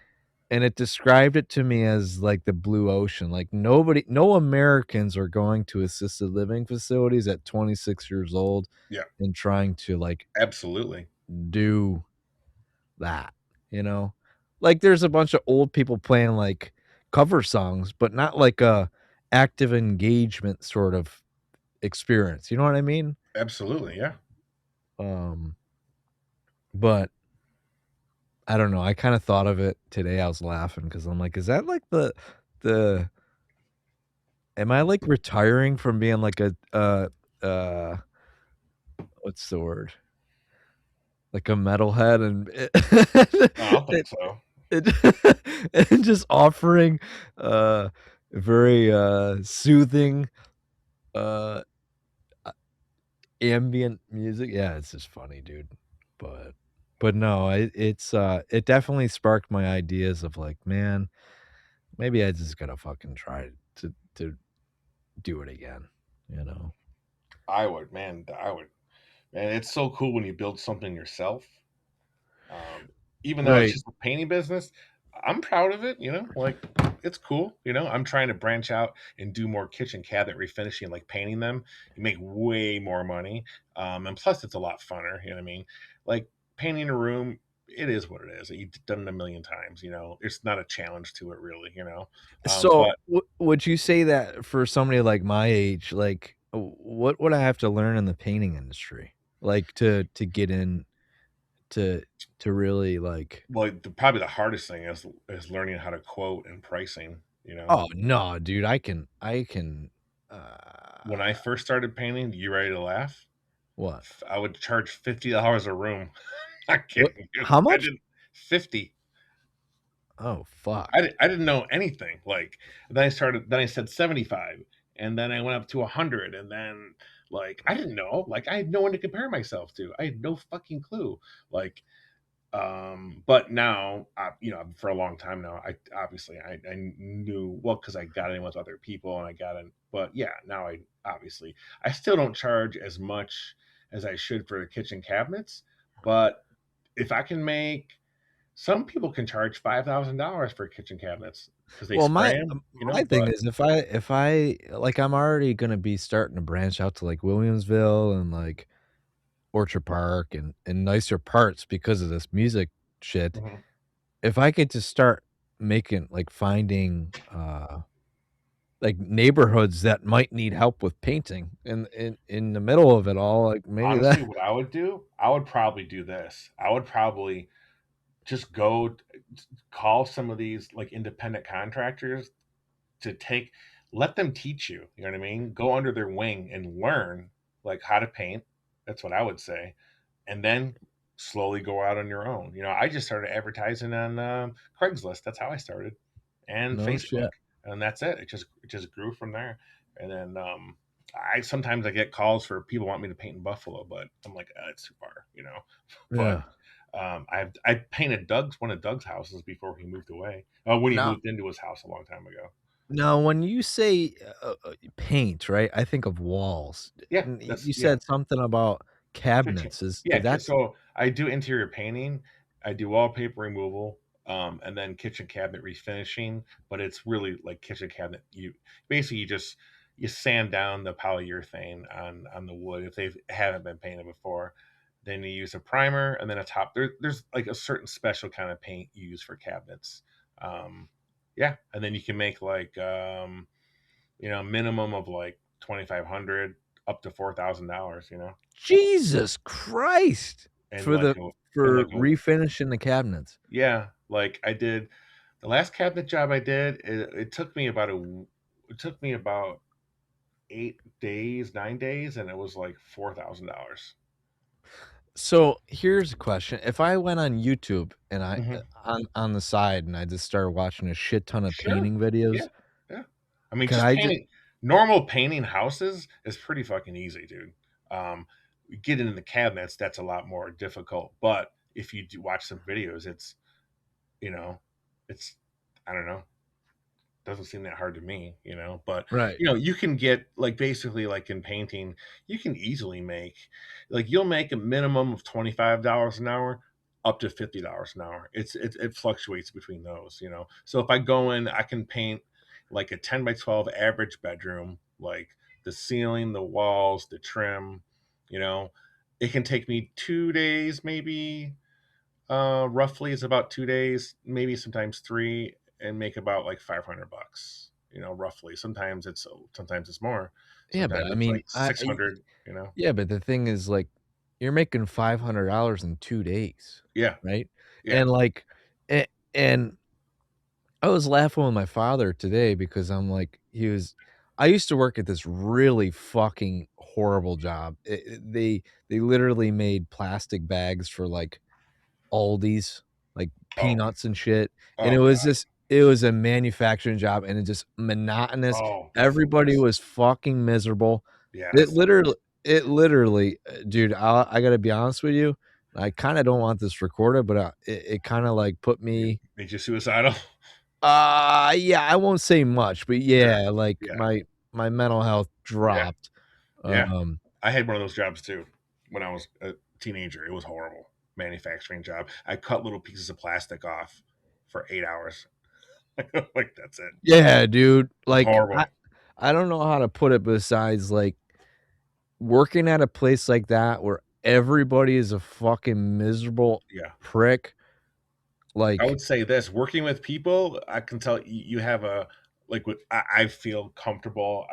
and it described it to me as, like, the blue ocean, like, no Americans are going to assisted living facilities at 26 years old yeah, and trying to, like, absolutely, do that, you know? Like, there's a bunch of old people playing, like, cover songs, but not like a active engagement sort of experience, you know what I mean? absolutely, yeah. Um, but I don't know, I kinda thought of it today, I was laughing because 'cause I'm like, "Is that like the am I, like, retiring from being like a, what's the word? Like a metalhead and I don't it think so. and just offering, uh, very, soothing, uh, ambient music. Yeah, it's just funny, dude. But no, it definitely sparked my ideas of like, man, maybe I just gotta fucking try to do it again, you know? I would, man. I would, man. It's so cool when you build something yourself. Um, Even though it's Right. just a painting business, I'm proud of it. You know, like it's cool. You know, I'm trying to branch out and do more kitchen cabinet refinishing, like painting them. You make way more money, and plus it's a lot funner. You know what I mean? Like painting a room, it is what it is. You've done it a million times. You know, it's not a challenge to it, really. You know, So, but would you say that for somebody like my age, like, what would I have to learn in the painting industry? Like, to get in to really, like well, probably the hardest thing is learning how to quote and pricing. You know, oh, no, dude, when I first started painting, you ready to laugh? what? I would charge $50 a room. Not What kidding you. how I much? didn't 50. Oh, fuck. I didn't know anything. Like then I said 75 and then I went up to 100 and then like I didn't know. Like I had no one to compare myself to. I had no fucking clue. Like but now you know, for a long time now, I obviously I knew well because I got in with other people and I got in. But yeah, now I obviously I still don't charge as much as I should for the kitchen cabinets, but if I can make some people can charge $5,000 for kitchen cabinets because they Well, spray them, you know. my thing But is if I like, I'm already gonna be starting to branch out to, like, Williamsville and, like, Orchard Park and nicer parts because of this music shit. mhm. If I could just start finding, like, neighborhoods that might need help with painting in the middle of it all, like, maybe Honestly, that what I would do, I would probably do this. I would probably just go call some of these like independent contractors to take let them teach you, you know what I mean? Go under their wing and learn like how to paint. That's what I would say. And then slowly go out on your own. You know, I just started advertising on Craigslist. That's how I started, and no Facebook, shit. and that's it. It just grew from there. And then I sometimes I get calls for people want me to paint in Buffalo, but I'm like, it's too far, you know. But Yeah. I painted one of Doug's houses before he moved away. When he Now moved into his house a long time ago. now when you say, paint, right, I think of walls. Yeah, N that's you yeah. said something about Kitchen. cabinets. Yeah, Is ki that's so I do interior painting, I do wallpaper removal, and then kitchen cabinet refinishing, but it's really like kitchen cabinet. You basically you sand down the polyurethane on the wood if they haven't been painted before. Then you use a primer and then a top. There's like a certain special kind of paint you use for cabinets. Um, yeah, and then you can make like you know, minimum of like 2,500 up to $4,000. You know. Jesus Christ! And For like the a and for like a refinishing the cabinets. yeah, like I did the last cabinet job I did, it took me about 8 days, 9 days, and it was like $4,000. So, here's a question, if I went on YouTube and Mhm. on the side and I just started watching a shit ton of Sure. painting Yeah, videos, yeah. I mean, could just I just painting normal painting houses is pretty fucking easy, dude. You get into the cabinets, that's a lot more difficult, but if you do watch some videos, it's, you know, it's I don't know. Doesn't seem that hard to me, but, Right. you can get like, basically, like, in painting, you can easily make like, you'll make a minimum of $25 an hour up to $50 an hour. It fluctuates between those, So if I go in, I can paint, like, a 10 by 12 average bedroom, like, the ceiling, the walls, the trim, you know? It can take me 2 days, maybe, roughly it's about 2 days, maybe sometimes 3, and make about, like, $500, roughly. Sometimes it's more. Yeah, but Sometimes I it's, mean, like, 600, yeah, but the thing is, like, you're making $500 in 2 days, Yeah, right? yeah. And, like, and I was laughing with my father today because I'm like, I used to work at this really fucking horrible job. They literally made plastic bags for, like, Aldi's, like, Oh, peanuts and shit, and oh god. it was a manufacturing job, and it just monotonous. Oh, that's the Everybody worst. was fucking miserable. Yeah, It that's the literally worst. dude, I gotta be honest with you, I kinda don't want this recorded, but, it kinda, like, put It me made you suicidal? yeah, I won't say much, but Sure. yeah, like, Yeah, my mental health yeah, dropped. yeah. Um, I had one of those jobs too when I was a teenager. It was horrible. Manufacturing job. I cut little pieces of plastic off for 8 hours. Like, that's it. yeah, dude, It was like, horrible. I don't know how to put it besides, like, working at a place like that where everybody is a fucking miserable Yeah. prick, I like would say this, working with people, I can tell you have a like what I feel comfortable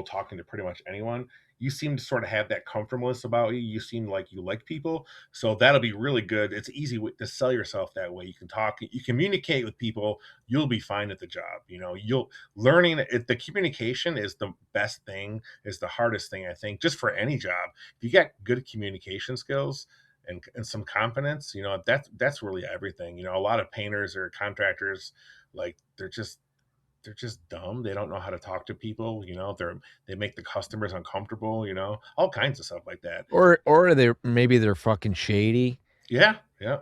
talking to pretty much anyone. You seem to sort of have that comfortableness about you. You seem like you like people, so that'll be really good. It's easy to sell yourself that way. You can talk, you communicate with people, you'll be fine at the job. You'll learning it, the communication is the best thing, is the hardest thing I think, just for any job. If you got good communication skills, and some confidence, that's really everything. A lot of painters or contractors, like they're just dumb. They don't know how to talk to people. They make the customers uncomfortable. All kinds of stuff like that. or they're fucking shady. Yeah, yeah.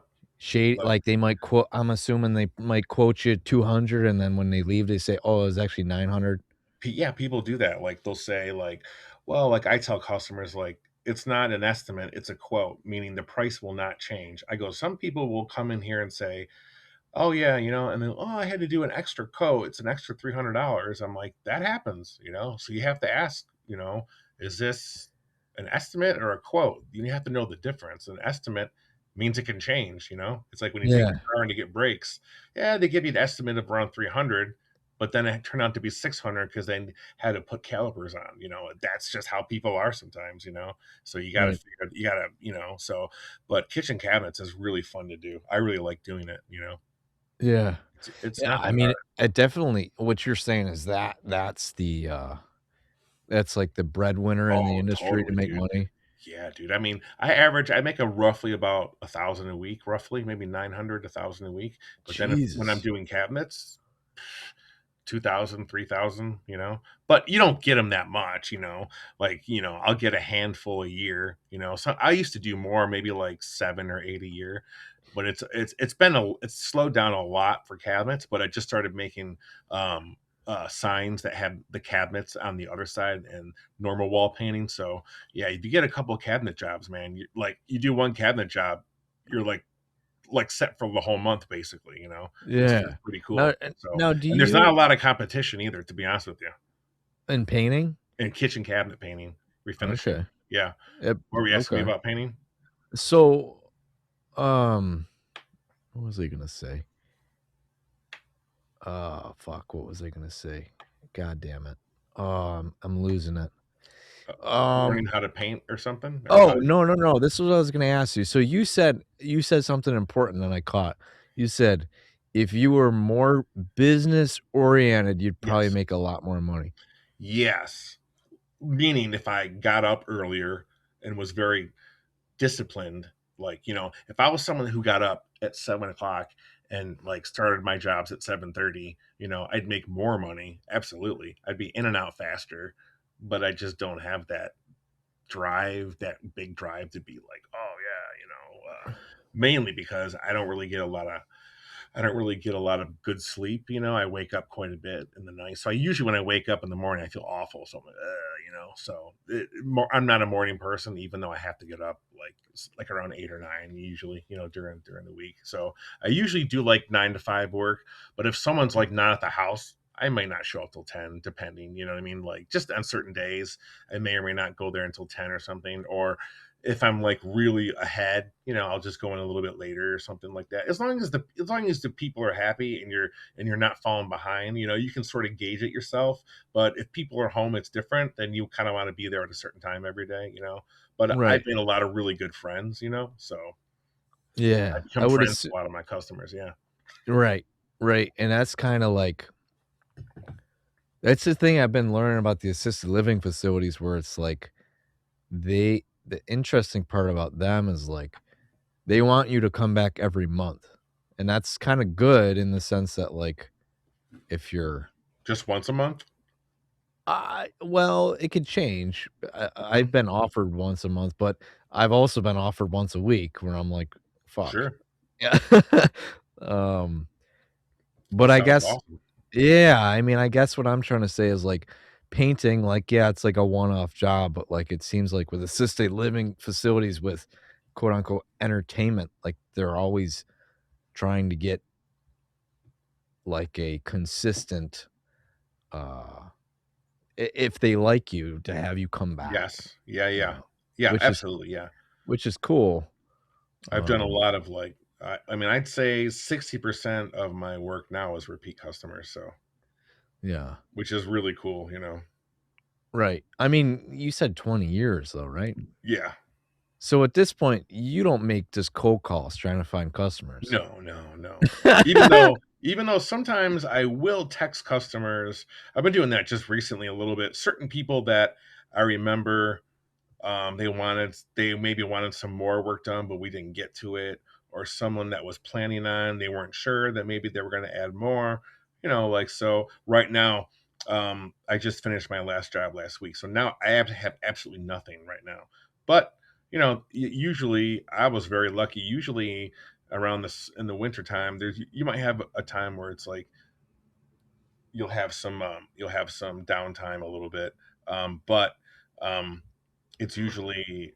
But Like, they might quote I'm assuming they might quote you 200, and then when they leave, they say, "Oh, it was actually 900." Yeah, people do that. Like they'll say, like, well, like I tell customers, like, it's not an estimate, it's a quote, meaning the price will not change. I go, some people will come in here and say, oh yeah, and then, oh, I had to do an extra coat. It's an extra $300. I'm like, that happens. So you have to ask, is this an estimate or a quote? You have to know the difference. An estimate means it can change. It's like when you take Yeah, your car in to get brakes. Yeah, they give you an estimate of around 300, but then it turned out to be 600 because they had to put calipers on. That's just how people are sometimes. So you got to right. figure, so, but kitchen cabinets is really fun to do. I really like doing it. Yeah. It's Yeah, not I that mean, hard. it definitely what you're saying is that's, like, the breadwinner in the Oh, industry to totally, make dude. money. Yeah, dude. I mean, I make a roughly about 1,000 a week, roughly, maybe 900, 1,000 a week. But then when I'm Jesus. doing cabinets, 2,000, 3,000. But you don't get them that much. Like, I'll get a handful a year. So I used to do more, maybe like 7 or 8 a year. But it's slowed down a lot for cabinets, but I just started making um signs that have the cabinets on the other side and normal wall painting. So yeah, if you get a couple of cabinet jobs, man, you do one cabinet job, you're like set for the whole month basically, which is Yeah. pretty Now cool. So, now do and there's not a you lot of competition either, to be honest with you, in painting? in kitchen cabinet painting, refinishing. Okay. Yeah. Yep, What were you asking me okay. about painting? So, um, what was I gonna say? Fuck, what was I gonna say? God damn it. I'm losing it. Uh, Um, Learning how to paint or something, or how oh, to no, no, no, this is what I was gonna ask you. So you said something important that I caught. You said, "If you were more business oriented, you'd probably Yes. make a lot more money." Yes. Meaning if I got up earlier and was very disciplined, like, if I was someone who got up at 7 o'clock and like started my jobs at 7:30, I'd make more money. Absolutely. I'd be in and out faster, but I just don't have that big drive to be like, oh yeah, mainly because I don't really get a lot of I don't really get a lot of good sleep. I wake up quite a bit in the night. So I usually, when I wake up in the morning, I feel awful. So I'm like, So I'm not a morning person, even though I have to get up like around 8 or 9 usually. During the week. So I usually do like 9 to 5 work. But if someone's like not at the house, I might not show up till 10, depending. You know what I mean? Like just on certain days, I may or may not go there until 10 or something. Or if I'm like really ahead, I'll just go in a little bit later or something like that. As long as the people are happy and you're not falling behind, you can sort of gauge it yourself. But if people are home, it's different. Then you kind of want to be there at a certain time every day. But I've Right. made a lot of really good friends. So I Yeah. I become would friends assu with a lot of my customers. Yeah. right. Right, and that's kinda like that's the thing I've been learning about the assisted living facilities where it's like the interesting part about them is, like, they want you to come back every month, and that's kinda good in the sense that, like, if you're Just once a month. well, it could change. I've Hmm. been offered once a month, but I've also been offered once a week where I'm like, "Fuck." Sure. Yeah. Um, but That I sounds guess awesome. yeah, I mean, I guess what I'm trying to say is, like, painting, like, yeah, it's like a one-off job, but, like, it seems like with assisted living facilities with quote, unquote, "entertainment," like, they're always trying to get, like, a consistent, uh if they like you, to have you come back, Yes. Yeah. you Yeah. know, Yeah. which is Absolutely. Yeah. which is cool. I've done a Um, lot of like, I mean, I'd say 60% of my work now is repeat customers. So, yeah, which is really cool. right. I mean, you said 20 years though, right? Yeah. So at this point, you don't make just cold calls trying to find customers. No, no, no. Even though sometimes I will text customers. I've been doing that just recently a little bit. Certain people that I remember, they maybe wanted some more work done, but we didn't get to it. Or someone that was planning on, they weren't sure that maybe they were going to add more. Like so. Right now, I just finished my last job last week, so now I have to have absolutely nothing right now. But usually I was very lucky. Usually around this in the winter time, you might have a time where it's like you'll have some downtime a little bit, but um, it's usually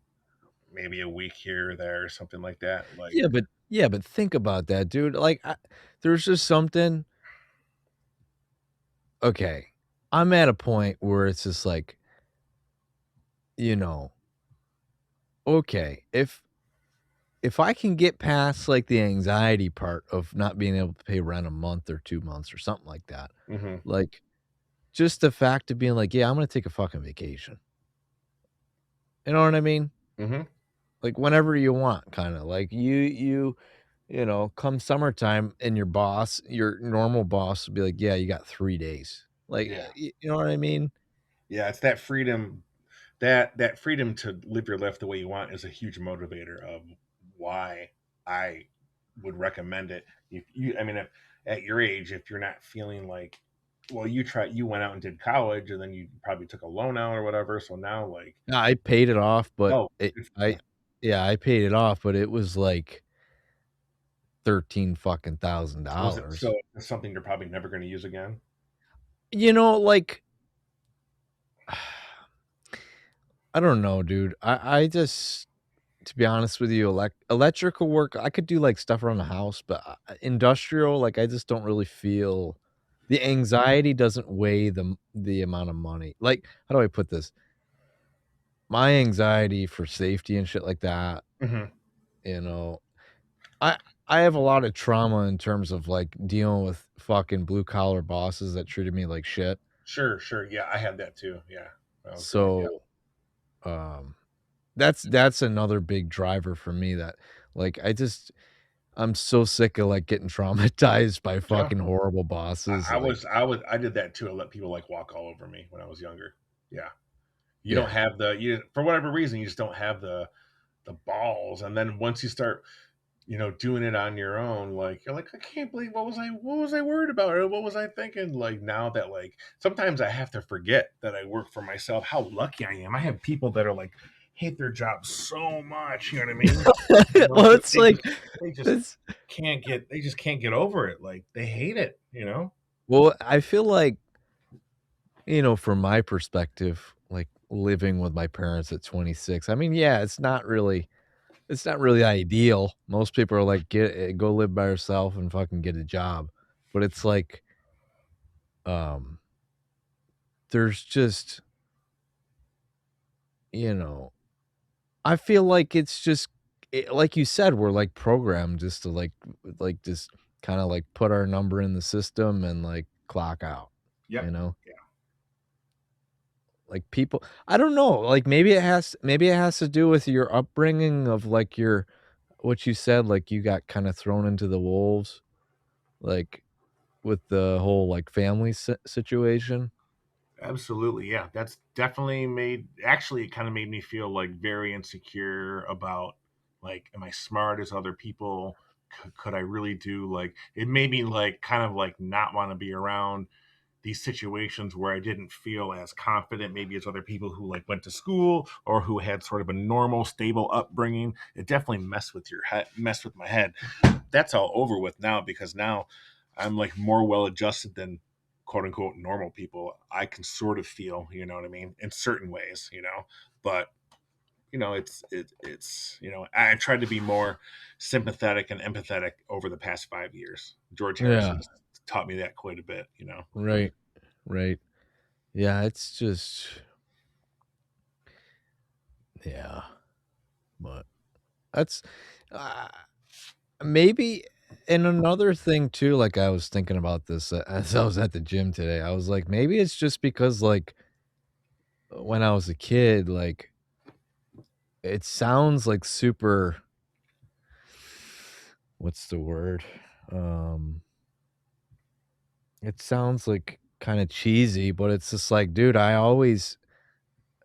maybe a week here or there or something like that. Like, Yeah, but think about that, dude. Like, there's just something okay, I'm at a point where it's just like, you know, okay, if I can get past, like, the anxiety part of not being able to pay rent a month or 2 months or something like that, hmm like, just the fact of being like, "Yeah, I'm gonna take a fucking vacation." You know what I mean? hmm Like, whenever you want, kinda, like, come summertime and your normal boss will be like, "Yeah, you got 3 days." Like, yeah, you know what I mean? yeah, it's that freedom. That freedom to live your life the way you want is a huge motivator of why I would recommend it. I mean, if at your age, if you're not feeling like, well, you went out and did college, and then you probably took a loan out or whatever. So now, like, No, I paid it off, but oh, it good for I you. yeah, I paid it off, but it was like 13 fucking thousand Was it so? dollars. It's something you're probably never going to use again. Like, I don't know, dude. I just to be honest with you, electrical work, I could do, like, stuff around the house, but, industrial, like, I just don't really feel the anxiety doesn't weigh the amount of money. Like, how do I put this? My anxiety for safety and shit like that, hmm you know, I I have a lot of trauma in terms of, like, dealing with fucking blue collar bosses that treated me like shit. Sure, sure. Yeah, I had that too. Yeah, when I was growing up. So, um, that's another big driver for me that, like, I'm so sick of, like, getting traumatized by Yeah, fucking horrible bosses, like I did that too. I let people like walk all over me when I was younger. Yeah, you don't yeah. have for whatever reason you just don't have the balls, and then once you start doing it on your own, like you're like, I can't believe what was I worried about, or what was I thinking? Like now that like sometimes I have to forget that I work for myself, how lucky I am. I have people that are like hate their job so much, you know what I mean? Well, But it's they like just it's just can't get over it. Like they hate it, you know? Well, I feel like, from my perspective, like, living with my parents at 26, I mean, yeah, it's not really ideal. Most people are like, go live by yourself and fucking get a job." But it's like, um, there's just, you know I feel like it's just like you said, we're, like, programmed just to, just kinda, like, put our number in the system and, like, clock out, you Yep. know? Like, people I don't know, like, maybe it has to do with your upbringing of, like, your what you said, like, you got kinda thrown into the wolves, like, with the whole, like, family situation. Absolutely, yeah. That's definitely made actually it kind of made me feel like very insecure about like, am I smart as other people? Could I really do like it made me like kind of like not want to be around these situations where I didn't feel as confident maybe as other people who like went to school or who had sort of a normal, stable upbringing. It definitely messed with your head, messed with my head. That's all over with now because now I'm like more well adjusted than quote unquote normal people. I can sort of feel, you know what I mean, in certain ways, but it's I tried to be more sympathetic and empathetic over the past 5 years. George Yeah, Harrison's taught me that quite a bit. right, right. Yeah, it's just yeah, but that's, uh maybe and another thing too, like, I was thinking about this, as I was at the gym today, I was like, maybe it's just because, like, when I was a kid, like, it sounds, like, super what's the word? Um, it sounds, like, kinda cheesy, but it's just like, dude, I always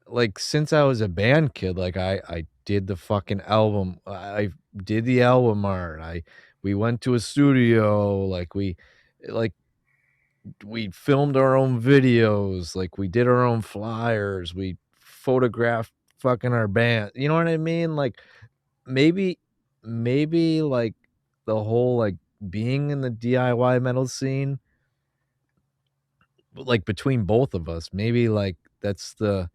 like, since I was a band kid, like, I did the fucking album I did the album art, we went to a studio, like we filmed our own videos, like, we did our own flyers, we photographed fucking our band, you know what I mean? Like, maybe like, the whole, like, being in the DIY metal scene, like, between both of us, maybe, like, that's the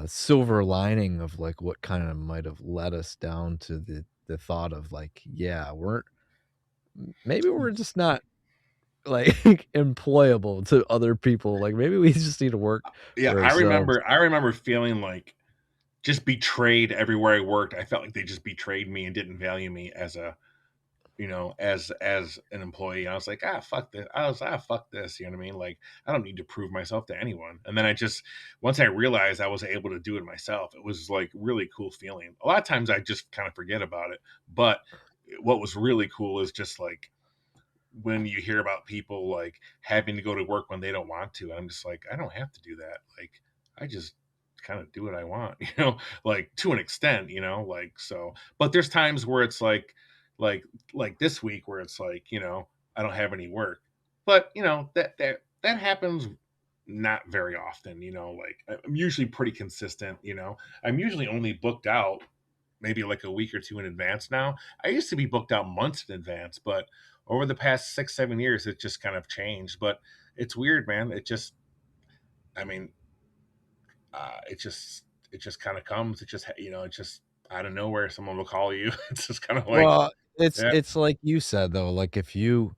silver lining of, like, what kinda might have led us down to the thought of, like, yeah, maybe we're just not, like, employable to other people, like, maybe we just need to work Yeah, for I ourselves. remember I remember feeling like just betrayed everywhere I worked. I felt like they just betrayed me and didn't value me as a as an employee. I was like, fuck this. Fuck this. You know what I mean? Like, I don't need to prove myself to anyone. And then once I realized I was able to do it myself, it was like really cool feeling. A lot of times I just kind of forget about it. But what was really cool is just like when you hear about people like having to go to work when they don't want to. I'm just like, I don't have to do that. Like, I just kind of do what I want, like to an extent, like so. But there's times where it's like like this week where it's like, I don't have any work. But that happens not very often, like I'm usually pretty consistent. I'm usually only booked out maybe like a week or two in advance now. I used to be booked out months in advance, but over the past 6, 7 years, it just kind of changed. But it's weird, man. I mean, it just kind of comes. It's just out of nowhere. Someone will call you. It's just kind of like, Well, yeah, it's like you said, though, like, if you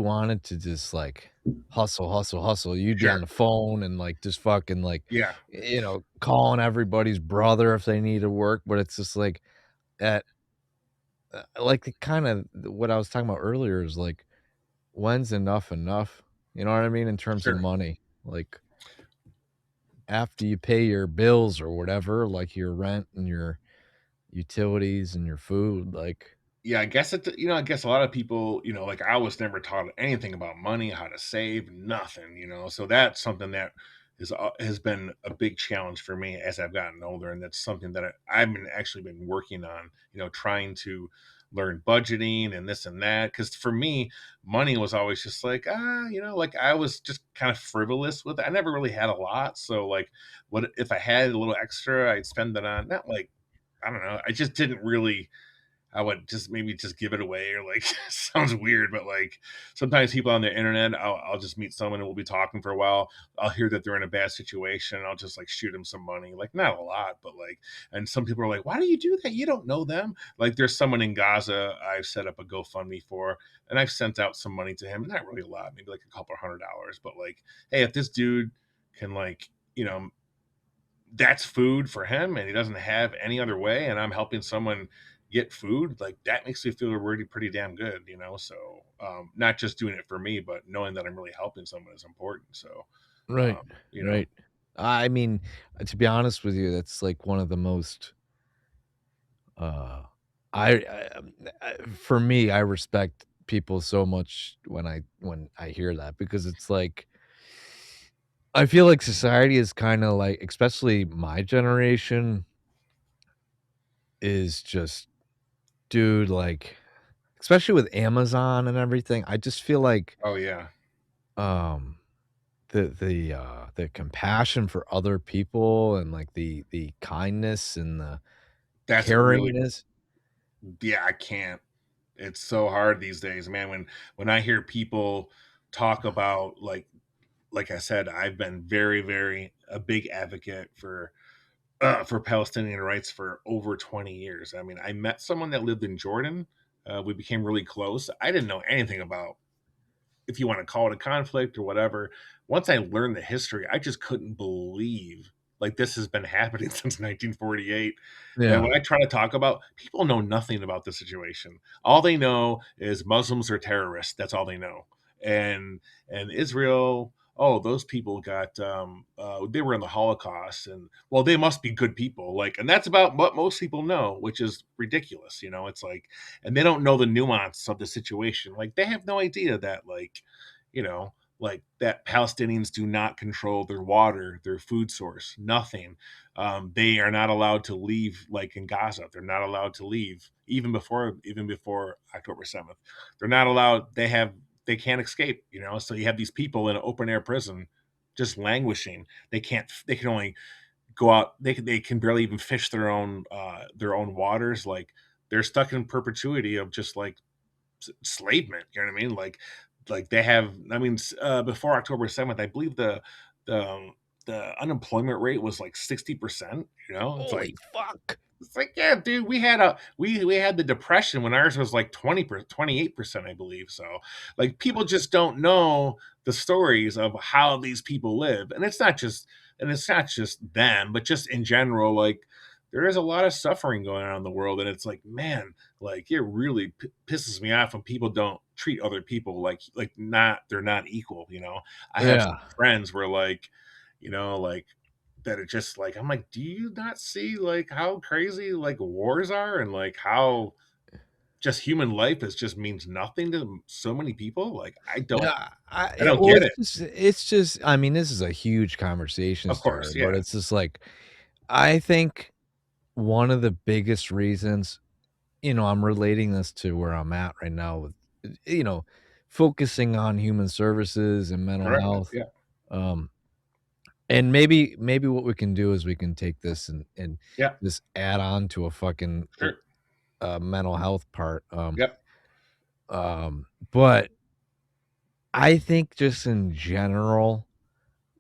wanted to just, like, hustle, hustle, hustle, you'd be sure, on the phone and, like, just fucking, like, yeah, calling everybody's brother if they need to work, but it's just like, at like, kinda what I was talking about earlier is, like, when's enough enough? You know what I mean? In terms of sure. money, like, after you pay your bills or whatever, like, your rent and your utilities and your food, like Yeah, I guess I guess a lot of people, like I was never taught anything about money, how to save, nothing. So that's something that has been a big challenge for me as I've gotten older, and that's something that I've been actually been working on. Trying to learn budgeting and this and that. Because for me, money was always just like like I was just kind of frivolous with it. I never really had a lot, so like, what if I had a little extra? I'd spend it on not like I don't know. I just didn't really I would just maybe just give it away or like sounds weird, but like sometimes people on the internet, I'll just meet someone and we'll be talking for a while. I'll hear that they're in a bad situation. I'll just like shoot them some money, like not a lot, but like, and some people are like, why do you do that? You don't know them. Like there's someone in Gaza I've set up a GoFundMe for, and I've sent out some money to him. Not really a lot, maybe like a couple $100, but like, hey, if this dude can like, that's food for him and he doesn't have any other way and I'm helping someone get food, like that makes me feel really pretty damn good, so not just doing it for me but knowing that I'm really helping someone is important. So Right, you know right. I mean, to be honest with you, that's, like, one of the most, uh for me, I respect people so much when I hear that because it's like I feel like society is kinda like especially my generation is just dude, like especially with Amazon and everything, I just feel like, oh yeah, um, the compassion for other people and, like, the kindness and the that's a really caringness. yeah, I can't, it's so hard these days, man, when I hear people talk about like I said, I've been very very a big advocate for Palestinian rights for over 20 years. I mean, I met someone that lived in Jordan. We became really close. I didn't know anything about, if you want to call it a conflict or whatever. Once I learned the history, I just couldn't believe like this has been happening since 1948. And Yeah. when I try to talk about, people know nothing about the situation. All they know is Muslims are terrorists. That's all they know. And Israel, oh, those people got they were in the Holocaust, and well, they must be good people. Like, and that's about what most people know, which is ridiculous. It's like, and they don't know the nuance of the situation. Like they have no idea that like that Palestinians do not control their water, their food source, nothing. They are not allowed to leave, like in Gaza. They're not allowed to leave even before October 7th. They're not allowed. They can't escape. So you have these people in an open air prison just languishing. They can't. They can only go out. They can barely even fish their own waters. Like they're stuck in perpetuity of just like enslavement. You know what I mean? Like they have. I mean, before October 7th, I believe the unemployment rate was like 60%. It's like Holy fuck. yeah, dude, we had the depression when ours was like 28%, I believe. So like people just don't know the stories of how these people live. And it's not just them, but just in general, like there is a lot of suffering going on in the world. And it's like, man, like it really pisses me off when people don't treat other people like not they're not equal. I have Yeah. some friends where like that are just like, I'm like, do you not see like how crazy like wars are and like how just human life is just means nothing to so many people? Like I don't Yeah, I don't well, get it. it's just I mean, this is a huge conversation Of starter, course, but yeah. it's just like, I think one of the biggest reasons, I'm relating this to where I'm at right now with, you know, focusing on human services and mental Correct. health, Yeah. um, and maybe what we can do is we can take this and Yeah. just add on to a fucking, Sure. mental health part, Yep. but I think just in general,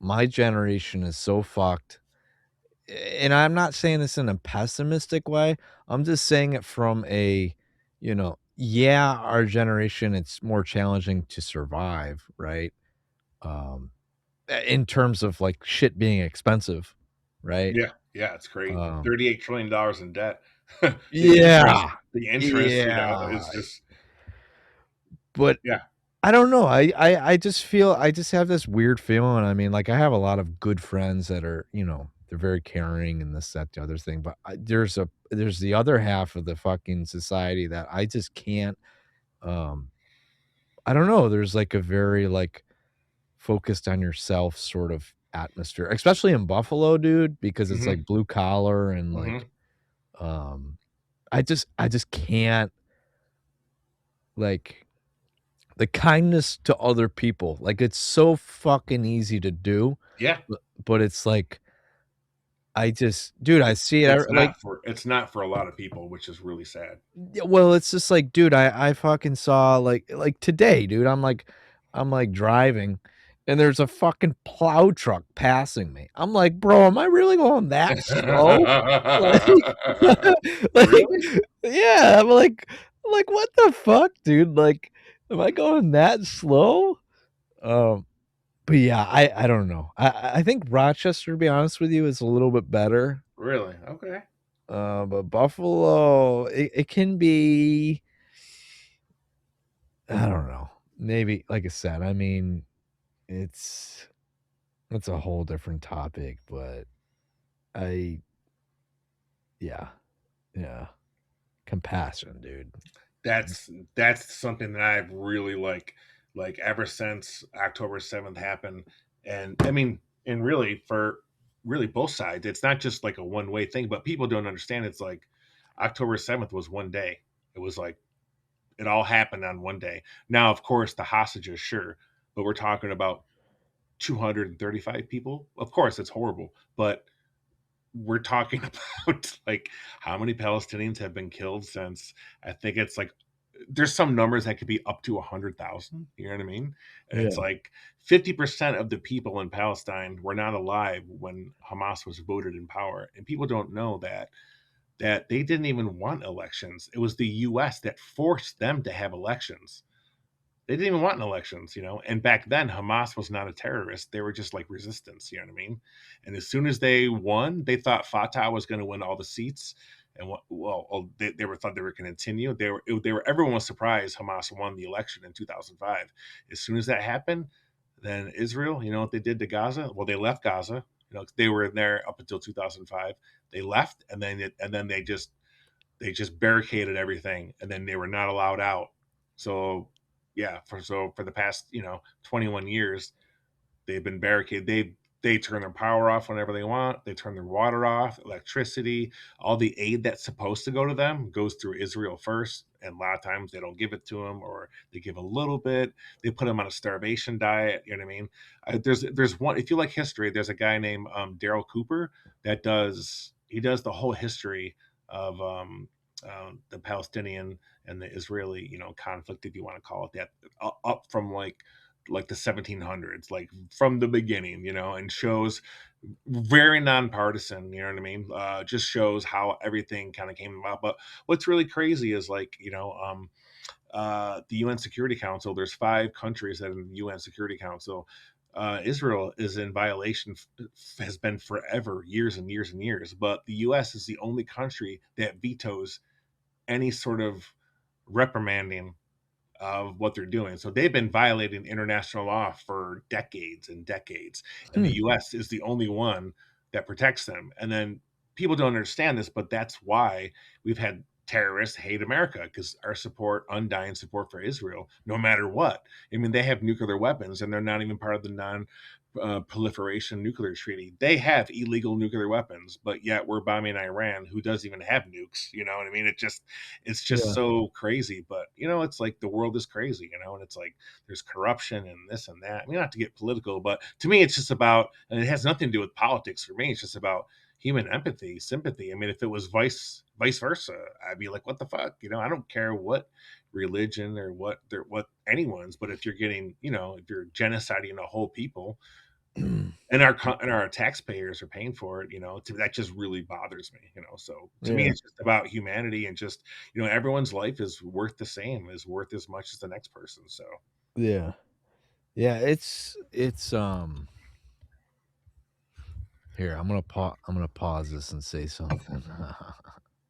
my generation is so fucked, and I'm not saying this in a pessimistic way, I'm just saying it from a, yeah, our generation, it's more challenging to survive, right? Um, in terms of, like, shit being expensive, right? Yeah. Yeah. It's crazy. Um $38 trillion in debt. the interest, Yeah, the interest, yeah, is just but yeah. I don't know, I just feel I just have this weird feeling, I mean, like, I have a lot of good friends that are, they're very caring and this, that, the other thing, but there's the other half of the fucking society that I just can't, um I don't know, there's, like, a very, like, focused on yourself sort of atmosphere, especially in Buffalo, dude, because it's, Hmm. like, blue collar and, like, Hmm. um, I just can't, like the kindness to other people, like, it's so fucking easy to do, Yeah. but it's like I just dude, I see it It's like not for a lot of people, which is really sad. yeah, well, it's just like, dude, I fucking saw like today, dude, I'm, like, driving, and there's a fucking plow truck passing me. I'm like, "Bro, am I really going that slow?" Like like, Really? yeah, I'm like, "What the fuck, dude? Like, am I going that slow?" Um, but yeah, I don't know. I think Rochester, to be honest with you, is a little bit better, Really? Okay. but Buffalo, it can be I don't know. Maybe like I said, I mean, it's it's a whole different topic, but I yeah, yeah. Compassion, dude. That's something that I've really like ever since October 7th happened. And I mean, and really for really both sides, it's not just like a one way thing, but people don't understand it's like October 7th was one day. It was like it all happened on one day. Now, of course, the hostages, sure, but we're talking about 235 people. Of course, it's horrible, but we're talking about like how many Palestinians have been killed since I think it's like there's some numbers that could be up to 100,000. You know what I mean? And it's Yeah, like 50% of the people in Palestine were not alive when Hamas was voted in power. And people don't know that they didn't even want elections. It was the US that forced them to have elections. They didn't even want elections, you know. And back then, Hamas was not a terrorist; they were just like resistance. You know what I mean? And as soon as they won, they thought Fatah was going to win all the seats, and they were thought they were going to continue. They were everyone was surprised Hamas won the election in 2005. As soon as that happened, then Israel, you know what they did to Gaza? Well, they left Gaza. You know, they were there up until 2005. They left, and then they just barricaded everything, and then they were not allowed out. So yeah, for the past 21 years, they've been barricaded. They turn their power off whenever they want. They turn their water off, electricity, all the aid that's supposed to go to them goes through Israel first. And a lot of times they don't give it to them, or they give a little bit. They put them on a starvation diet. You know what I mean? There's one. If you like history, there's a guy named Daryl Cooper that does the whole history of the Palestinian and the Israeli conflict, if you want to call it that, up from like the 1700s, like from the beginning, and shows very nonpartisan, you know what I mean? Just shows how everything kind of came about. But what's really crazy is like, the UN Security Council, there's 5 countries that are in the UN Security Council. Israel is in violation, has been forever, years and years and years. But the US is the only country that vetoes any sort of reprimanding of what they're doing. So they've been violating international law for decades and decades, and the hmm, US is the only one that protects them. And then people don't understand this, but that's why we've had terrorists hate America, because our support, undying support for Israel, no matter what. I mean, they have nuclear weapons and they're not even part of the non proliferation nuclear treaty. They have illegal nuclear weapons, but yet we're bombing Iran, who doesn't even have nukes. You know what I mean? It's just yeah, so crazy. But it's like the world is crazy, and it's like there's corruption and this and that. I mean, not to get political, but to me it's just about, and it has nothing to do with politics. For me, it's just about human empathy, sympathy. I mean, if it was vice versa, I'd be like, what the fuck? I don't care what religion or what anyone's, but if you're getting, if you're genociding a whole people, and our taxpayers are paying for it, that just really bothers me. So to me, yeah, it's just about humanity, and just everyone's life is worth the same, is worth as much as the next person. So yeah, yeah. Here, I'm gonna pause this and say something.